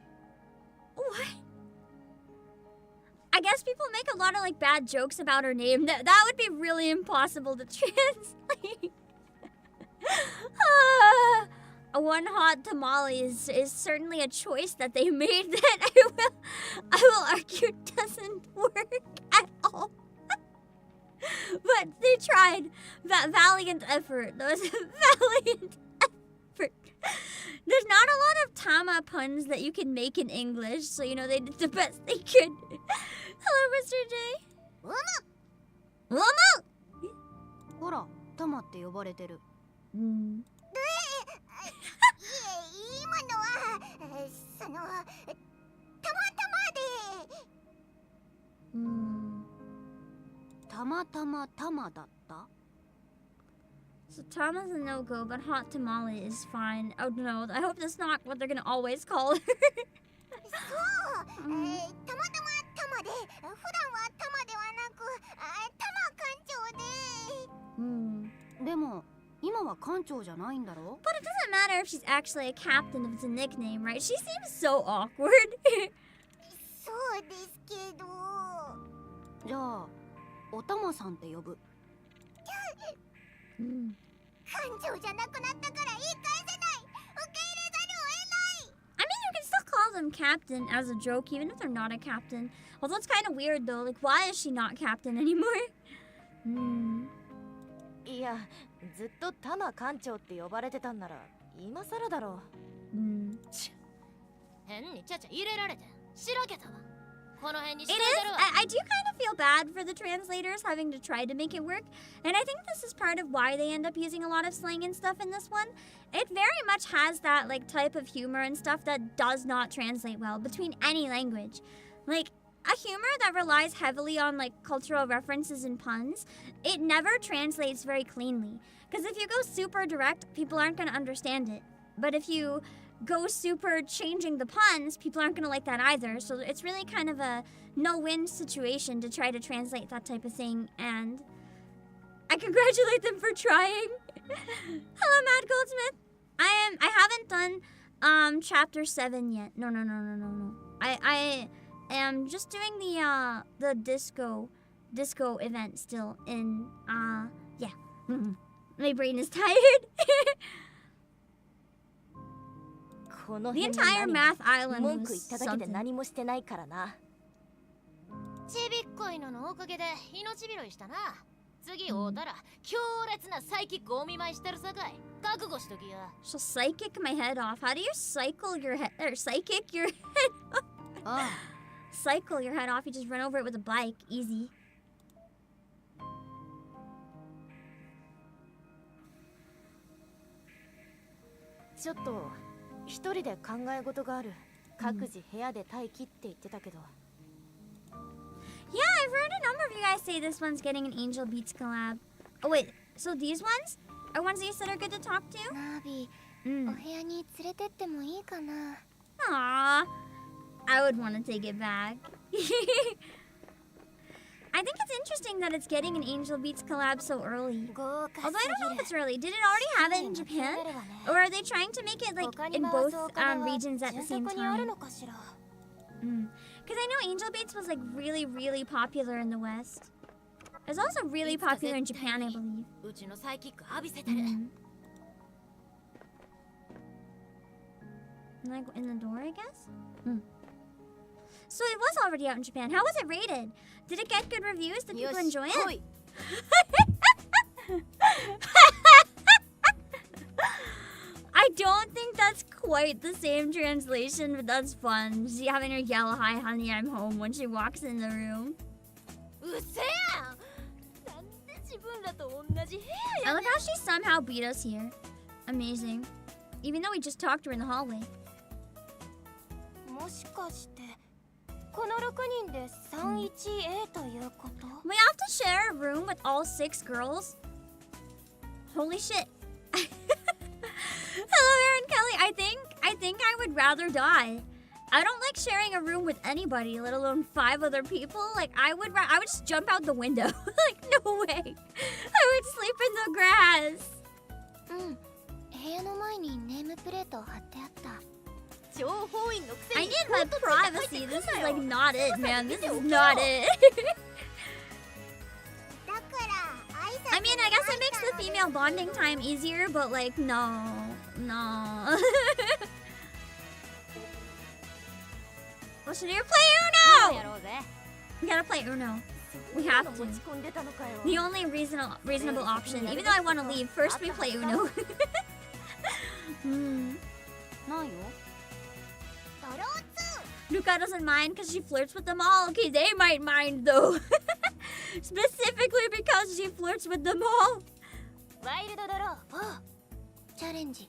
What? I guess people make a lot of like bad jokes about her name. That would be really impossible to translate. A one hot tamale is certainly a choice that they made that I will argue doesn't work at all. But they tried. That valiant effort. That was a valiant effort. There's not a lot of tama puns that you can make in English, so you know they did the best they could. Hello, Mr. J. うむ。ほら、タマって呼ばれてる。いえ、今のはそのたまたまで。たまたまタマだった。 So Tama's a no-go, but hot tamale is fine. Oh no, I hope that's not what they're gonna always call her. そう、たまたまタマで、普段はタマではなくタマ館長で。でも今は館長じゃないんだろ。 But it doesn't matter if she's actually a captain if it's a nickname, right? She seems so awkward. そうですけど。じゃあおたまさんって呼ぶ。館長じゃなくなったから言い返せない。受け入れざるを得ない。 I mean, you can still call them captain as a joke, even if they're not a captain. Although it's kind of weird though. Like, why is she not captain anymore? いや、ずっとタマ館長って呼ばれてたんなら今更だろう。変にちゃちゃ入れられてしらけたわ。この辺に It して is. るわ。 I do kind of feel bad for the translators having to try to make it work. And I think this is part of why they end up using a lot of slang and stuff in this one. It very much has that like type of humor and stuff that does not translate well between any language. Like a humor that relies heavily on like cultural references and puns, it never translates very cleanly. Because if you go super direct, people aren't going to understand it. But if you go super changing the puns, people aren't going to like that either. So it's really kind of a no-win situation to try to translate that type of thing. And I congratulate them for trying. Hello, Mad Goldsmith. I haven't done chapter 7 yet. No. I am just doing the disco event still in yeah. My brain is tired. The entire Math Island 文句言っ was ただけで something. 何もしてないからな。ちびっこいののおかげで命拾いしたな。次会うたら強烈なサイキックお見舞いしてるさかい。覚悟しときや。 She'll psychic my head off. How do you cycle your head or psychic your head off? ああ、 Cycle your head off. You just run over it with a bike. Easy. ちょっと一人で考え事がある。各自部屋で待機って言ってたけど。 Yeah, I've heard a number of you guys say this one's getting an Angel Beats collab. Oh wait, so these ones are ones that you said are good to talk to? ナビ、お Mm. 部屋に連れてってもいいかな。 Aww. I would want to take it back. I think it's interesting that it's getting an Angel Beats collab so early. 豪華 Although す I don't know ぎ if る。 it's early. Did it already have it in Japan? Or are they trying to make it like 他に in 回 both すお金は regions at the 迅 same 速にある time? のかしら。 Because I know Angel Beats was like really popular in the West. It was also really popular in Japan, I believe. うちのサイキック浴びせてる。 And I go in the door, I guess? So it was already out in Japan. How was it rated? Did it get good reviews? Did people enjoy 来 it? い。 I don't think that's quite the same translation, but that's fun. She having her yell, "Hi, honey, I'm home" when she walks in the room. うせやん。なんで自分らと同じ部屋 I や like how she somehow beat us here. Amazing. Even though we just talked to her in the hallway. もしかしてこの6人で 31A ということ？ We have to share a room with all 6 girls? Holy shit. Hello, Aaron Kelly. I think I would rather die. I don't like sharing a room with anybody, let alone 5 other people. Like I would just jump out the window. Like no way. I would sleep in the grass. うん。部屋の前にネームプレート貼ってあった。情報員のくせ I に need my privacy. This is like not it, man. This is not it. だから挨拶 I mean, I guess it makes the female bonding time easier, but like, no. What should we play や Uno? ろうぜ。 We gotta play Uno. We have 持 to. ち込んでたのかよ。 The only reasonable option. Even though I want to leave, first we play Uno. ないよ。 ドロー Luca doesn't mind because she flirts with them all. Okay, they might mind though. Specifically because she flirts with them all. ワイルドドロー4チャレンジ。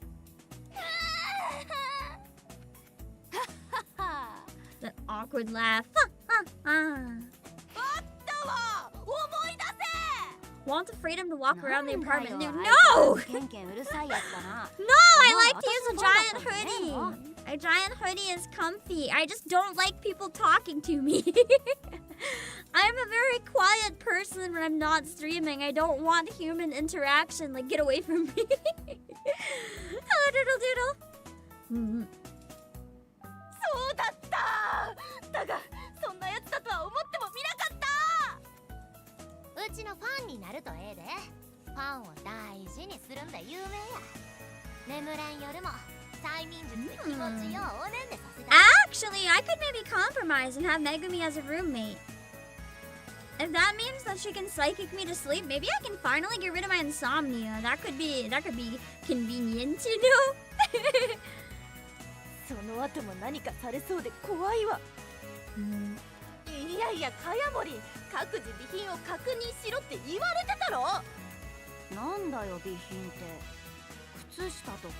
The awkward laugh. あったわ、思い出せ。 Want the freedom to walk around the apartment. No! ケンケンうるさいやつだな。 No! I like to use a giant hoodie. A giant hoodie is comfy. I just don't like people talking to me. I'm a very quiet person when I'm not streaming. I don't want human interaction. Like, get away from me. Hello, Doodle Doodle. そうだった。だがそんなやつだとは思ってもみなかった。うちのファンになるとええで。ファンを大事にするんだ有名や。眠らん夜も催眠術で気持ちようおねんねさせた。 Actually, I could maybe compromise and have Megumi as a roommate. If that means that she can psychic me to sleep, maybe I can finally get rid of my insomnia. That could be convenient, you know? その後も何かされそうで怖いわ。いやいや、かやもり、各自備品を確認しろって言われてたろ。なんだよ備品って。靴下とか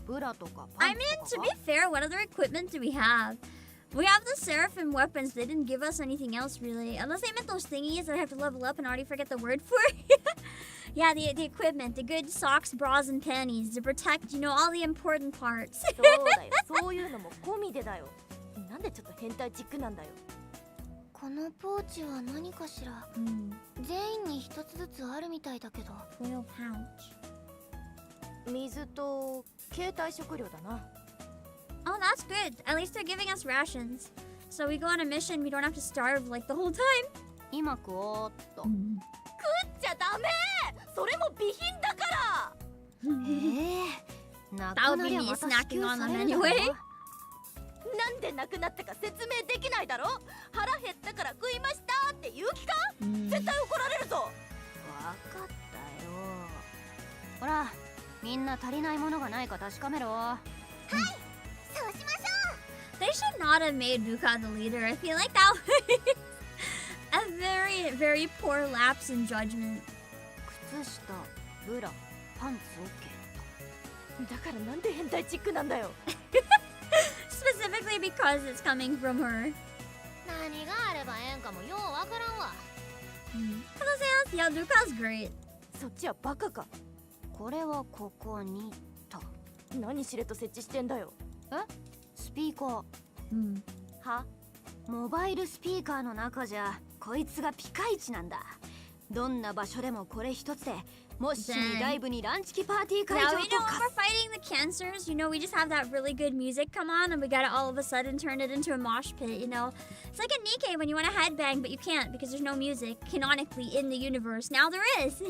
ブラとかパ I ン mean, ツ to と be か。 fair, what other equipment do we have? We have the Seraphim weapons. They didn't give us anything else, really. Unless they meant those thingies that I have to level up and already forget the word for. Yeah, the equipment. The good socks, bras, and panties to protect, you know, all the important parts. そうだよ、そういうのも込みでだよ。なんでちょっと変態チックなんだよ。このポーチは何かしら。全員に一つずつあるみたいだけど。 Foil pouch. 水と携帯食料だな。 Oh, that's good. At least they're giving us rations. So we go on a mission, we don't have to starve like the whole time. 今食おうっと。食っちゃダメ。それも備品だから。な That く would な be りゃ me また支 snacking 給 on さ them れるだろ。 anyway. なんでなくなったか説明できないだろ。腹減ったから食いましたって言う気か。絶対怒られるぞ。わかったよ。ほら、みんな足りないものがないか確かめろ。そうしましょ They should not have made Buka the leader. I feel like that was a very, very poor lapse in judgment. 靴下、ブラ、パンツ OK。だからなんで変態チックなんだよ。Specifically because it's coming from her. う。何があればええんかもようわからんわ。 Hello, Sales. Yeah, Buka's great. そっちはバカか。これはここにと。何しれと設置してんだよ。スピーカー。は？モバイルスピーカーの中じゃこいつがピカイチなんだ。どんな場所でもこれ一つでもしライブにランチキパーティー会 Yeah, 場 we と know when か。 we're fighting the cancers, you know, we just have that really good music come on and we gotta all of a sudden turn it into a mosh pit, you know? It's like a Nikkei when you want to headbang, but you can't because there's no music canonically in the universe. Now there is.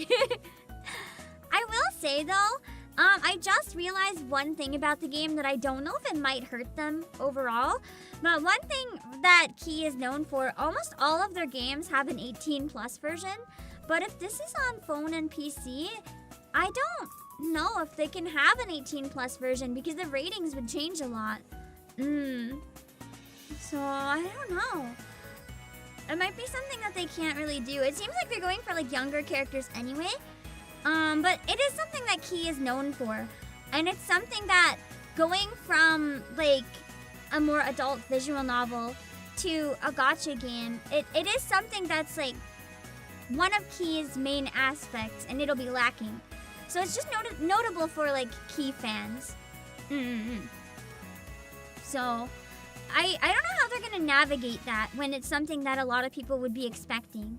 I will say though, I just realized one thing about the game that I don't know if it might hurt them overall. But one thing that Key is known for, almost all of their games have an 18 plus version. But if this is on phone and PC, I don't know if they can have an 18 plus version because the ratings would change a lot. So I don't know. It might be something that they can't really do. It seems like they're going for like younger characters anyway. But it is something that Key is known for. And it's something that going from like a more adult visual novel to a gacha game, it is something that's like one of Key's main aspects, and it'll be lacking. So it's just notable for like Key fans. So I don't know how they're gonna navigate that when it's something that a lot of people would be expecting.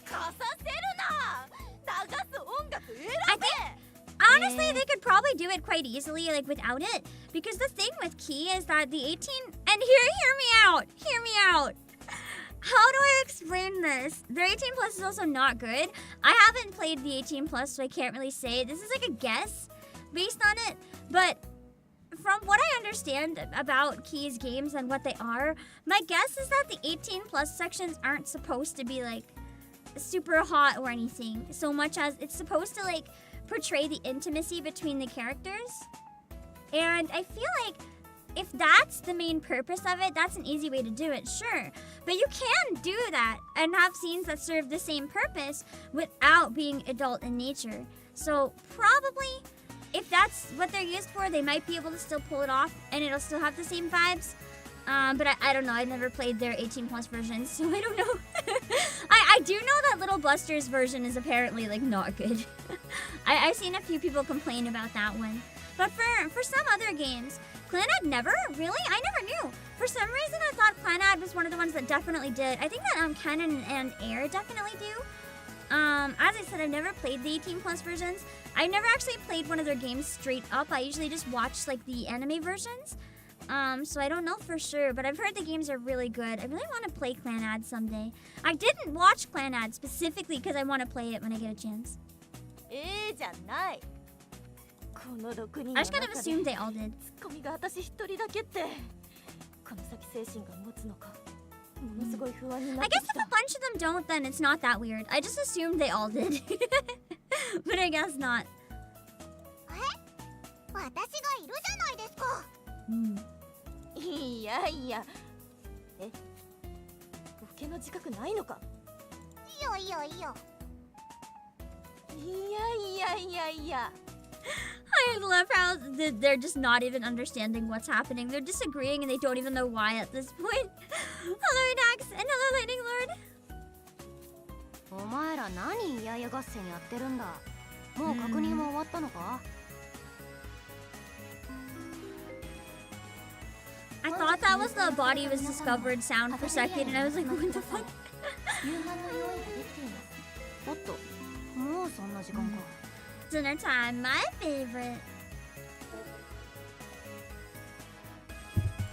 かさせるな。流す音楽選 I べ。 think honestly they could probably do it quite easily like without it, because the thing with Key is that the 18 and hear me out. How do I explain this? Their 18 plus is also not good. I haven't played the 18 plus, so I can't really say. This is like a guess based on it. But from what I understand about Key's games and what they are, my guess is that the 18 plus sections aren't supposed to be like super hot or anything, so much as it's supposed to like portray the intimacy between the characters. And I feel like if that's the main purpose of it, that's an easy way to do it, sure. But you can do that and have scenes that serve the same purpose without being adult in nature. So probably, if that's what they're used for, they might be able to still pull it off, and it'll still have the same vibes. But I don't know. I never played their 18+ versions, so I don't know. I do know that Little Buster's version is apparently like not good. I've seen a few people complain about that one. But for some other games, CLANNAD never? Really? I never knew. For some reason, I thought CLANNAD was one of the ones that definitely did. I think that Canon and Air definitely do. As I said, I've never played the 18+ versions. I've never actually played one of their games straight up. I usually just watch like the anime versions. So I don't know for sure, but I've heard the games are really good. I really want to play CLANNAD someday. I didn't watch CLANNAD specifically because I want to play it when I get a chance. I just kind of assumed they all did. I guess if a bunch of them don't, then it's not that weird. I just assumed they all did. But I guess not. I love how they're just not even understanding what's happening. They're disagreeing and they don't even know why at this point. Hello, Dax, and hello, Lightning Lord. お前ら何イヤイヤ合戦やってるんだ。もう確認も終わったのか? I thought that was the body was discovered sound for a second, and I was like, what the fuck? おっと、もうそんな時間か。Dinner time, my favorite.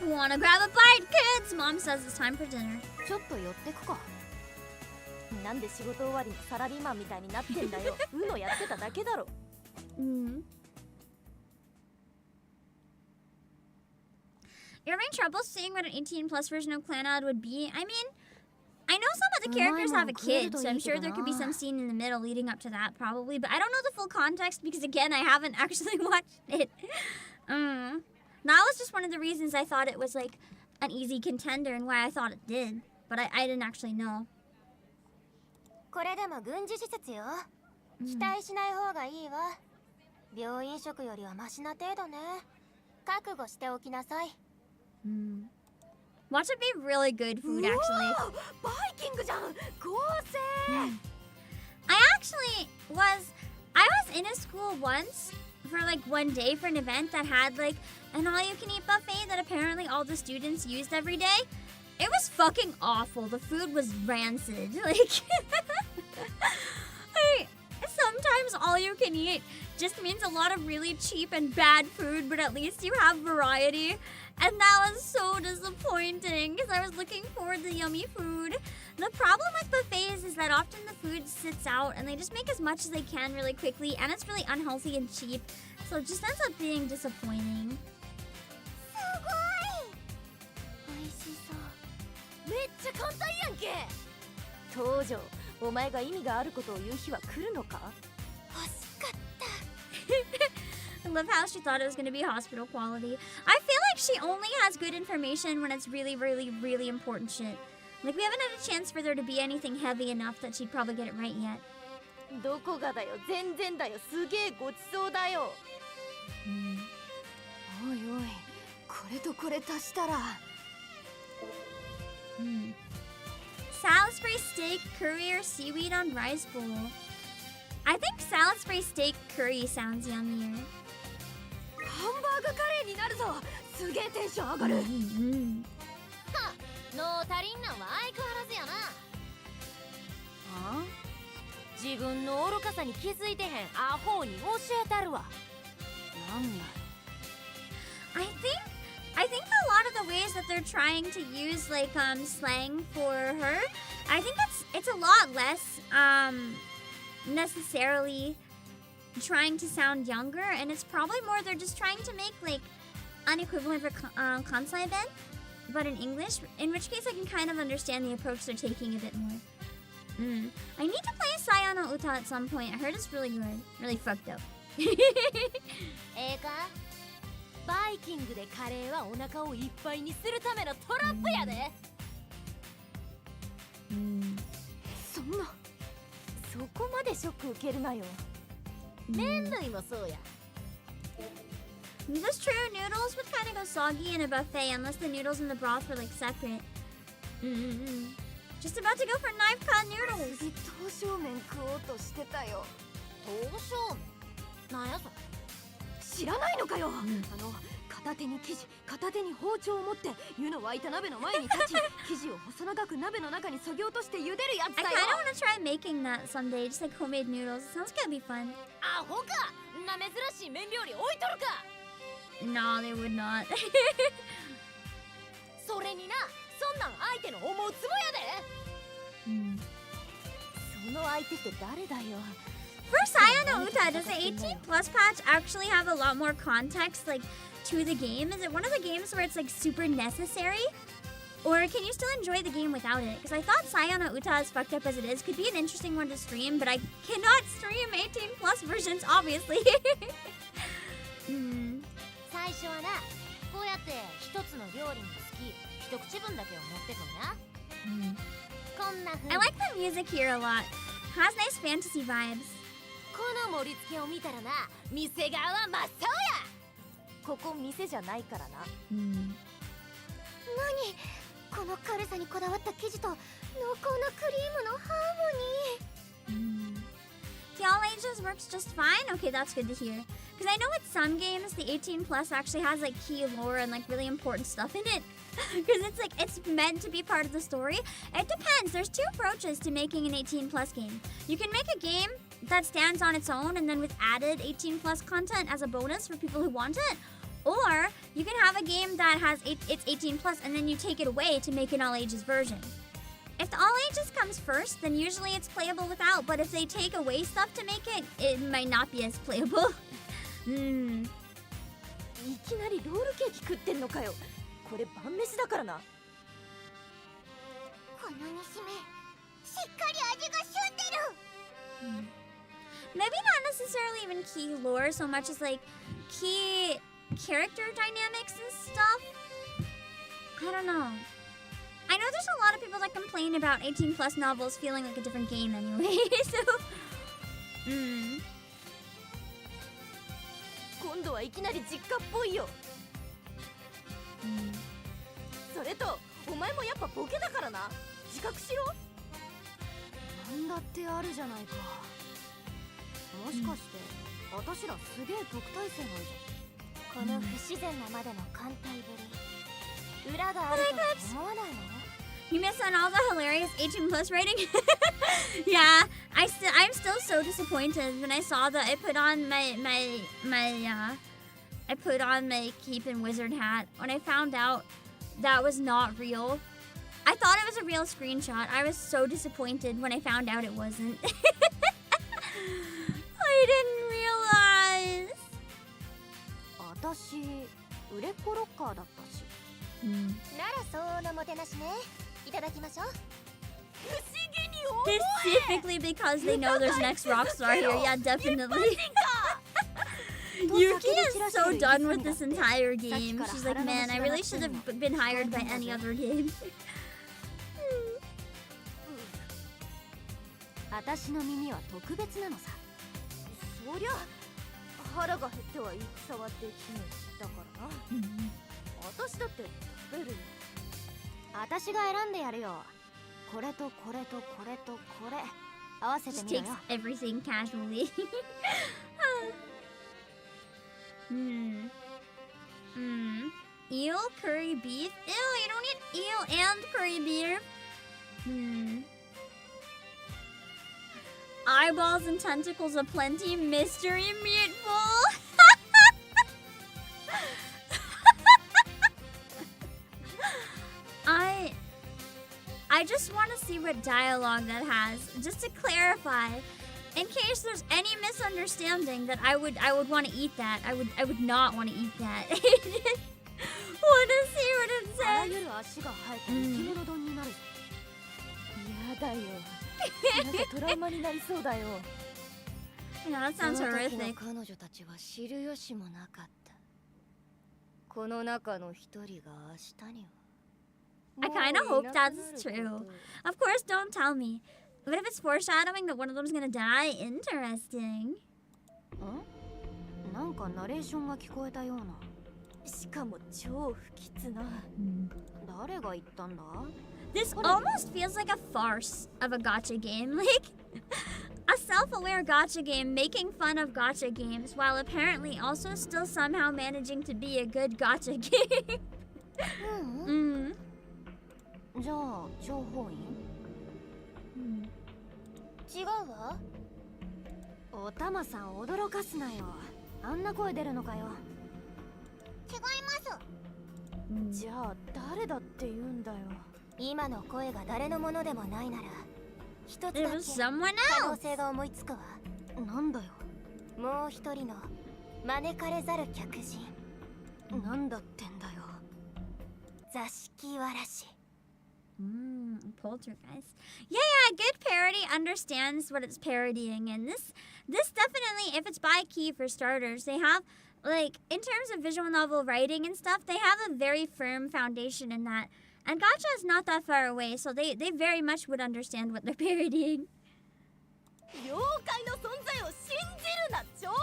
Wanna grab a bite, kids? Mom says it's time for dinner. ちょっと寄ってくか。なんで仕事終わりのサラリーマンみたいになってんだよ。UNOやってただけだろ。You're having trouble seeing what an 18+ version of CLANNAD would be? I mean, I know some of the characters have a kid, so I'm sure there could be some scene in the middle leading up to that, probably. But I don't know the full context because, again, I haven't actually watched it. That was just one of the reasons I thought it was, like, an easy contender and why I thought it did. But I didn't actually know. これでも軍事施設よ。期待しない方がいいわ。病院食よりはマシな程度ね。覚悟しておきなさい。Watch it be really good food, actually. バイキングじゃん。合成。I was in a school once for like one day for an event that had like an all-you-can-eat buffet that apparently all the students used every day. It was fucking awful. The food was rancid. Like, sometimes all-you-can-eat just means a lot of really cheap and bad food, but at least you have variety. And that was so disappointing because I was looking forward to yummy food. The problem with buffets is that often the food sits out and they just make as much as they can really quickly, and it's really unhealthy and cheap. So it just ends up being disappointing. めっちゃ簡単やんけ。東條、お前が意味があることを言う日は来るのか? I love how she thought it was going to be hospital quality. I feel like she only has good information when it's really, really, really important shit. Like, we haven't had a chance for there to be anything heavy enough that she'd probably get it right yet. どこがだよ、全然だよ、すげえごちそうだよ。おいおい、これとこれ足したら。Salisbury steak, curry, or seaweed on rice bowl. I think Salisbury steak curry sounds yummier. ハンバーグカレーになるぞ。すげえテンション上がる。ノー足りんなんは相変わらずやな。あ？自分の愚かさに気づいてへんアホに教えたるわ。なんだ。I think a lot of the ways that they're trying to use like slang for her, I think it's a lot less necessarily trying to sound younger, and it's probably more they're just trying to make like an equivalent for Kansai Ben, but in English, in which case I can kind of understand the approach they're taking a bit more. I need to play Saya no Uta at some point. I heard it's really good. Really fucked up. かバイキングでカレーはお腹をいっぱいにするためのトラップやで。そんな。そこまでショック受けるなよ。麺類もそうや。 That's true. Noodles would kind of go soggy in a buffet unless the noodles and the broth were like separate. Just about to go for knife cut noodles. 次刀削麺食おうとしてたよ。刀削麺なんやそれ。知らないのかよ、片手に生地片手に包丁を持って湯の沸いた鍋の前に立ち生地を細長く鍋の中にそぎ落として茹でるやつ I だ kind よ。 of want to try making that someday, just like homemade noodles. It sounds gonna be fun. アホか。な珍しい麺料理置いとるか。 No, they would not. それにな、そんなん相手の思うつぼやで。その相手って誰だよ。 For Sayano Uta, does the 18 plus patch actually have a lot more context, like, to the game? Is it one of the games where it's, like, super necessary? Or can you still enjoy the game without it? Because I thought Sayano Uta, as fucked up as it is, could be an interesting one to stream, but I cannot stream 18 plus versions, obviously. 最初はな、こうやって一つの料理につき一口分だけを持ってくんな。こんな風に I like the music here a lot. Has nice fantasy vibes. この盛り付けを見たらな、店側は真っ青や。ここ店じゃないからな。何この軽さにこだわった生地と濃厚なクリームのハーモニー。 The all ages works just fine? Okay, that's good to hear. Because I know with some games, the 18 plus actually has like key lore and like really important stuff in it. Because it's like, it's meant to be part of the story. It depends. There's two approaches to making an 18 plus game. You can make a game that stands on its own and then with added 18 plus content as a bonus for people who want it. Or you can have a game that has it's 18 plus and then you take it away to make an all ages version. If the all ages comes first, then usually it's playable without, but if they take away stuff to make it, it might not be as playable. いきなりロールケーキ食ってんのかよ。これ晩飯だからな。この煮しめしっかり味が染んでる。 Maybe not necessarily even key lore so much as like key character dynamics and stuff. I don't know. I know there's a lot of people that complain about 18 plus novels feeling like a different game anyway, so... 今度はいきなり実家っぽいよ。それとお前もやっぱボケだからな。自覚しろ。なんだってあるじゃないか。もしかして、私らすげえ特待生なんじゃ。この不自然なまでの艦隊ぶり、裏があると思わないの？ You missed on all the hilarious 18 plus rating? Yeah, I'm still so disappointed when I saw that I put on I put on my Keep and Wizard hat when I found out that was not real. I thought it was a real screenshot. I was so disappointed when I found out it wasn't. I didn't realize. 私売れっ子ロッカーだったし。なら相応のもてなしね。いただきましょう。 Specifically because they know there's next Rockstar here. Yeah, definitely. Yuki is so done with this entire game. She's like, man, I really should have been hired by any other game. 私の耳は特別なのさ。そりゃ腹が減っては戦はできねえだからな。私だって食べるよ。私が選んでやるよ。これとこれとこれとこれ合わせて Just みろ takes よ。 everything casually. Eel curry beef? Ew, you don't need eel and curry beef. Eyeballs and tentacles aplenty. Mystery meatball. I just want to see what dialogue that has, just to clarify, in case there's any misunderstanding that I would want to eat that. I would not want to eat that. Want to see what it あら says. ゆる足が生えた生き物丼になる。やだよ。なんかトラウマになりそうだよ。 Yeah, that sounds その時の horrific. 彼女たちは知る由もなかった。この中の一人が明日には。 I kind of hope that's true. Of course, don't tell me. But if it's foreshadowing that one of them's gonna die, interesting. なんかナレーションが聞こえたような。しかも超不吉な。誰が言ったんだ？ This almost feels like a farce of a gacha game. Like a self-aware gacha game making fun of gacha games while apparently also still somehow managing to be a good gacha game. じゃあ情報員？違うわ。おたまさん驚かすなよ。あんな声出るのかよ。違います。じゃあ誰だって言うんだよ。今の声が誰のものでもないなら、一つだ It け was someone 可能 else. 性が思いつくわ。なんだよ。もう一人の招かれざる客人。なんだってんだよ。座敷わらし。Poltergeist. Yeah, good parody understands what it's parodying, and this definitely, if it's by Key for starters, they have, like, in terms of visual novel writing and stuff, they have a very firm foundation in that. And Gacha is not that far away, so they very much would understand what they're parodying. 妖怪の存在を信じるな、情報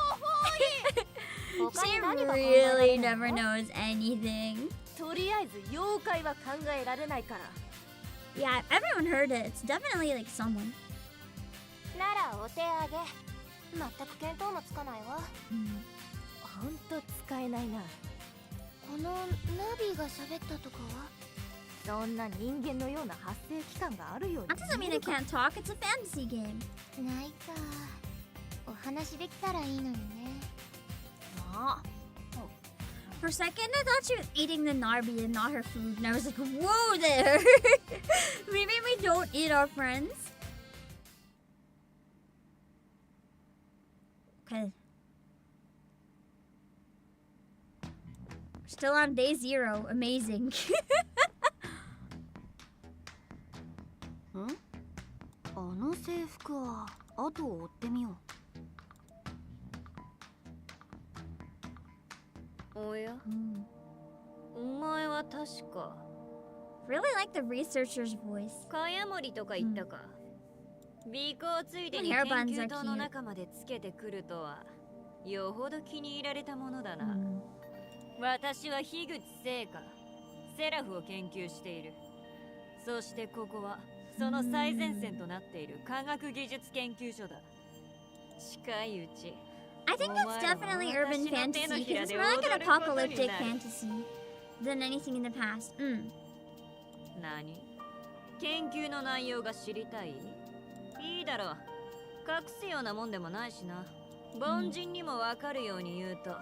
員。他 She に何が考えられ really るの？ never knows anything. とりあえず妖怪は考えられないから。 Yeah, everyone heard it. It's definitely like someone. ならお手上げ。全く見当もつかないわ。ほんと使えないな。このナビが喋ったとかは？そんな人間のような発生期間があるよう That doesn't mean it can't talk. It's a fantasy game. ないか。お話できたらいいのにね。For a second, I thought she was eating the Narbi and not her food, and I was like, whoa there! Maybe we don't eat our friends? Okay. Still on day 0. Amazing. あの制服は後を追ってみよう。おや、お前は確か Really like the researcher's voice. 茅森とか言ったか。尾行ついでに研 Hair buns are 究棟の cute. 中までつけてくるとはよほど気に入られたものだな。私は樋口聖華、セラフを研究している。そしてここはその最前線となっている科学技術研究所だ。近いうち I think that's definitely urban fantasy, because it's more like an apocalyptic fantasy than anything in the past. 何？研究の内容が知りたい？いいだろう。隠すようなもんでもないしな。凡人にもわかるように言うと、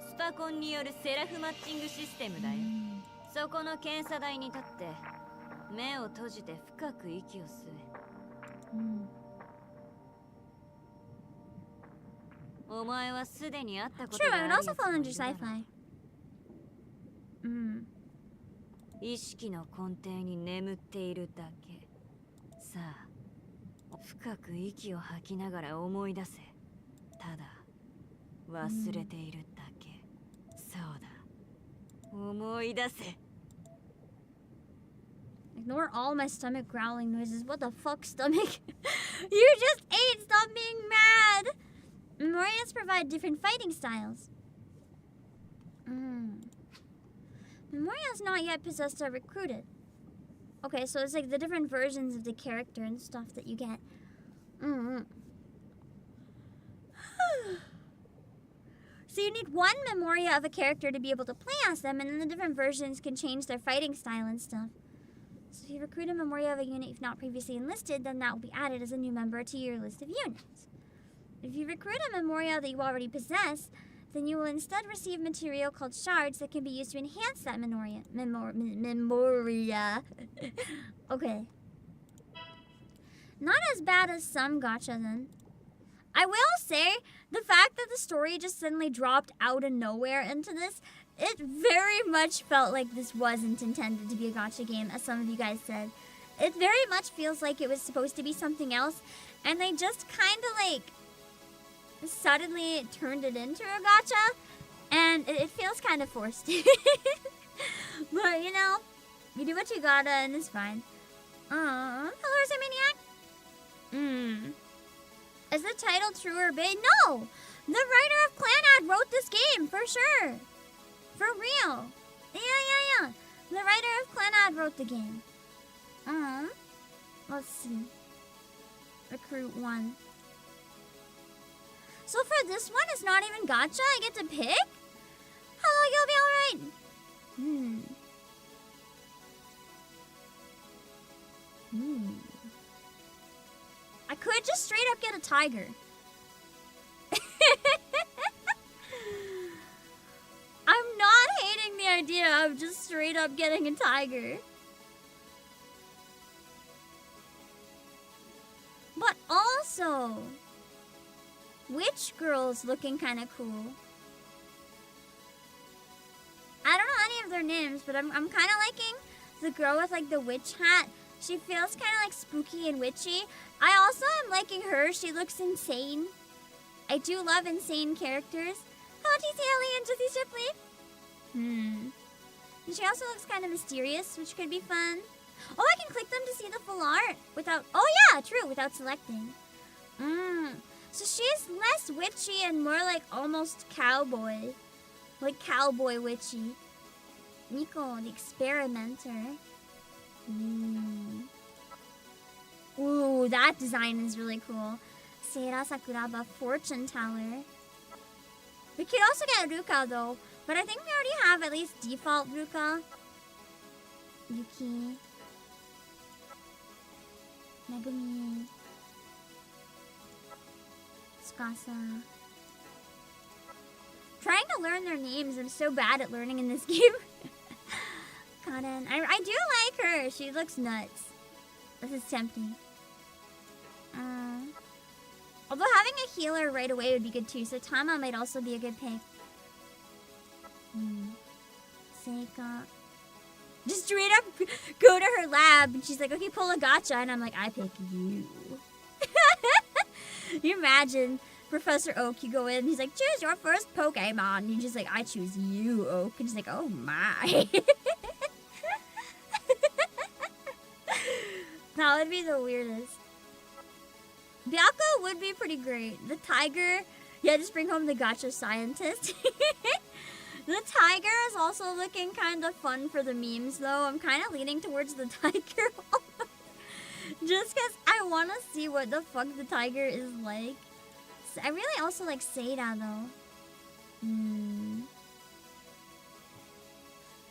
スパコンによるセラフマッチングシステムだよ。そこの検査台に立って目を閉じて深く息を吸え。お前はすでに会ったこと True, が I あ would るや also つ fall もい under るだろ sci-fi. 意識の根底に眠っているだけ。さあ、深く息を吐きながら思い出せ。ただ忘れているだけ。そうだ、思い出せ。 Ignore all my stomach growling noises. What the fuck, stomach? You just ate! Stop being mad! Memorias provide different fighting styles. Memoria's not yet possessed or recruited. Okay, so it's like the different versions of the character and stuff that you get. So you need one Memoria of a character to be able to play as them, and then the different versions can change their fighting style and stuff. So if you recruit a Memoria of a unit you've not previously enlisted, then that will be added as a new member to your list of units. If you recruit a Memoria that you already possess, then you will instead receive material called shards that can be used to enhance that Memoria. Okay. Not as bad as some gacha then. I will say, the fact that the story just suddenly dropped out of nowhere into this, it very much felt like this wasn't intended to be a gacha game, as some of you guys said. It very much feels like it was supposed to be something else, and they just kind of like suddenly turned it into a gacha, and it feels kind of forced. But you know, you do what you gotta, and it's fine. Hello, Maniac? Is the title true or bait? No! The writer of CLANNAD wrote this game, for sure. For real. Yeah. The writer of CLANNAD wrote the game. Let's see. Recruit 1. So for this one, it's not even gacha. I get to pick? Hello, you'll be alright. I could just straight up get a tiger. I'm not hating the idea of just straight up getting a tiger. But also, witch girl's looking kind of cool. I don't know any of their names, but I'm kind of liking the girl with like the witch hat. She feels kind of like spooky and witchy. I also am liking her. She looks insane. I do love insane characters. Hello, TC Ellie and Jesse Shipley. And she also looks kind of mysterious, which could be fun. Oh, I can click them to see the full art without... Oh yeah, true, without selecting. So she's less witchy and more like almost cowboy. Like cowboy witchy. Miko, the experimenter. Ooh, that design is really cool. Seira Sakuraba, fortune teller. We could also get Ruka though, but I think we already have at least default Ruka. Yuki. Megumi. Tsukasa. Trying to learn their names, I'm so bad at learning in this game. Karen. I do like her. She looks nuts. This is tempting. Although having a healer right away would be good too, so Tama might also be a good pick. Seika. Just straight up go to her lab and she's like, okay, pull a gacha, and I'm like, I pick you. You imagine Professor Oak, you go in and he's like, choose your first Pokemon, and you're just like, I choose you, Oak, and she's like, oh my. That would be the weirdest. Byako would be pretty great. The tiger, yeah, just bring home the gacha scientist. The tiger is also looking kind of fun for the memes, though. I'm kind of leaning towards the tiger. Just because I want to see what the fuck the tiger is like. I really also like Seira, though.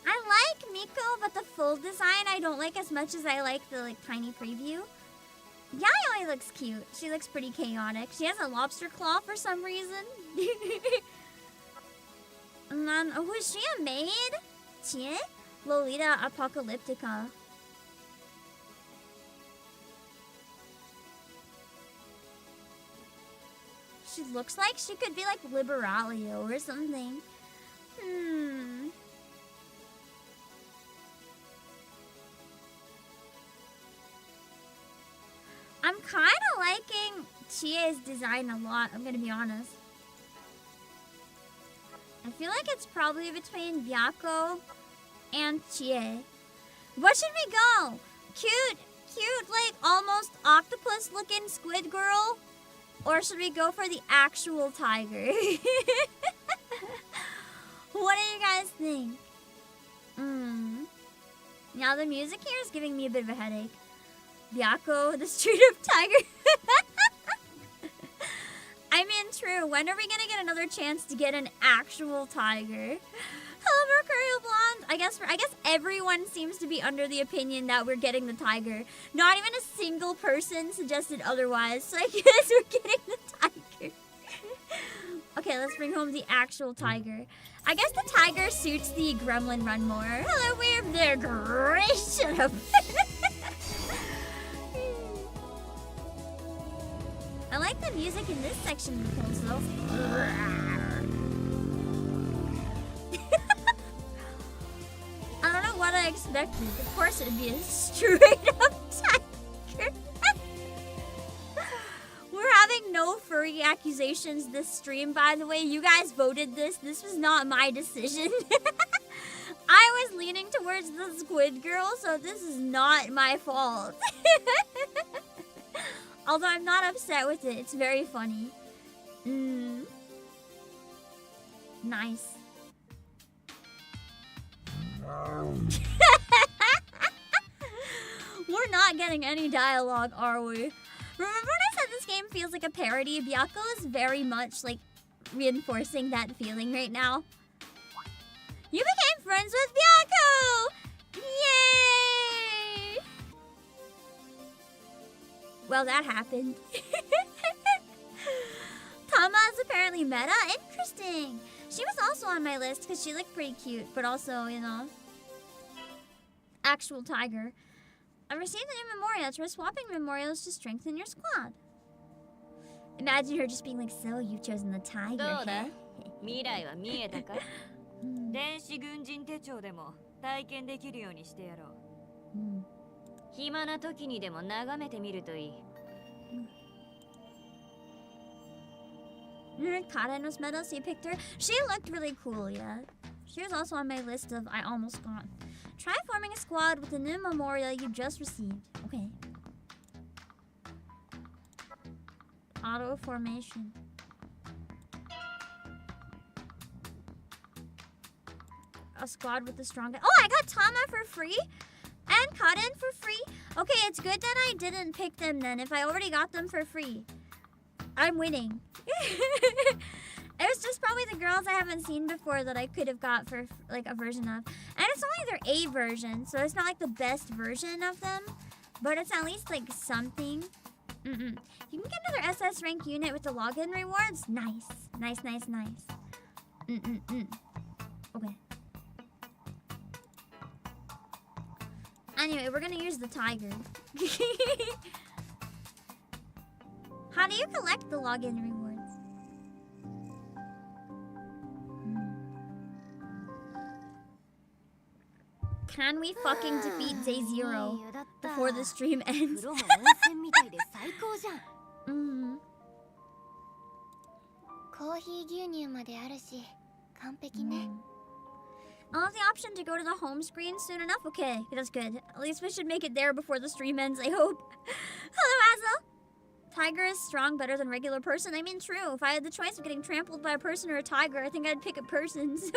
I like Miko, but the full design I don't like as much as I like the tiny preview. Yayoi looks cute. She looks pretty chaotic. She has a lobster claw for some reason. And then, who is she, a maid? Chie? Lolita Apocalyptica. She looks like she could be like Liberalio or something. I'm kind of liking Chie's design a lot, I'm gonna be honest. I feel like it's probably between Byako and Chie. What should we go? Cute, like almost octopus looking squid girl? Or should we go for the actual tiger? What do you guys think? Now the music here is giving me a bit of a headache. Byako, the street of tiger. I mean, true. When are we gonna get another chance to get an actual tiger? Hello, Mercurial Blonde. I guess everyone seems to be under the opinion that we're getting the tiger. Not even a single person suggested otherwise. So I guess we're getting the tiger. Okay, let's bring home the actual tiger. I guess the tiger suits the gremlin run more. Hello, we're there. Great. Shut up. I like the music in this section of the post, though. I don't know what I expected. Of course it'd be a straight up tiger. We're having no furry accusations this stream, by the way. You guys voted this. This was not my decision. I was leaning towards the squid girl, so this is not my fault. Although I'm not upset with it. It's very funny. Nice. We're not getting any dialogue, are we? Remember when I said this game feels like a parody? Byako is very much like reinforcing that feeling right now. You became friends with Byako! Yay! Well, that happened. Tama is apparently meta? Interesting. She was also on my list because she looked pretty cute, but also, you know, actual tiger. I received a new memorial. Try swapping memorials to strengthen your squad. Imagine her just being like, so you've chosen the tiger, huh? 未来は見えたか電子軍人手帳でも体験できるようにしてやろう暇な時にでも眺めてみるといい Karen was meta, so you picked her. She looked really cool, yeah. She was also on my list of I almost got. Try forming a squad with the new memorial you just received. Okay. Auto formation. A squad with the strongest. Oh, I got Tama for free and Karen for free. Okay, it's good that I didn't pick them then. If I already got them for free, I'm winning. It was just probably the girls I haven't seen before that I could have got for like a version of. And it's only their A version, so it's not like the best version of them, but it's at least like something. You can get another SS rank unit with the login rewards. Nice. Nice, nice, nice. Okay. Anyway, we're gonna use the tiger. How do you collect the login rewards? Can we fucking defeat Day Zero before the stream ends? I'll have the option to go to the home screen soon enough? Okay, that's good. At least we should make it there before the stream ends, I hope. Hello, Azza! Tiger is strong, better than regular person. I mean, true. If I had the choice of getting trampled by a person or a tiger, I think I'd pick a person, so...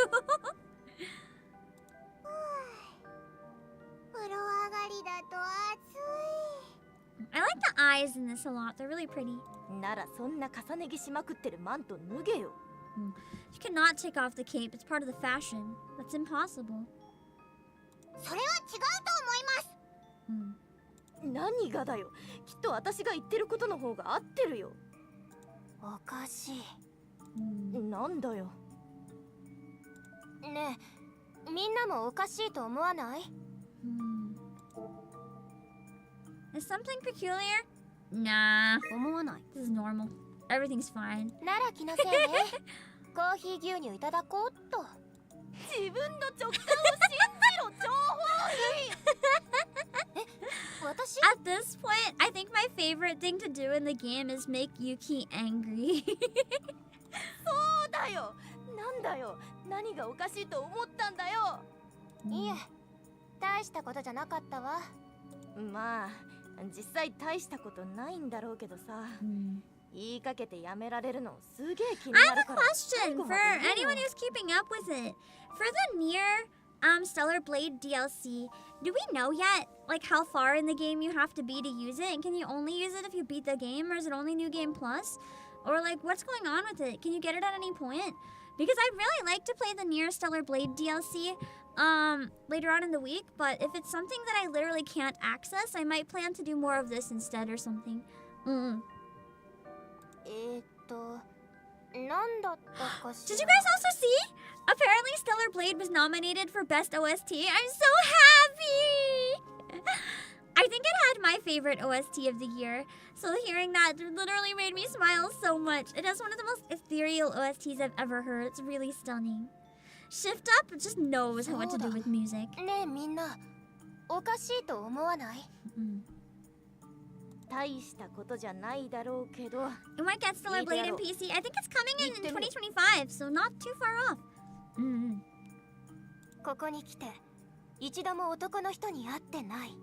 I like the eyes in this a lot. They're really pretty. You cannot take off the cape. It's part of the fashion. That's impossible. 何がだよ。きっと私が言ってることの方が合ってるよ。おかしい。なんだよ。ねえ、みんなもおかしいと思わない？ Is something peculiar? Nah. 思わない。 This is normal. Everything's fine. なら気のせいね。コーヒー牛乳いただこうっと。自分の直感を信じろ、情報員。え、私？ At this point, I think my favorite thing to do in the game is make Yuki angry. そうだよ。なんだよ。何がおかしいと思ったんだよ。いえ、大したことじゃなかったわ。まあ、実際大したことないんだろうけどさ。言いかけてやめられるのすげえ気に I な have る a から。 question for anyone who's keeping up with it. For the Nier Stellar Blade DLC, do we know yet like how far in the game you have to be to use it? And can you only use it if you beat the game, or is it only New Game Plus? Or like what's going on with it? Can you get it at any point? Because I'd really like to play the Nier Stellar Blade DLC later on in the week, but if it's something that I literally can't access, I might plan to do more of this instead or something. なんだったかしら。 Did you guys also see? Apparently Stellar Blade was nominated for Best OST. I'm so happy! I think it had my favorite OST of the year. So hearing that literally made me smile so much. It has one of the most ethereal OSTs I've ever heard. It's really stunning. Shift Up just knows what to do with music. ねえみんな、おかしいと思わない？大したことじゃないだろうけど。 It might get Stellar Blade in PC. I think it's coming in 2025, so not too far off. ここに来て、一度も男の人に会ってない。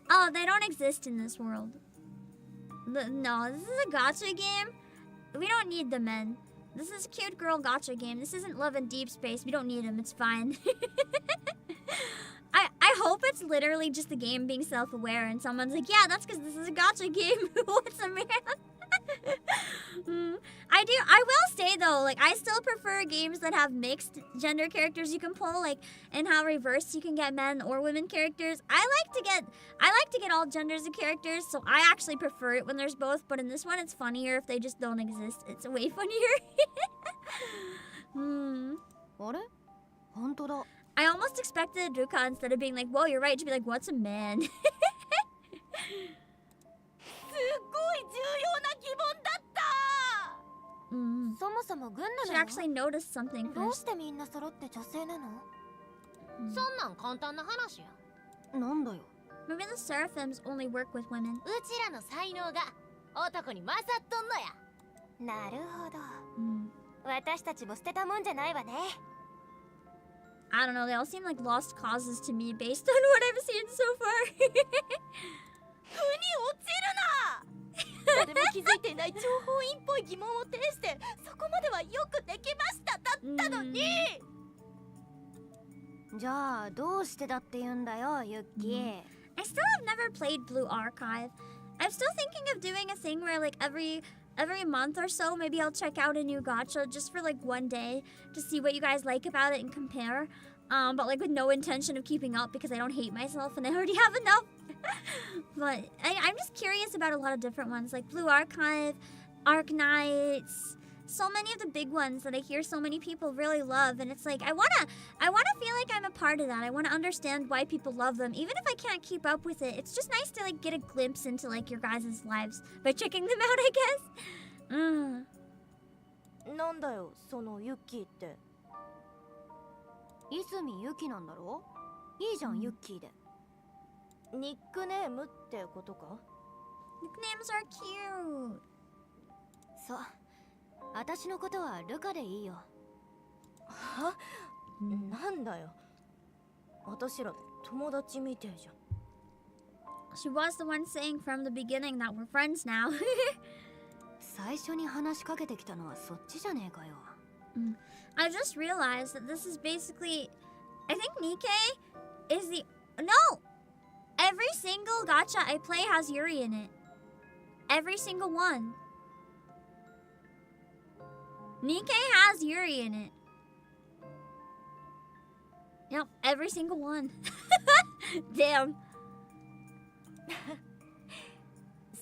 Oh, they don't exist in this world. No, this is a gacha game. We don't need the men. This is a cute girl gacha game. This isn't Love and Deep Space. We don't need them. It's fine. I hope it's literally just the game being self-aware and someone's like, yeah, that's because this is a gacha game. What's a man? I will say though, like, I still prefer games that have mixed gender characters you can pull, like, and how reversed you can get men or women characters. I like to get all genders of characters, so I actually prefer it when there's both, but in this one it's funnier if they just don't exist. It's way funnier. I almost expected Ruka, instead of being like, whoa, you're right, to be like, what's a man? そもそも軍 She なの actually noticed something どう first. してみんな揃って女性なのそんなん簡単な話や。なんだよ。 Maybe the Seraphims only work with women. うちらの才能が男に勝っとんのや。なるほど Mm. 私たちも捨てたもんじゃないわね I don't know, they all seem like lost causes to me based on what I've seen so far. 誰も気づいていない情報員っぽい疑問を呈してそこまではよくできましただったのに、じゃあどうしてだって言うんだよ、ユッキー。 I still have never played Blue Archive. I'm still thinking of doing a thing where like every month or so maybe I'll check out a new gacha just for like one day to see what you guys like about it and compare. But like with no intention of keeping up because I don't hate myself and I already have enough. But I'm just curious about a lot of different ones like Blue Archive, Arknights, so many of the big ones that I hear so many people really love, and it's like I wanna feel like I'm a part of that. I wanna understand why people love them, even if I can't keep up with it. It's just nice to like get a glimpse into like your guys' lives by checking them out, I guess. なんだよそのユッキーって。泉ユキなんだろ。いいじゃん、ユッキーで。ニックネームってことか？ Nicknames are cute. そう。私のことはルカでいいよ。は？なんだよ。私ら友達みてえじゃん。 She was the one saying from the beginning that we're friends now. 最初に話しかけてきたのはそっちじゃねえかよ。I just realized that this is basically, I think Nikkei is the, no! Every single gacha I play has Yuri in it. Every single one. Nikkei has Yuri in it. Yep, every single one. Damn.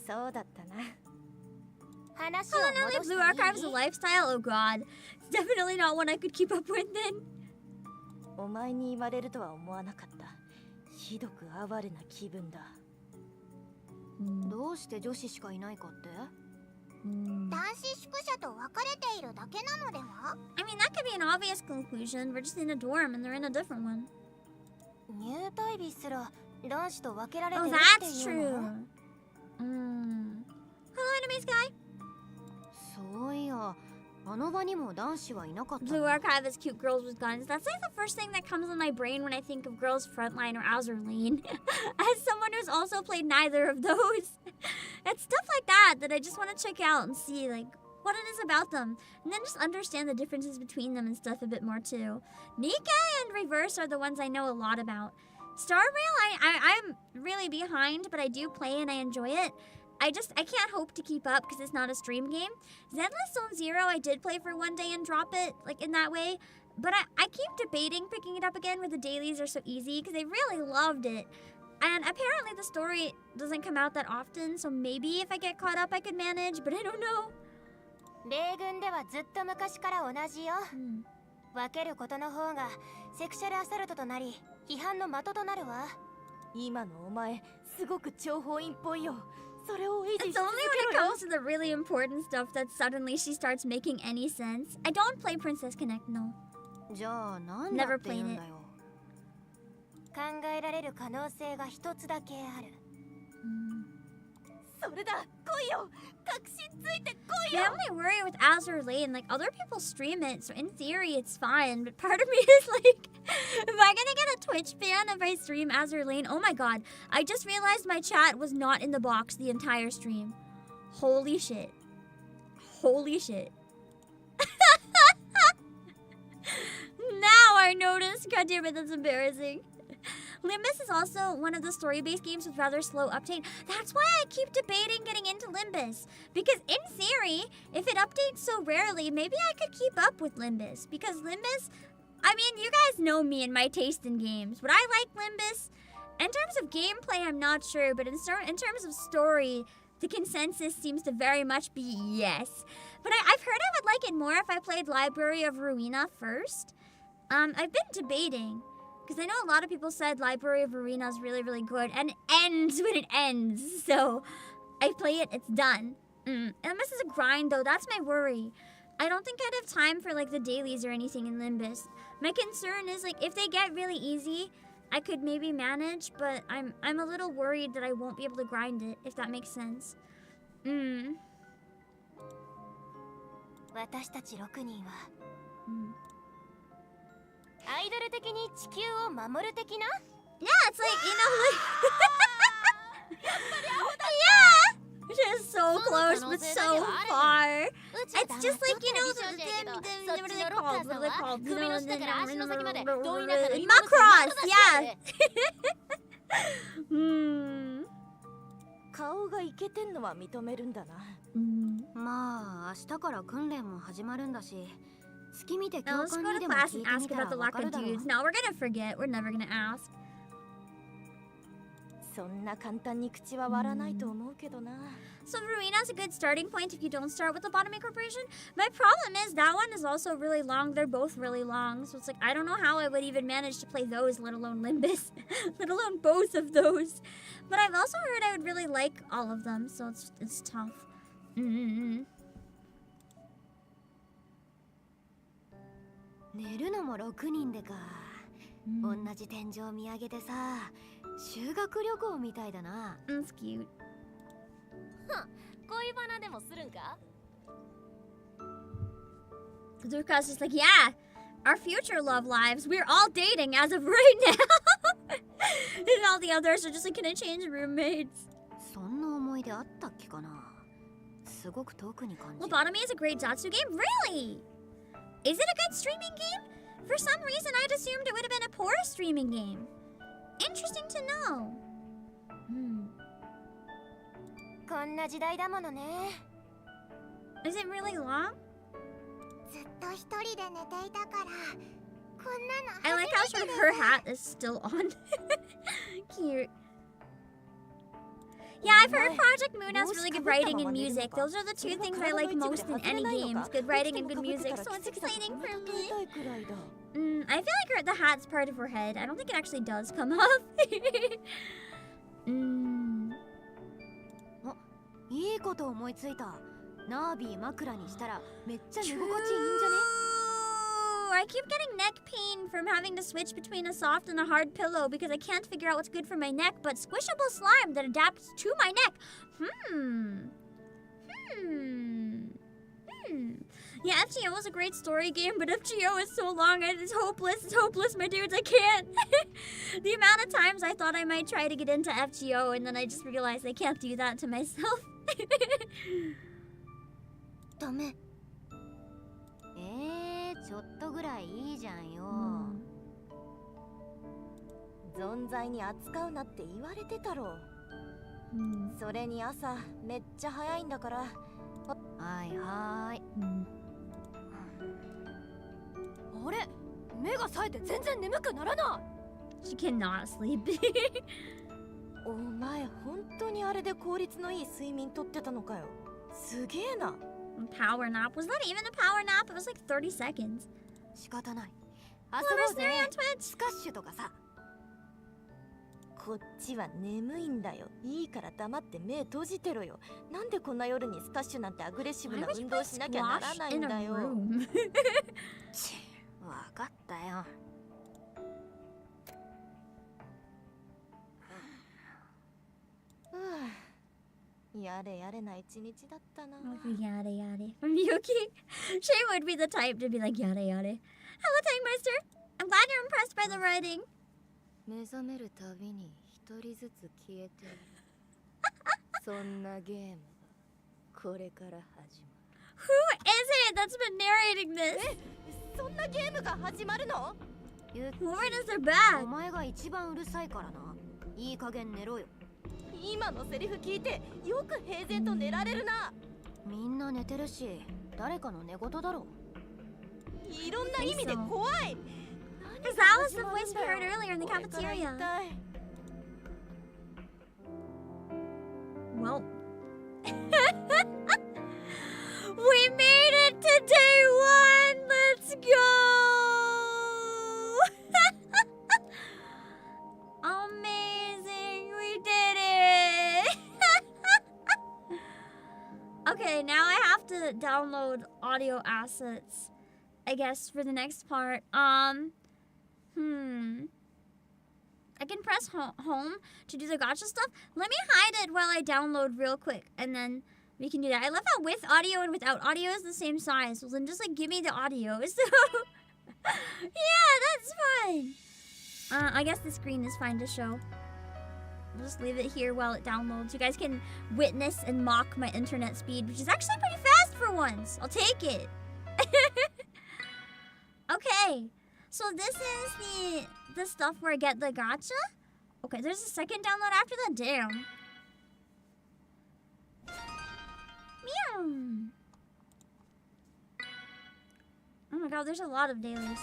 そうだったな。話 Oh, を now 戻 that して Blue Archive is a いい lifestyle? Oh god. It's definitely not one I could keep up with then. お前に言われるとは思わなかった。ひどく哀れな気分だ。どうして女子しかいないかって？男子宿舎と別れているだけなのでは I mean, that could be an obvious conclusion. We're just in a dorm and they're in a different one. 入隊日すら男子と分けられて Oh, るって that's いう true. の Hello, enemies guy. そういや、あの場にも男子はいなかった。 Blue Archive is cute girls with guns. That's like the first thing that comes in my brain when I think of Girls Frontline or Azur Lane. As someone who's also played neither of those. It's stuff like that I just want to check out and see like what it is about them. And then just understand the differences between them and stuff a bit more too. Nika and Reverse are the ones I know a lot about. Star Rail, I'm really behind, but I do play and I enjoy it. I can't hope to keep up because it's not a stream game. Zenless Zone Zero, I did play for one day and drop it, like in that way. But I keep debating picking it up again where the dailies are so easy because I really loved it. And apparently the story doesn't come out that often, so maybe if I get caught up I could manage, but I don't know. 米軍ではずっと昔から同じよ、分けることの方がセクシャルアサルトとなり批判の的となるわ。今のお前すごく諜報員っぽいよ。それを維持し It's 続 only け when ろ it よ。 comes to the really important stuff that suddenly she starts making any sense. I don't play Princess Connect, no. じゃあなんだって言うんだよ。考えられる可能性が一つだけある。それだ、来いよ。確信ついて来い The よ。 only worry with Azur Lane, like other people stream it, so in theory it's fine, but part of me is like, am I gonna get a Twitch ban if I stream Azur Lane? Oh my god, I just realized my chat was not in the box the entire stream. Holy shit. Holy shit. Now I notice. God damn it, that's embarrassing. Limbus is also one of the story-based games with rather slow update. That's why I keep debating getting into Limbus. Because in theory, if it updates so rarely, maybe I could keep up with Limbus. Because Limbus, I mean, you guys know me and my taste in games. Would I like Limbus? In terms of gameplay, I'm not sure. But in terms of story, the consensus seems to very much be yes. But I've heard I would like it more if I played Library of Ruina first. I've been debating. Because I know a lot of people said Library of Arena is really, really good. And it ends when it ends. So, I play it, it's done. Limbus is a grind, though. That's my worry. I don't think I'd have time for, like, the dailies or anything in Limbus. My concern is, like, if they get really easy, I could maybe manage. But I'm a little worried that I won't be able to grind it, if that makes sense. 私たち6人は、アイドル的に地球を守る的な Yeah, it's like, you know, like... yeah! Just so close, but so far. It's just like, you know, what are they called? What are they called? Macross, yeah! 顔がイケてんのは認めるんだな。まあ明日から訓練も始まるんだし、好き見て Now 教 let's 官 go に to でも class 聞い and てみ ask たら about the わかる Laka だろう。 dudes. No, we're gonna forget. We're never gonna ask. そんな簡単に口は割らないと思うけどな。So Ruina's a good starting point if you don't start with the Bottoming Corporation. My problem is that one is also really long. They're both really long. So it's like, I don't know how I would even manage to play those, let alone Limbus. Let alone both of those. But I've also heard I would really like all of them. So it's tough. 寝るのも6人でか。同じ天井見上げてさ、修学旅行みたいだな。That's cute. 恋バナでもするんか Kazuka's just like, yeah, our future love lives, we're all dating as of right now. And all the others are just like, can I change roommates? そんな思い出あったっけかな。すごく遠くに感じる。Lobotomy is a great Zatsu game? Really? Is it a good streaming game? For some reason, I'd assumed it would have been a poor streaming game. Interesting to know. こんな時代だものね。 Is it really long? ずっと一人で寝ていたから、こんなの I like how sort of her hat is still on. Cute. Yeah, I've heard Project Moon has really good writing and music. Those are the two things I like most in any games. Good writing and good music. So it's exciting for me. I feel like the hat's part of her head. I don't think it actually does come off. いいこと思いついた。ナービー枕にしたらめっちゃ寝心地いいんじゃね？ I keep getting neck pain from having to switch between a soft and a hard pillow because I can't figure out what's good for my neck, but squishable slime that adapts to my neck. Yeah, FGO is a great story game, but FGO is so long and it's hopeless. It's hopeless, my dudes. I can't. The amount of times I thought I might try to get into FGO and then I just realized I can't do that to myself. ダメ。ちょっとぐらいいいじゃんよ。存在に扱うなって言われてたろ。それに朝めっちゃ早いんだから。はいはい。あれ、目が冴えて全然眠くならない。She cannot sleep. お前本当にあれで効率のいい睡眠とってたのかよ。すげえな。Power nap? Was that even a power nap? It was like 30 seconds. 仕方ない。遊ぼうぜ。スカッシュとかさ。こっちは眠いんだよ。いいから黙って目閉じてろよ。なんでこんな夜にスカッシュなんてアグレッシブな運動しなきゃならないんだよ。わかったよ。やれやれな一日だったな。Yada yada. From Yuki. She would be the type to be like yada yada. Hello, Tankmeister. I'm glad you're impressed by the writing. 目覚めるたびに一人ずつ消えてる。そんなゲームがこれから始まる。Who is it that's been narrating this? そんなゲームが始まるの？ Whoever does their bad. お前が一番うるさいからな。いい加減寝ろよ。今のセリフ聞いてよく平然と寝られるな。みんな寝てるし、誰かの寝言だろ。いろんな意味で怖い。 Because that was the voice we heard earlier in the cafeteria. Well. We made it to day 1! Let's go! Amazing! We did it! Okay, now I have to download audio assets, I guess, for the next part. I can press home to do the gacha stuff. Let me hide it while I download real quick, and then we can do that. I love how with audio and without audio is the same size. Well, then just like give me the audio. So yeah, that's fine. I guess the screen is fine to show. I'll just leave it here while it downloads. You guys can witness and mock my internet speed, which is actually pretty fast for once. I'll take it. Okay. So this is the stuff where I get the gacha? Okay, there's a second download after that. Damn. Meow. Oh my god, there's a lot of dailies.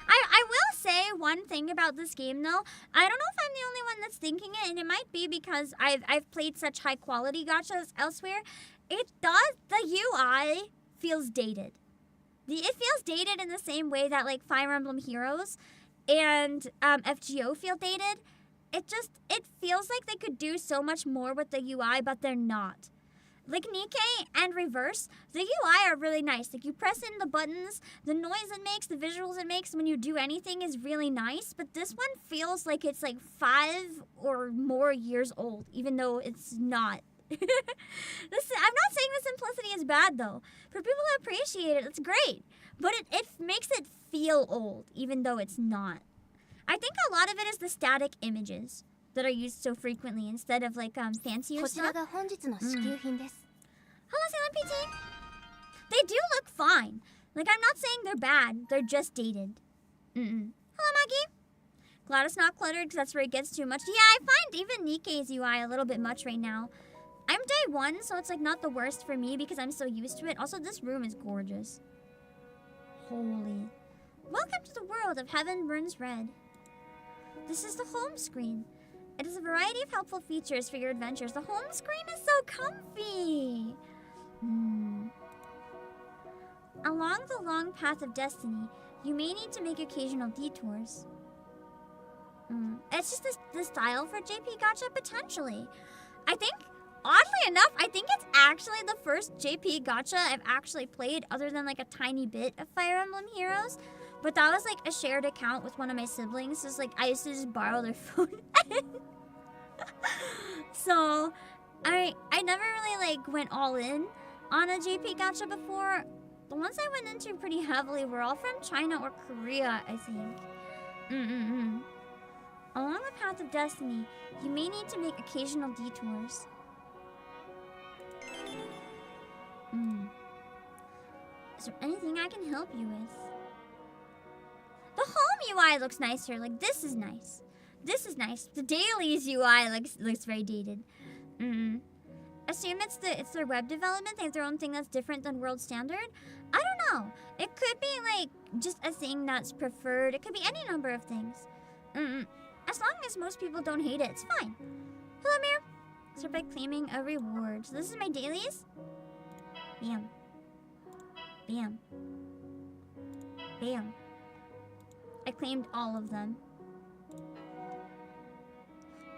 I will say one thing about this game though. I don't know if I'm the only one that's thinking it, and it might be because I've played such high quality gachas elsewhere. The UI feels dated. It feels dated in the same way that like Fire Emblem Heroes and FGO feel dated. It feels like they could do so much more with the UI, but they're not. Like Nikkei and Reverse, the UI are really nice. Like you press in the buttons, the noise it makes, the visuals it makes when you do anything is really nice. But this one feels like it's like 5 or more years old, even though it's not. I'm not saying the simplicity is bad though. For people who appreciate it, it's great. But it makes it feel old, even though it's not. I think a lot of it is the static images that are used so frequently instead of like fancier stuff. Hello, Silent PT. They do look fine. Like I'm not saying they're bad. They're just dated. Hello, Maggie. Glad it's not cluttered because that's where it gets too much. Yeah, I find even Nikkei's UI a little bit much right now. I'm day 1, so it's like not the worst for me because I'm so used to it. Also, this room is gorgeous. Holy. Welcome to the world of Heaven Burns Red. This is the home screen. It has a variety of helpful features for your adventures. The home screen is so comfy. Along the long path of destiny, you may need to make occasional detours. It's just the style for JP Gacha, potentially. I think, oddly enough, I think it's actually the first JP Gacha I've actually played other than like a tiny bit of Fire Emblem Heroes. But that was like a shared account with one of my siblings. So it's like I used to just borrow their phone. So I never really like went all in on a JP Gacha before. The ones I went into pretty heavily were all from China or Korea, I think. Along the path of destiny, you may need to make occasional detours. Is there anything I can help you with? The home UI looks nicer. Like, this is nice. This is nice. The dailies UI looks very dated. Assume it's their web development. They have their own thing that's different than world standard. I don't know. It could be like just a thing that's preferred. It could be any number of things. As long as most people don't hate it, it's fine. Hello, Mir. Start by claiming a reward. So this is my dailies. Bam. Bam. Bam. I claimed all of them.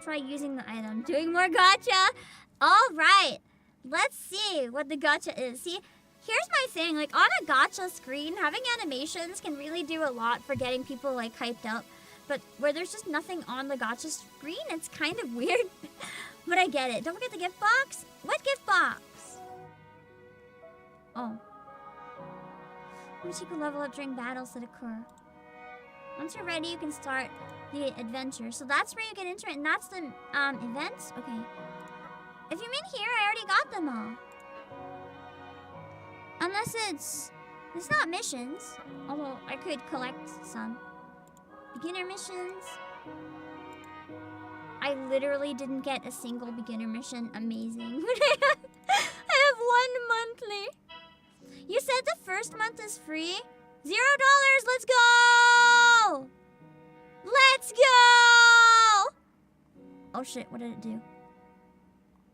Try using the item. Doing more gacha. All right. Let's see what the gacha is. See, here's my thing. Like on a gacha screen, having animations can really do a lot for getting people like hyped up. But where there's just nothing on the gacha screen, it's kind of weird. But I get it. Don't forget the gift box. What gift box? Oh. Which you can level up during battles that occur. Once you're ready, you can start the adventure. So that's where you get into it, and that's the events? Okay. If you mean here, I already got them all. Unless it's not missions. Although I could collect some. Beginner missions. I literally didn't get a single beginner mission. Amazing. I have 1 monthly. You said the first month is free? $0. Let's go! Let's go! Oh shit, what did it do?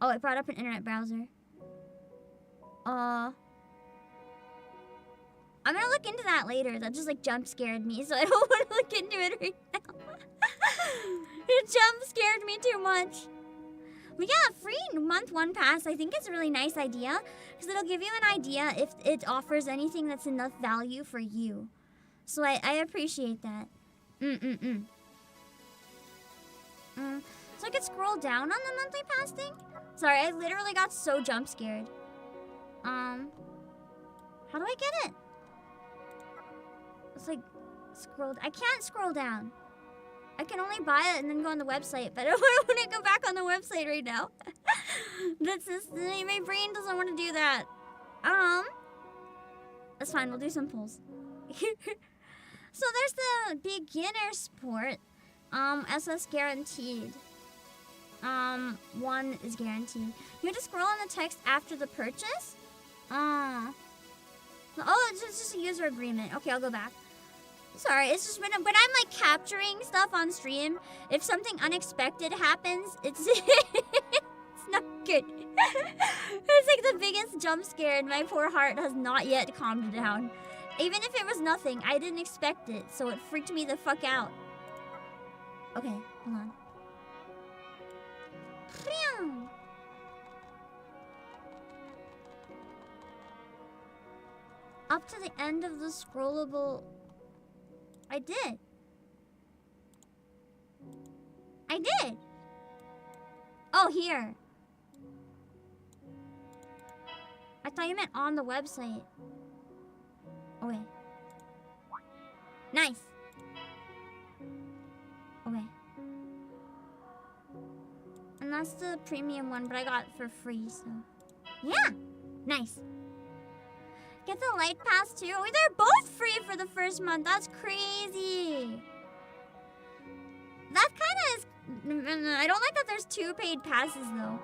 Oh, it brought up an internet browser. I'm gonna look into that later. That just like jump scared me, so I don't want to look into it right now. It jump scared me too much. But yeah, free month 1 pass, I think it's a really nice idea because it'll give you an idea if it offers anything that's enough value for you. So I appreciate that. So I could scroll down on the monthly pass thing? Sorry, I literally got so jump scared. How do I get it? It's like scrolled. I can't scroll down. I can only buy it and then go on the website, but I don't want to go back on the website right now. That's just, my brain doesn't want to do that. That's fine, we'll do some polls. So there's the beginner sport. SS guaranteed. 1 is guaranteed. You have to scroll on the text after the purchase? Oh, it's just a user agreement. Okay, I'll go back. Sorry, it's just when I'm like capturing stuff on stream, if something unexpected happens, it's it's not good. It's like the biggest jump scare and my poor heart has not yet calmed down. Even if it was nothing, I didn't expect it, so it freaked me the fuck out. Okay, hold on. Up to the end of the scrollable... I did. Oh, here. I thought you meant on the website. Oh, wait. Nice. Oh, wait. And that's the premium one, but I got it for free, so... Yeah! Nice. Get the light pass too. Oh, they're both free for the first month. That's crazy. That kind of is... I don't like that there's 2 paid passes, though.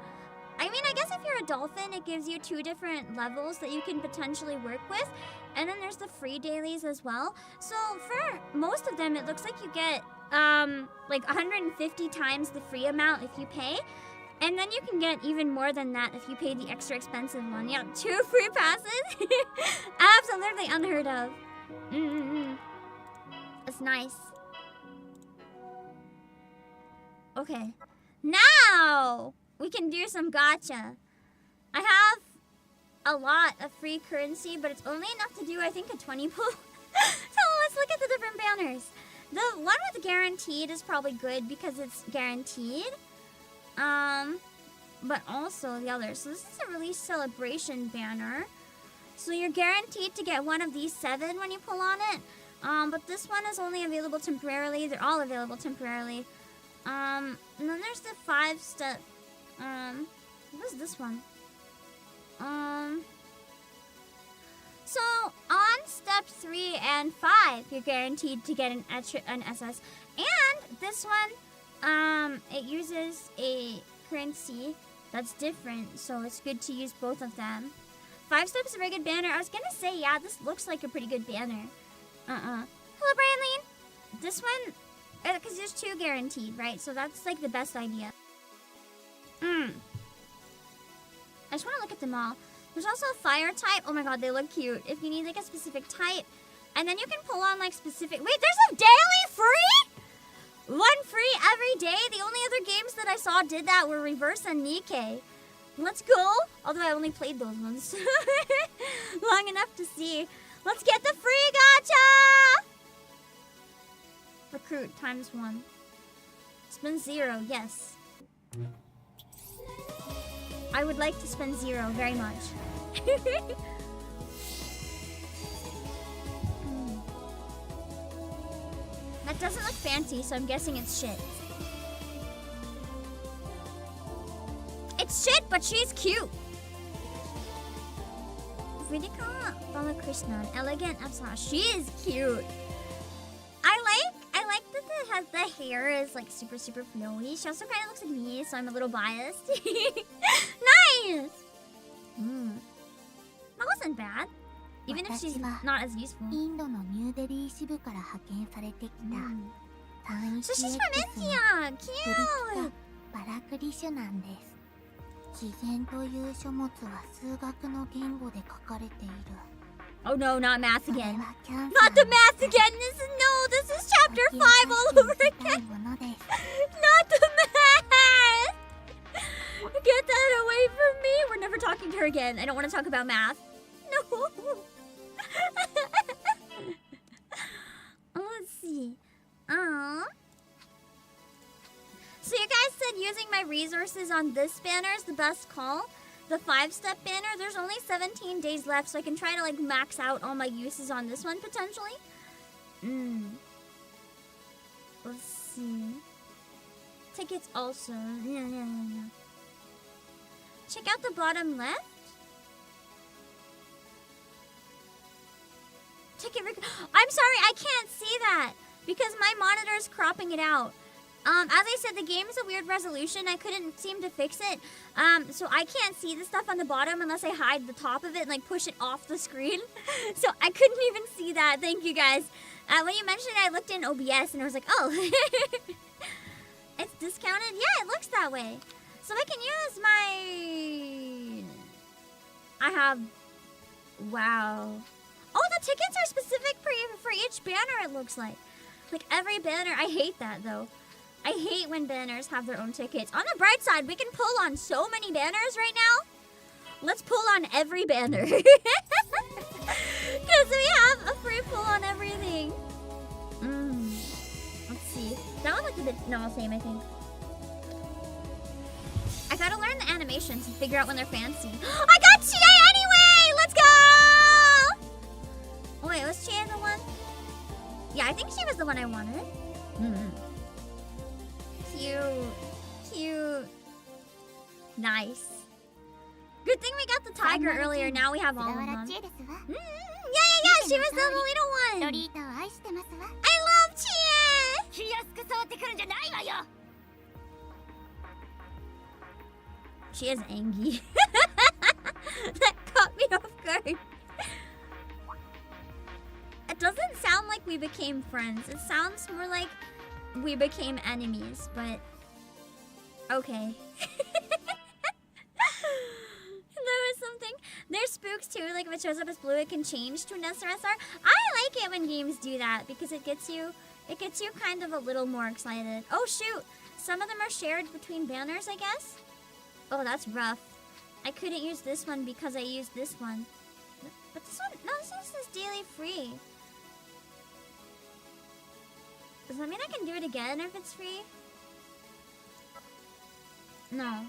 I mean, I guess if you're a dolphin, it gives you 2 different levels that you can potentially work with. And then there's the free dailies as well. So for most of them, it looks like you get like 150 times the free amount if you pay. And then you can get even more than that if you pay the extra expensive one. Yeah, 2 free passes? Absolutely unheard of. That's nice. Okay. Now we can do some gacha. I have a lot of free currency, but it's only enough to do, I think, a 20 pull. So let's look at the different banners. The one with guaranteed is probably good because it's guaranteed. But also the other. So this is a release celebration banner. So you're guaranteed to get one of these 7 when you pull on it. But this one is only available temporarily. They're all available temporarily. And then there's the 5-step. What is this one? So on step 3 and 5, you're guaranteed to get an SS. And this one, it uses a currency that's different, so it's good to use both of them. 5 steps is a very good banner. I was gonna say, yeah, this looks like a pretty good banner. Hello, Brianline. This one, because there's 2 guaranteed, right? So that's like the best idea. I just want to look at them all. There's also a fire type. Oh my god, they look cute. If you need like a specific type. And then you can pull on like specific... Wait, there's a daily free? 1 free every day? The only other games that I saw did that were Reverse and Nikkei. Let's go. Although I only played those ones. Long enough to see. Let's get the free gacha! Recruit ×1. Spend 0, yes. I would like to spend 0 very much. That doesn't look fancy, so I'm guessing it's shit. It's shit, but she's cute. Really cool. Mama Krishna, an elegant Apsara. She is cute. I like that the hair is like super flowy. She also kind of looks like me, so I'm a little biased. Nice. That wasn't bad. Even if she's not as useful. So she's from India. Cute. バラクリ種なんです。自然という書物は数学の言語で書かれている。 Oh no, not math again. Not the math again. This is chapter 5 all over again. Not the math. Get that away from me. We're never talking to her again. I don't want to talk about math. No. Let's see. So you guys said using my resources on this banner is the best call. The 5-step banner, there's only 17 days left, so I can try to like max out all my uses on this one potentially. Let's see. Tickets also. Yeah. Check out the bottom left. Ticket I'm sorry, I can't see that because my monitor is cropping it out. As I said, the game is a weird resolution. I couldn't seem to fix it. So I can't see the stuff on the bottom unless I hide the top of it and like push it off the screen. So I couldn't even see that. Thank you guys. When you mentioned it, I looked in OBS and I was like, oh, it's discounted? Yeah, it looks that way. So I can use my... I have... Wow. Oh, the tickets are specific for each banner, it looks like. Like every banner. I hate that though. I hate when banners have their own tickets. On the bright side, we can pull on so many banners right now. Let's pull on every banner. Because we have a free pull on everything. Let's see. That one looked a bit... No, same, I think. I gotta learn the animations and figure out when they're fancy. I got Chie anyway! Let's go! Oh, wait, was Chie the one? Yeah, I think she was the one I wanted. Cute. Nice. Good thing we got the tiger earlier. Now we have all of them. Yeah. She was the little one. I love Chie. She is angry. That caught me off guard. It doesn't sound like we became friends. It sounds more like we became enemies, but okay. There was something. There's spooks too, like if it shows up as blue, it can change to an SRSR. I like it when games do that because it gets you kind of a little more excited. Oh shoot, some of them are shared between banners, I guess. Oh, that's rough. I couldn't use this one because I used this one. But this one, no, this is daily free. Does that mean I can do it again if it's free? No.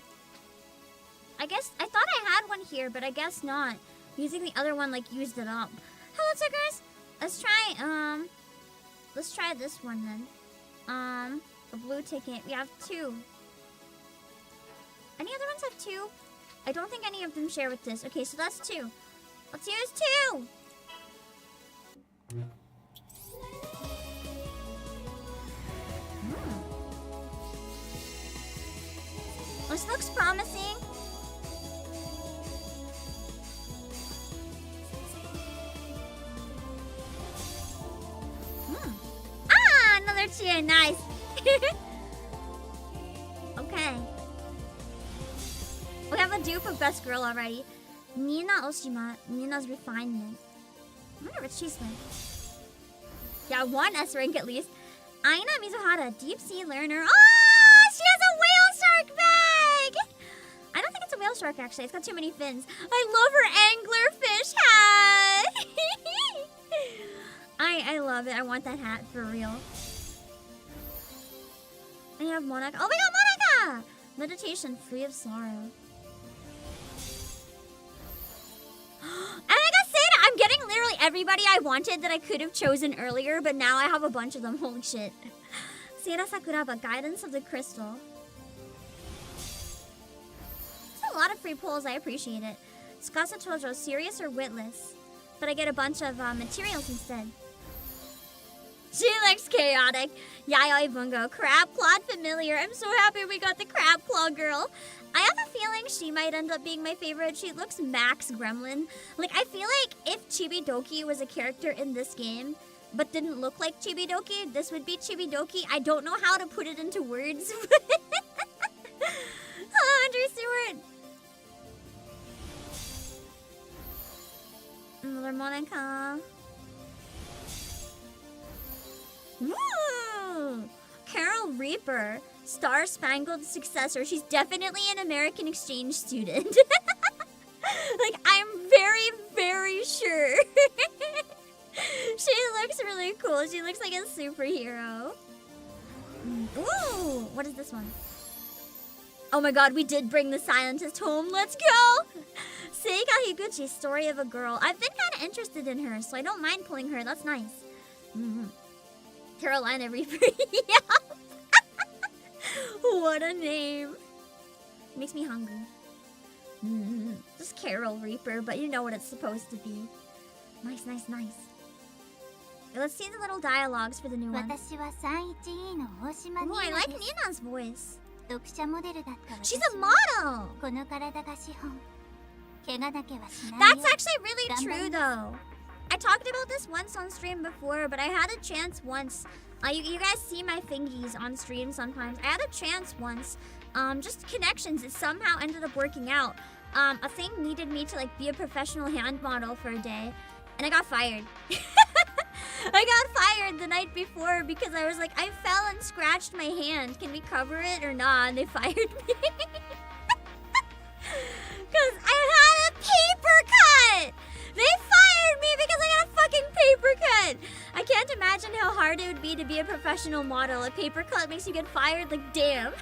I guess, I thought I had one here, but I guess not. Using the other one, like, used it up. Hello, Tickers! Let's try this one then. A blue ticket. We have 2. Any other ones have 2? I don't think any of them share with this. Okay, so that's 2. Let's use 2! This looks promising. Another cheer. Nice. Okay. We have a dupe of best girl already. Nina Oshima. Nina's refinement. I wonder what she's like. Yeah, 1 S rank at least. Aina Mizuhara, deep sea learner. Oh, she has a whale shark bag! I don't think it's a whale shark actually. It's got too many fins. I love her anglerfish hat. I love it. I want that hat for real. I have Monaka. Oh, we got Monaka! Meditation free of sorrow. And I gotta say that I'm getting literally everybody I wanted that I could have chosen earlier, but now I have a bunch of them. Holy shit. Seira Sakuraba, Guidance of the Crystal. It's a lot of free pulls. I appreciate it. Tsukasa Tojo, serious or witless? but I get a bunch of materials instead. She looks chaotic. Yayoi Bungo, Crab Clawed familiar. I'm so happy we got the Crab Claw girl. I have a feeling she might end up being my favorite. She looks max gremlin. Like, I feel like if Chibidoki was a character in this game, but didn't look like Chibidoki, this would be Chibidoki. I don't know how to put it into words. Andrew Stewart. Another Monica. Woo! Carol Reaper, Star Spangled Successor. She's definitely an American exchange student. Like, I'm very, very sure. She looks really cool. She looks like a superhero. Ooh, what is this one? Oh my god, we did bring the scientist home. Let's go! Seiga Higuchi, Story of a Girl. I've been kind of interested in her, so I don't mind pulling her. That's nice. Carolina Reaper. Yeah. What a name. Makes me hungry. Just Carol Reaper, but you know what it's supposed to be. Nice, nice, nice. Let's see the little dialogues for the new one. Ooh, I like Nina's voice. She's a model! That's actually really true though. I talked about this once on stream before, but I had a chance once. You guys see my fingies on stream sometimes. I had a chance once. Just connections. It somehow ended up working out. A thing needed me to like be a professional hand model for a day, and I got fired. I got fired the night before because I was like, I fell and scratched my hand. Can we cover it or not? And they fired me. Because I had a paper cut! They fired me because I got a fucking paper cut! I can't imagine how hard it would be to be a professional model. A paper cut makes you get fired, like, damn.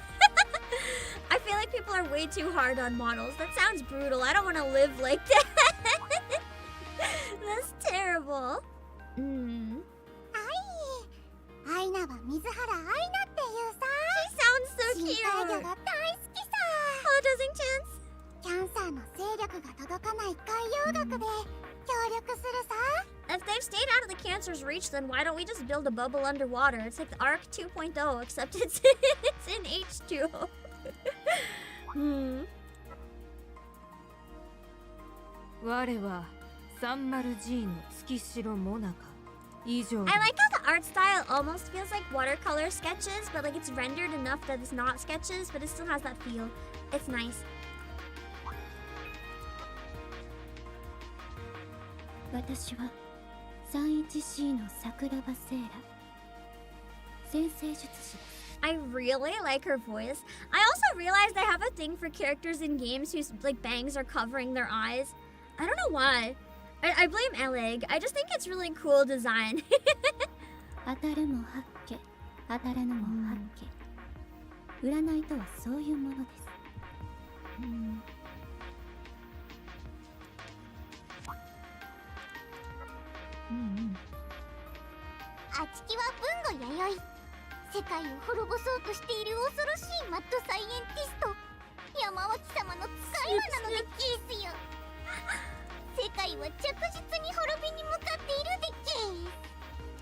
I feel like people are way too hard on models. That sounds brutal. I don't want to live like that. That's terrible. She sounds so cute. Oh, doesn't chance? If they've stayed out of the cancer's reach, then why don't we just build a bubble underwater? It's like the Arc 2.0, except it's in H2O. I like how the art style almost feels like watercolor sketches, but like it's rendered enough that it's not sketches, but it still has that feel. It's nice. I really like her voice. I also realized I have a thing for characters in games whose like bangs are covering their eyes. I don't know why. I blame Eleg. I just think it's really cool design.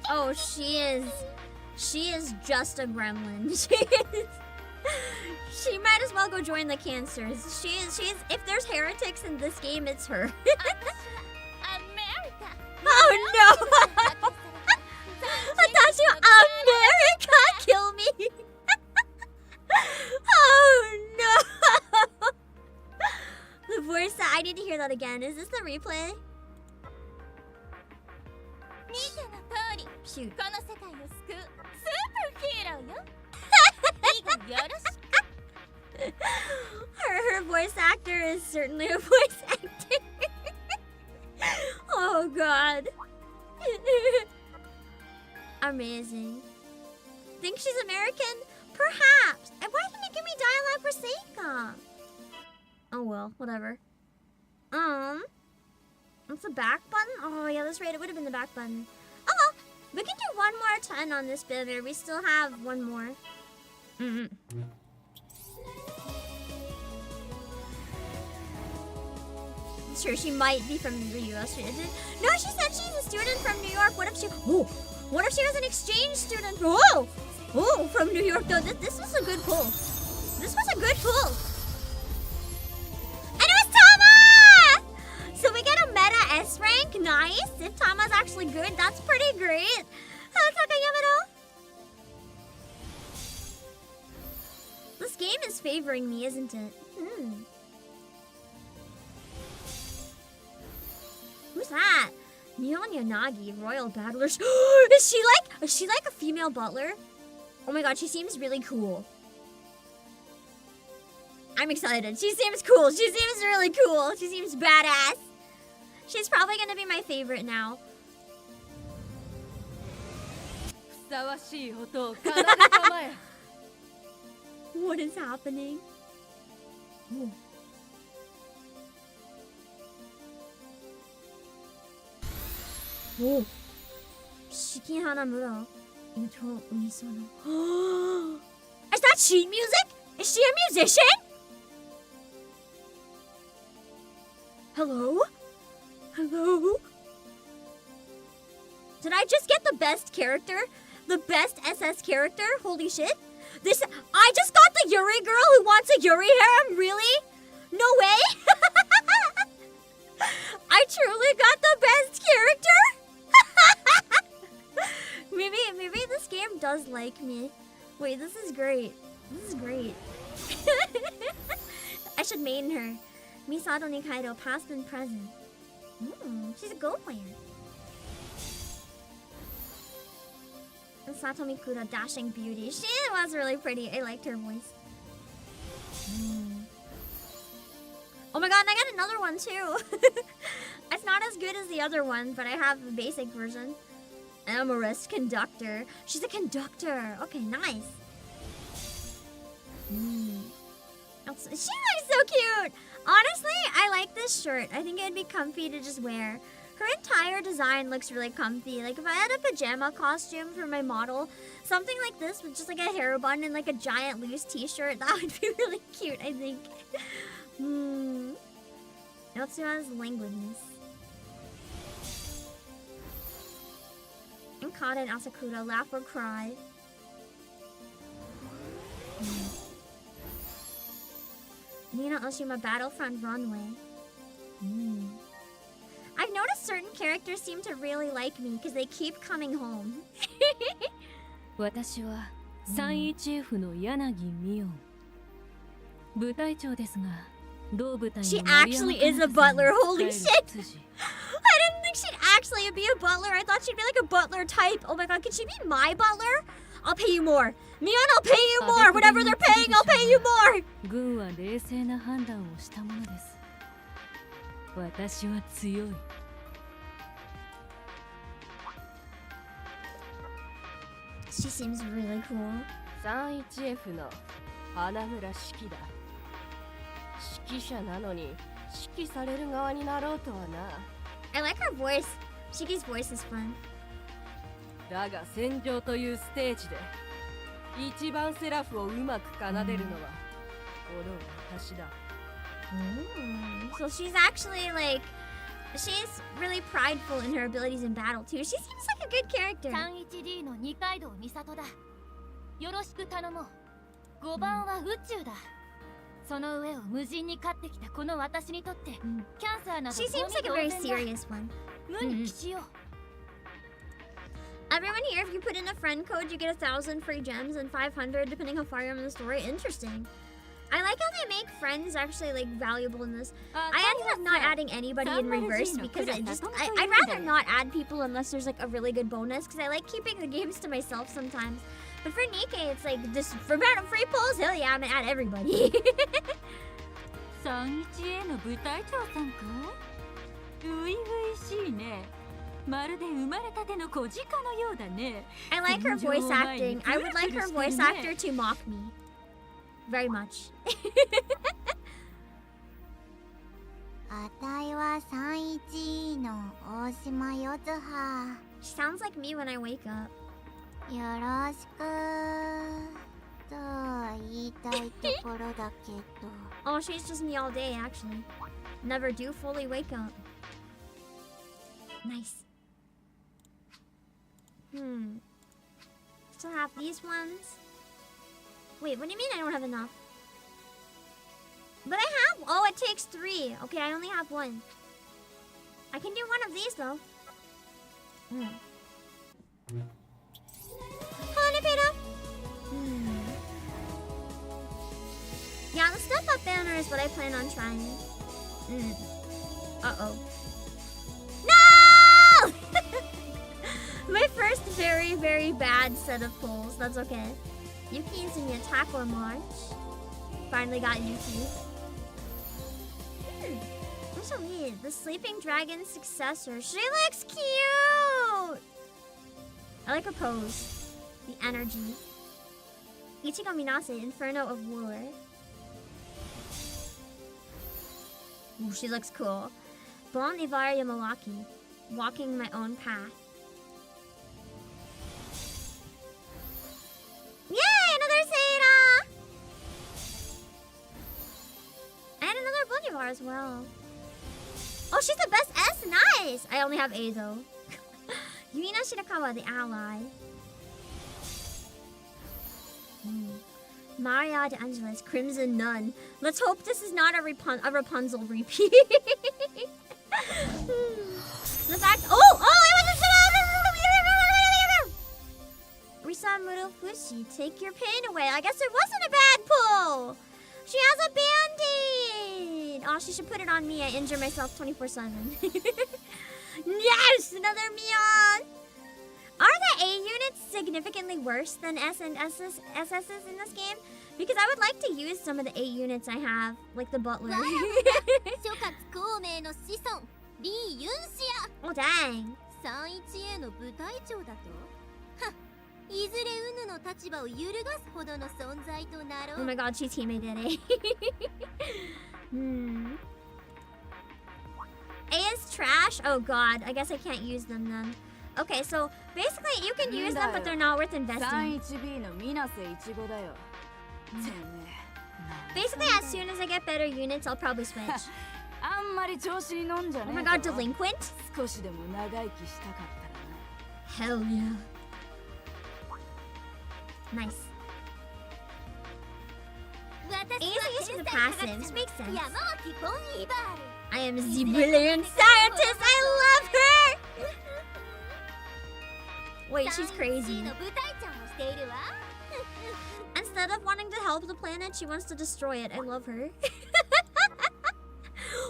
Oh, she is just a gremlin. She might as well go join the cancers. She's if there's heretics in this game, it's her. Oh no! Atashi America, kill me! Oh no! The voice that I need to hear that again. Is this the replay? Shoot. Her voice actor is certainly a voice actor. Oh god. Amazing. Think she's American? Perhaps. And why didn't it give me dialogue for Seika? Oh well, whatever. What's the back button? Oh yeah, that's right. It would have been the back button. Oh well, we can do one more 10 on this banner. We still have one more. sure, she might be from the US. No, she said she's a student from New York. What if she was an exchange student? Oh, from New York though. This was a good pull. This was a good pull. And it was Tama! So we get a meta S rank. Nice. If Tama's actually good, that's pretty great. Takayama. This game is favoring me, isn't it? Who's that? Neon Yanagi, Royal Battlers. Is she like a female butler? Oh my god, she seems really cool. I'm excited. She seems cool. She seems really cool. She seems badass. She's probably gonna be my favorite now. What is happening? Ooh. Oh, Shikihana Muro. Intro Unisono. Is that sheet music? Is she a musician? Hello? Hello? Did I just get the best character? The best SS character? Holy shit. I just got the Yuri girl who wants a Yuri harem? Really? No way? I truly got the best character? Maybe this game does like me. Wait, this is great. This is great. I should main her. Misato Nikaido, past and present. She's a Go player. And Satomi Kuda, dashing beauty. She was really pretty. I liked her voice. Oh my god, and I got another one too. It's not as good as the other one, but I have the basic version. Amorous conductor. She's a conductor. Okay, nice. She looks so cute. Honestly, I like this shirt. I think it'd be comfy to just wear. Her entire design looks really comfy. Like if I had a pajama costume for my model, something like this with just like a hair bun and like a giant loose t-shirt, that would be really cute, I think. Yotsua's languidness. And Kada and Asakura laugh or cry. Nina Oshima Battlefront Runway. I've noticed certain characters seem to really like me because they keep coming home. She actually is a butler, holy shit! I didn't think she'd actually be a butler. I thought she'd be like a butler type. Oh my god, can she be my butler? I'll pay you more. Mion, I'll pay you more. Whatever they're paying, I'll pay you more. She seems really cool. 31F の花村式だ。指揮者なのに指揮される側になろうとはな。I like her voice. Shiki's voice is fun. だが戦場というステージで一番セラフをうまく奏でるのはこの私だ。So she's actually like, she's really prideful in her abilities in battle too. She seems like a good character. 31D の二階堂美里だ。よろしく頼もう。5番は宇宙だ。その上を無人に勝ってきたこの私にとって、キャンサーなど She seems like a very serious one. 無に帰しよう。Everyone here, if you put in a friend code, you get 1,000 free gems and 500 depending how far you're in the story. Interesting. I like how they make friends actually like valuable in this. I ended up not adding anybody in reverse because I'd rather not add people unless there's like a really good bonus because I like keeping the games to myself sometimes. But for Nikkei, it's like just for free pulls, hell yeah, I'm gonna add everybody. 31A の部隊長さんか？ういういしいね。まるで生まれたての小鹿のようだね。I like her voice acting. I would like her voice actor to mock me. Very much. あたいは31の大島よつは。 She sounds like me when I wake up. よろしく。Oh, she's just me all day, actually. Never do fully wake up. Nice. Still have these ones. Wait, what do you mean I don't have enough? But I have... Oh, it takes 3. Okay, I only have 1. I can do one of these, though. Yeah, the step up banner is what I plan on trying. Uh-oh. No! My first very, very bad set of pulls. That's okay. Yuki using the attack or march. Finally got Yuki. What's so neat? The sleeping dragon's successor. She looks cute! I like her pose. The energy. Ichigo Minase, Inferno of War. Ooh, she looks cool. Blonde Ivari Yamawaki. Walking my own path. Yay! Another Seira! And another Bolivar as well. Oh, she's the best S! Nice! I only have A though. Yuina Shirakawa, the ally. Maria de Angelis, Crimson Nun. Let's hope this is not a Rapunzel repeat. The fact. Oh! I was Risamuro Fushi, take your pain away. I guess it wasn't a bad pull. She has a band-aid. Oh, she should put it on me. I injure myself 24/7. Yes! Another Mion! Are the A units significantly worse than S and SSs in this game? Because I would like to use some of the A units I have, like the butler. Oh, dang. Oh my god, she's teammate at A. A is trash? Oh god, I guess I can't use them then. Okay, so basically you can use them, but they're not worth investing. Basically, as soon as I get better units, I'll probably switch. Oh my god, delinquent? Hell yeah. Nice. Easy use for the passives, makes sense. I am the brilliant scientist, I love her! Wait, she's crazy. Instead of wanting to help the planet, she wants to destroy it. I love her.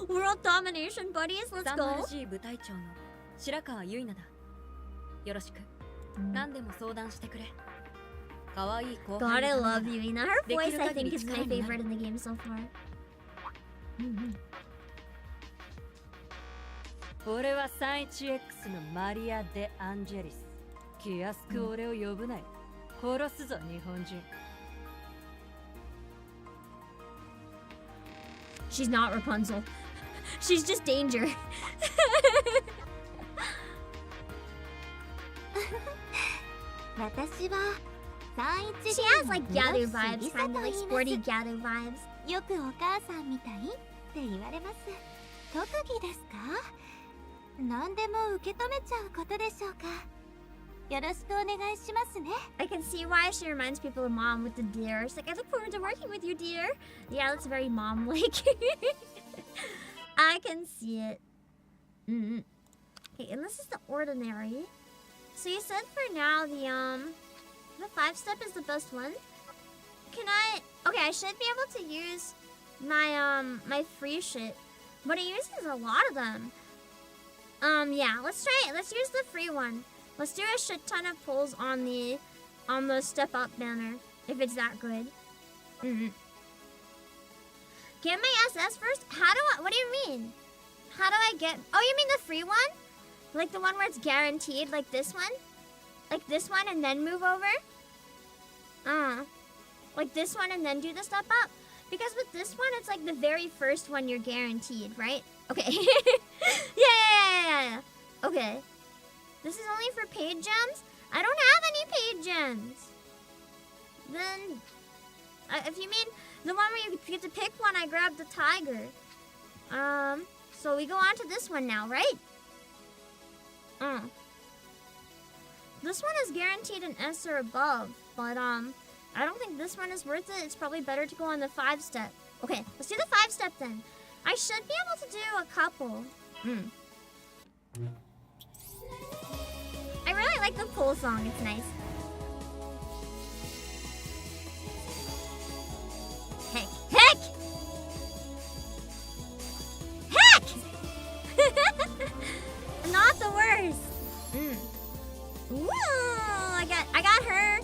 World domination buddies, let's go. God, I love Yuina. Her voice, I think, is my favorite in the game so far. 俺は 3-1X のマリア・デ・アンジェリス。気安く俺を呼ぶなよ。殺すぞ、日本人。She's not Rapunzel. She's just danger. She has like Gyaru vibes, kind of like sporty Gyaru vibes. よくお母さんみたいって言われます。特技ですか？何でも受け止めちゃうことでしょうか。よろしくお願いしますね。I can see why she reminds people of mom with the deer. She's like, I look forward to working with you, dear. Yeah, that's very mom-like. I can see it. Okay, and this is the ordinary. So you said for now the 5-step is the best one. Can I? Okay, I should be able to use my my free shit, but it uses a lot of them. Yeah, let's try it. Let's use the free one. Let's do a shit ton of pulls on the step up banner if it's that good. Get my SS first? How do I? What do you mean? How do I get? Oh, you mean the free one? Like the one where it's guaranteed, like this one? Like this one and then move over? Like this one and then do the step up? Because with this one, it's like the very first one you're guaranteed, right? Okay. Yeah. Okay. This is only for paid gems? I don't have any paid gems. Then If you mean the one where you get to pick one, I grabbed the tiger. So we go on to this one now, right? This one is guaranteed an S or above, but I don't think this one is worth it. It's probably better to go on the 5-step. Okay, let's do the 5-step then. I should be able to do a couple. I really like the pole song. It's nice. Heck! Heck! Heck! Not the worst. Woo! I got her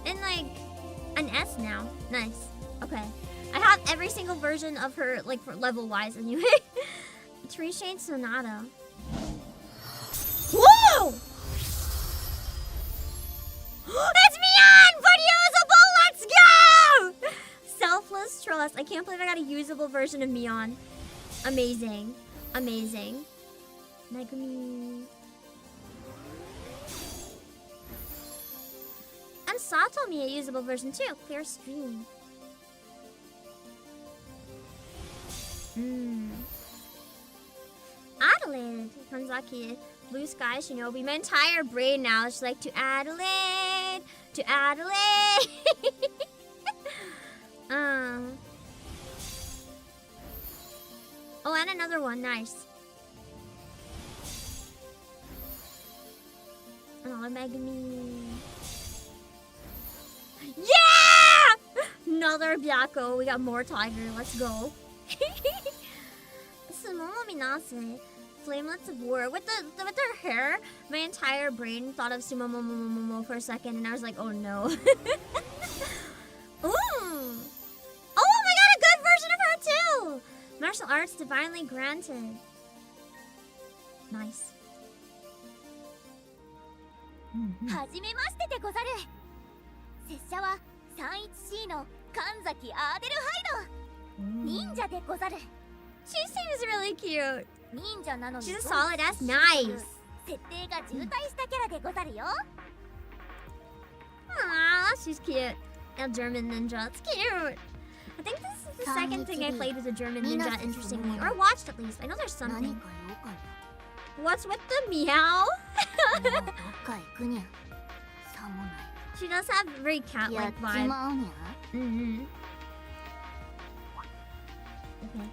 in like an S now. Nice. Okay. I have every single version of her, like, for level-wise anyway. Tree Shade Sonata. Whoa! It's Mion! But usable! Let's go! Selfless Trust. I can't believe I got a usable version of Mion. Amazing. Amazing. Megumi. And Satomi, a usable version too. Clear Stream. Adelaide. Kanzaki. Blue Sky Shinobi. My entire brain now is just like, to Adelaide. To Adelaide. Oh, and another one. Nice. Oh, Megami. Yeah! Another Byako. We got more Tiger. Let's go. Sumomo Minase. Flamelets of War. With their hair, my entire brain thought of Sumomo for a second, and I was like, oh no. Ooh! Oh my god, a good version of her too! Martial Arts Divinely Granted. Nice. はじめましてでござる。拙者は 31C の神崎アーデルハイド。忍者でござる。She seems really cute. 忍者なのに She's a solid ass. Nice. 設定が渋滞したキャラでござるよ。Aww, she's cute. A German ninja. It's cute. I think this is the second thing I played with a German ninja, interestingly. Or watched at least. I know there's something. What's with the meow? She does have a very cat-like vibe. Okay.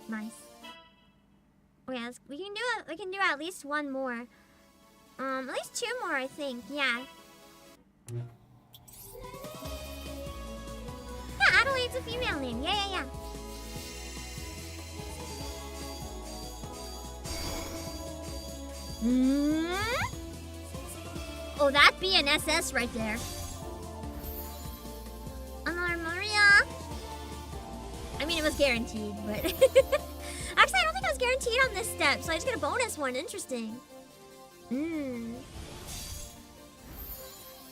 Nice. Oh yeah, we can do it. We can do at least one more. At least 2 more, I think. Yeah. Yeah, Adelaide's a female name. Yeah. Oh, that'd be an SS right there. Another Maria. I mean, it was guaranteed, but... Actually, I don't think I was guaranteed on this step, so I just get a bonus one. Interesting. And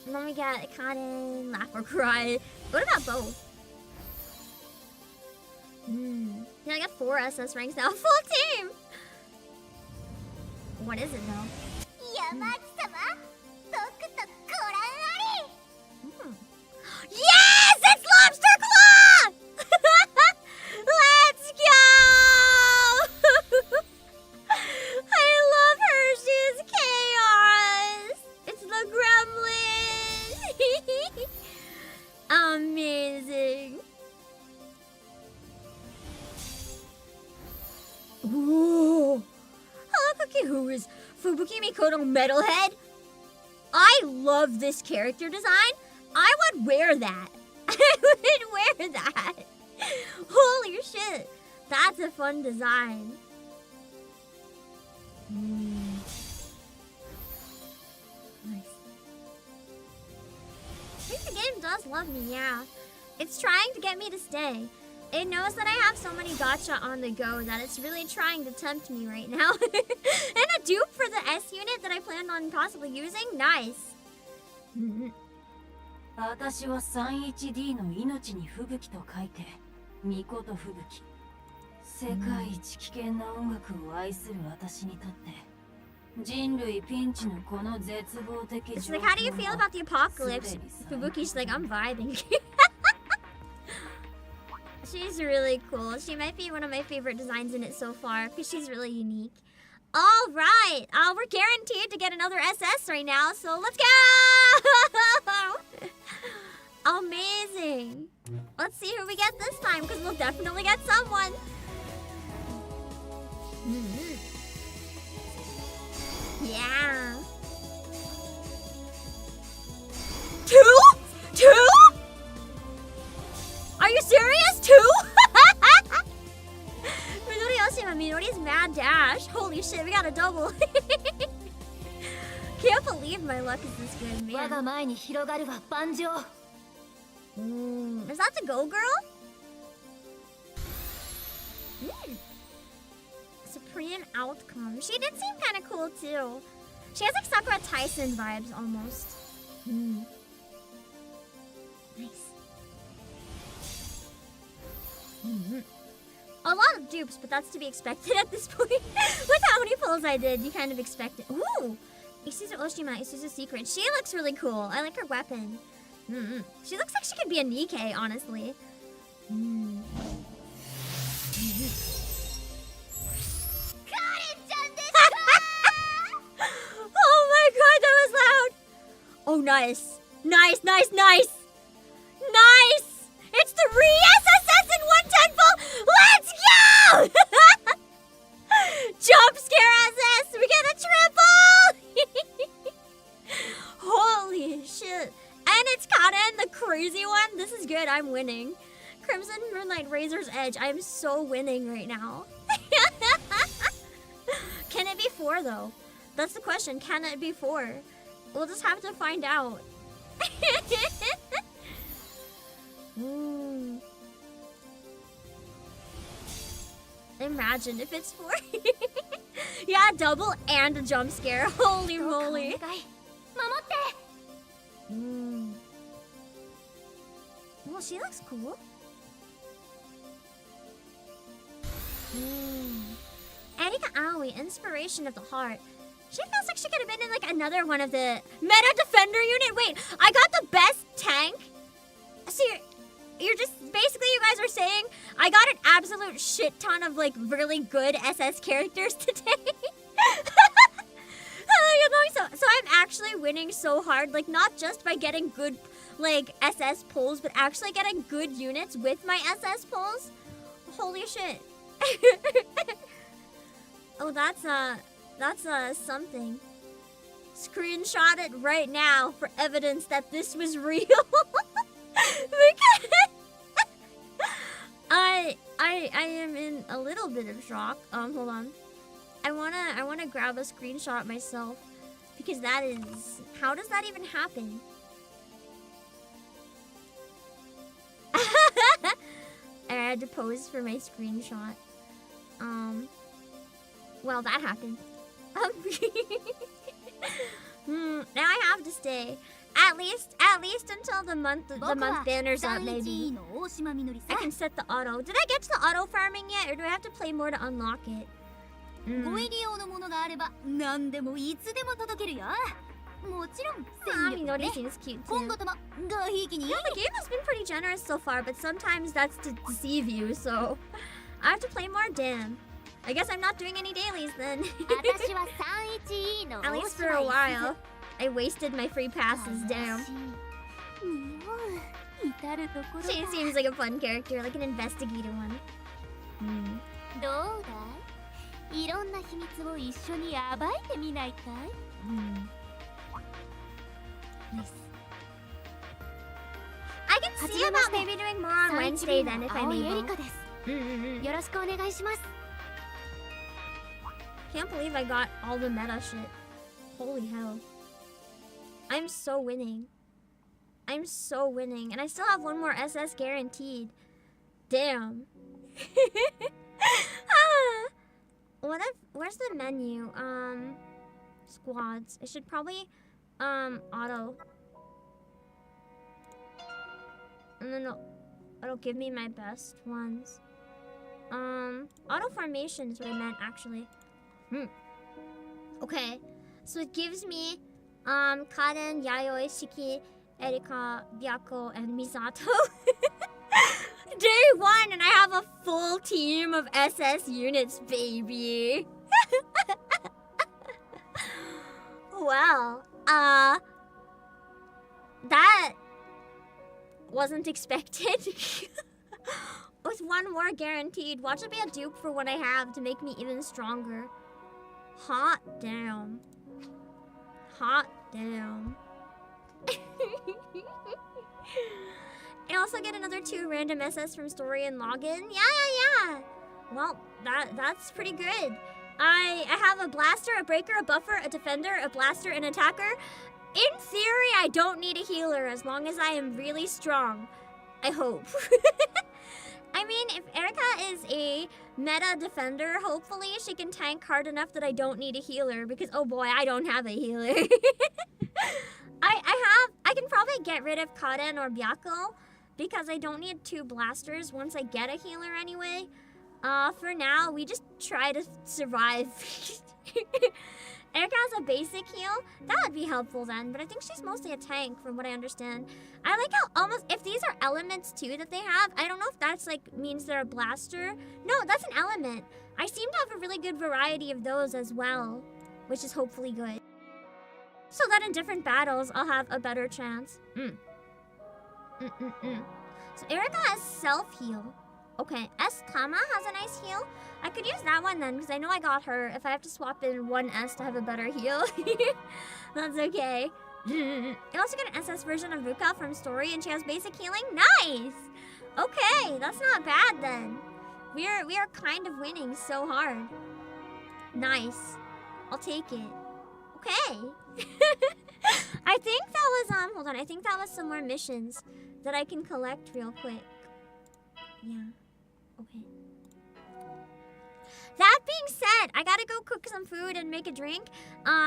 then we got Kaden, Laugh or Cry. What about both? Yeah, I got 4 SS ranks now. Full team! What is it, though? Yes! It's Lobster Claw! Let's go! I love her. She's chaos. It's the gremlin. Amazing. Ooh. Hello, Cookie. Who is Fubuki Mikoto Metalhead? I love this character design. I would wear that. I would wear that. Holy shit. That's a fun design. Nice. I think the game does love me, yeah. It's trying to get me to stay. It knows that I have so many gacha on the go that it's really trying to tempt me right now. And a dupe for the S unit that I planned on possibly using? Nice. 私は 31D の命に吹雪と書いて巫女と吹雪。世界一危険な音楽を愛する私にとって人類ピンチのこの絶望的 It's 状 like, how do you 況 feel は about the apocalypse? Fubuki's like, I'm vibing. She's really cool. She might be one of my favorite designs in it so far because she's really unique. All right, we're guaranteed to get another SS right now, so let's go! Amazing. Let's see who we get this time because we'll definitely get someone. Yeah. Two? Are you serious? 2? Midori Oshima, Midori's mad dash. Holy shit, we got a double. Can't believe my luck is this good, 我が man. 前に広がるは万丈 Is that the Go Girl? Supreme Outcome. She did seem kind of cool too. She has like Sakura Tyson vibes almost. Nice. A lot of dupes, but that's to be expected at this point. With how many pulls I did, you kind of expect it. Ooh! Isuzu Oshima, Isuzu Secret. She looks really cool. I like her weapon. She looks like she could be a Nikkei, honestly. Oh my god, that was loud! Oh, nice. Nice! It's 3 SSS in 110 full! Let's go! Jump scare SS! We get a triple! Holy shit. And it's Kaden, the crazy one. This is good. I'm winning. Crimson Moonlight Razor's Edge. I'm so winning right now. Can it be 4 though? That's the question. Can it be 4? We'll just have to find out. Imagine if it's 4. Yeah, double and a jump scare. Holy moly. Well, she looks cool. Erika Aoi, Inspiration of the Heart. She feels like she could have been in like another one of the Meta Defender unit. Wait, I got the best tank? So you're just, basically you guys are saying I got an absolute shit ton of like really good SS characters today. So I'm actually winning so hard, like not just by getting good like SS pulls, but actually getting good units with my SS pulls. Holy shit. Oh, that's something. Screenshot it right now for evidence that this was real. Because I am in a little bit of shock. Hold on. I wanna grab a screenshot myself because that is, how does that even happen? I had to pose for my screenshot. Well, that happened. Now I have to stay. At least until the month banner's up, maybe. I can set the auto. Did I get to the auto farming yet, or do I have to play more to unlock it? Minori seems cute too. Yeah, the game has been pretty generous so far, but sometimes that's to deceive you, so I have to play more. Damn. I guess I'm not doing any dailies then. At least for a while. I wasted my free passes, damn. She seems like a fun character, like an investigator one. Nice. I can see about maybe doing more on Wednesday then if I'm able. Can't believe I got all the meta shit. Holy hell. I'm so winning. I'm so winning. And I still have one more SS guaranteed. Damn. What if, where's the menu? Squads. I should probably, auto. And then it'll give me my best ones. Auto formation is what I meant, actually. Okay, so it gives me Karen, Yayoi, Shiki, Erika, Byako, and Misato. Day 1 and I have a full team of SS units, baby. Well, that wasn't expected. With one more guaranteed. Watch it be a dupe for what I have to make me even stronger. Hot damn. Hot damn. I also get another 2 random SS from story and login. Yeah. Well, that's pretty good. I have a blaster, a breaker, a buffer, a defender, a blaster, an attacker. In theory, I don't need a healer as long as I am really strong. I hope. I mean, if Erika is a meta defender, hopefully she can tank hard enough that I don't need a healer because, oh boy, I don't have a healer. I can probably get rid of Karen or Byako because I don't need 2 blasters once I get a healer anyway. For now, we just try to survive. Erika has a basic heal. That would be helpful then, but I think she's mostly a tank from what I understand. I like how almost, if these are elements too that they have, I don't know if that's like means they're a blaster. No, that's an element. I seem to have a really good variety of those as well, which is hopefully good. So that in different battles, I'll have a better chance. So Erika has self-heal. Okay, S Kama has a nice heal. I could use that one then, because I know I got her. If I have to swap in one S to have a better heal, that's okay. You also get an SS version of Ruka from story, and she has basic healing. Nice! Okay, that's not bad then. We are kind of winning so hard. Nice. I'll take it. Okay. I think that was, hold on. I think that was some more missions that I can collect real quick. Yeah. Okay. That being said, I gotta go cook some food and make a drink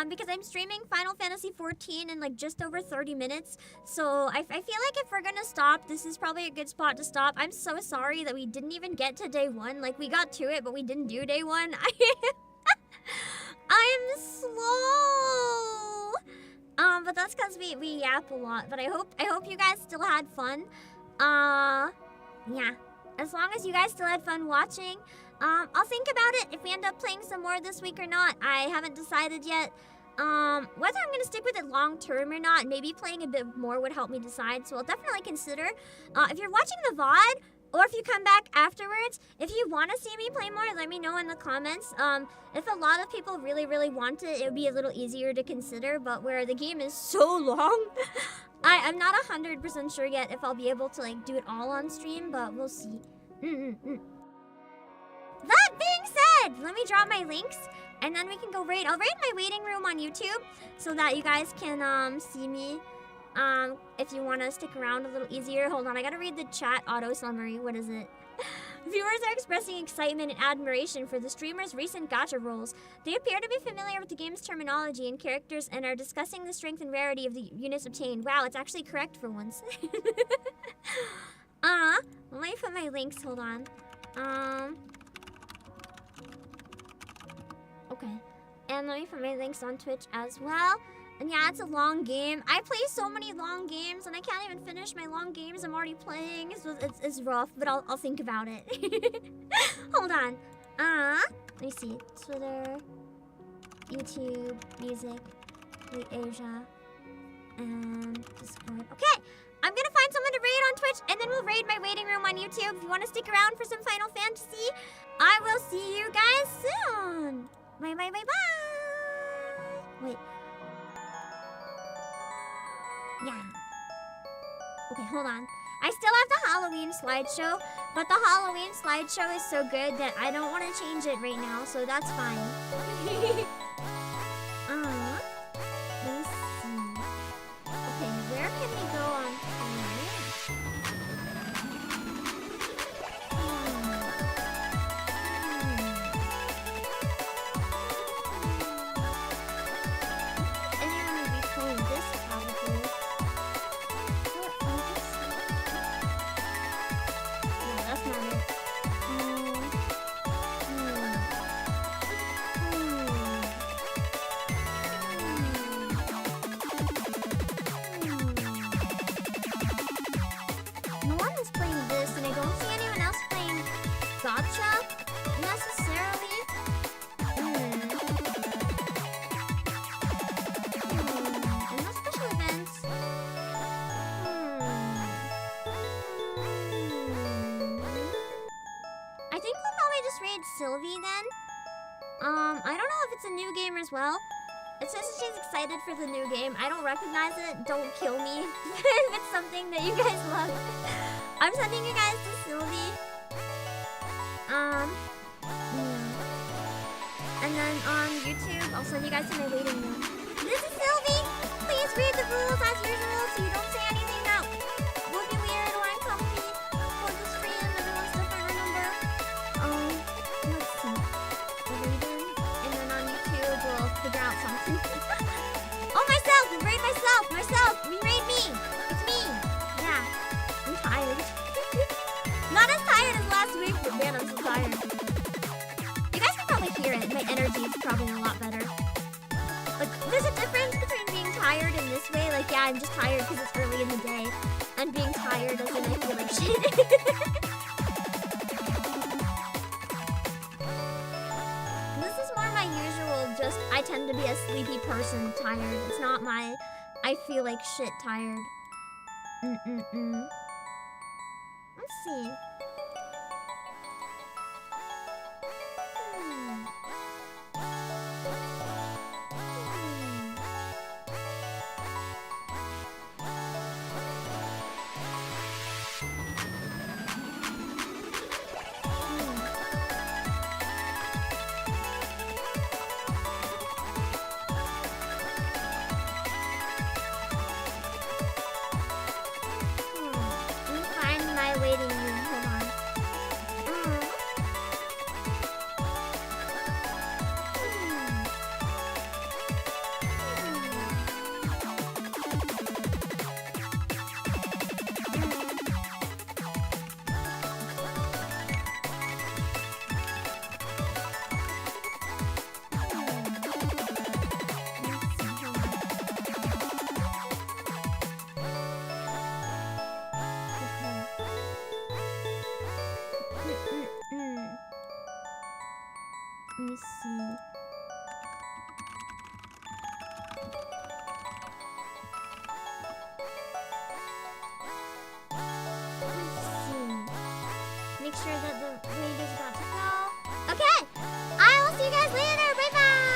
because I'm streaming Final Fantasy XIV in like just over 30 minutes. So I feel like if we're gonna stop, this is probably a good spot to stop. I'm so sorry that we didn't even get to day 1. Like we got to it, but we didn't do day 1. I'm slow. But that's because we yap a lot. But I hope you guys still had fun. Yeah. As long as you guys still had fun watching, I'll think about it if we end up playing some more this week or not. I haven't decided yet whether I'm gonna stick with it long term or not. Maybe playing a bit more would help me decide, so I'll definitely consider. If you're watching the VOD, or if you come back afterwards, if you want to see me play more, let me know in the comments. If a lot of people really, really want it, it would be a little easier to consider, but where the game is so long, I'm not 100% sure yet if I'll be able to like do it all on stream, but we'll see. That being said, let me drop my links, and then we can go raid. I'll raid my waiting room on YouTube, so that you guys can see me. If you want to stick around a little easier. Hold on, I gotta read the chat auto summary. What is it? Viewers are expressing excitement and admiration for the streamer's recent gacha rolls. They appear to be familiar with the game's terminology and characters and are discussing the strength and rarity of the units obtained. Wow, it's actually correct for once. Let me put my links, hold on. Okay. And let me put my links on Twitch as well. And yeah, it's a long game. I play so many long games, and I can't even finish my long games I'm already playing. So it's rough, but I'll think about it. Hold on. Let me see. Twitter, YouTube, music, Wait Asia, and Discord. Okay, I'm gonna find someone to raid on Twitch, and then we'll raid my waiting room on YouTube. If you want to stick around for some Final Fantasy, I will see you guys soon. Bye, bye, bye, bye. Wait. Yeah. Okay, hold on. I still have the Halloween slideshow, but the Halloween slideshow is so good that I don't want to change it right now, so that's fine. Let me see. Okay, where can we go on Sylvie then. I don't know if it's a new game as well. It says that she's excited for the new game. I don't recognize it. Don't kill me if it's something that you guys love. I'm sending you guys to Sylvie. And then on YouTube, I'll send you guys to my waiting room. This is Sylvie. Please read the rules as usual so you don't say anything that would be weird or uncomfy for the stream. Everyone's different, remember? Let's see. The reading. And then on YouTube, we'll figure out something. Oh, myself! Re-raid myself! Myself! Re-raid me! It's me! Yeah. I'm tired. Not as tired as last week, but man, I'm so tired. You guys can probably hear it. My energy is probably a lot better. Like, there's a difference between being tired in this way, like, yeah, I'm just tired because it's early in the day, and being tired as in I feel like shit. This is more my usual, just, I tend to be a sleepy person tired. It's not my, I feel like shit tired. Let's see. Let me find my waiting room. Hold on. Let me see. Let's see. Make sure that the raid is about to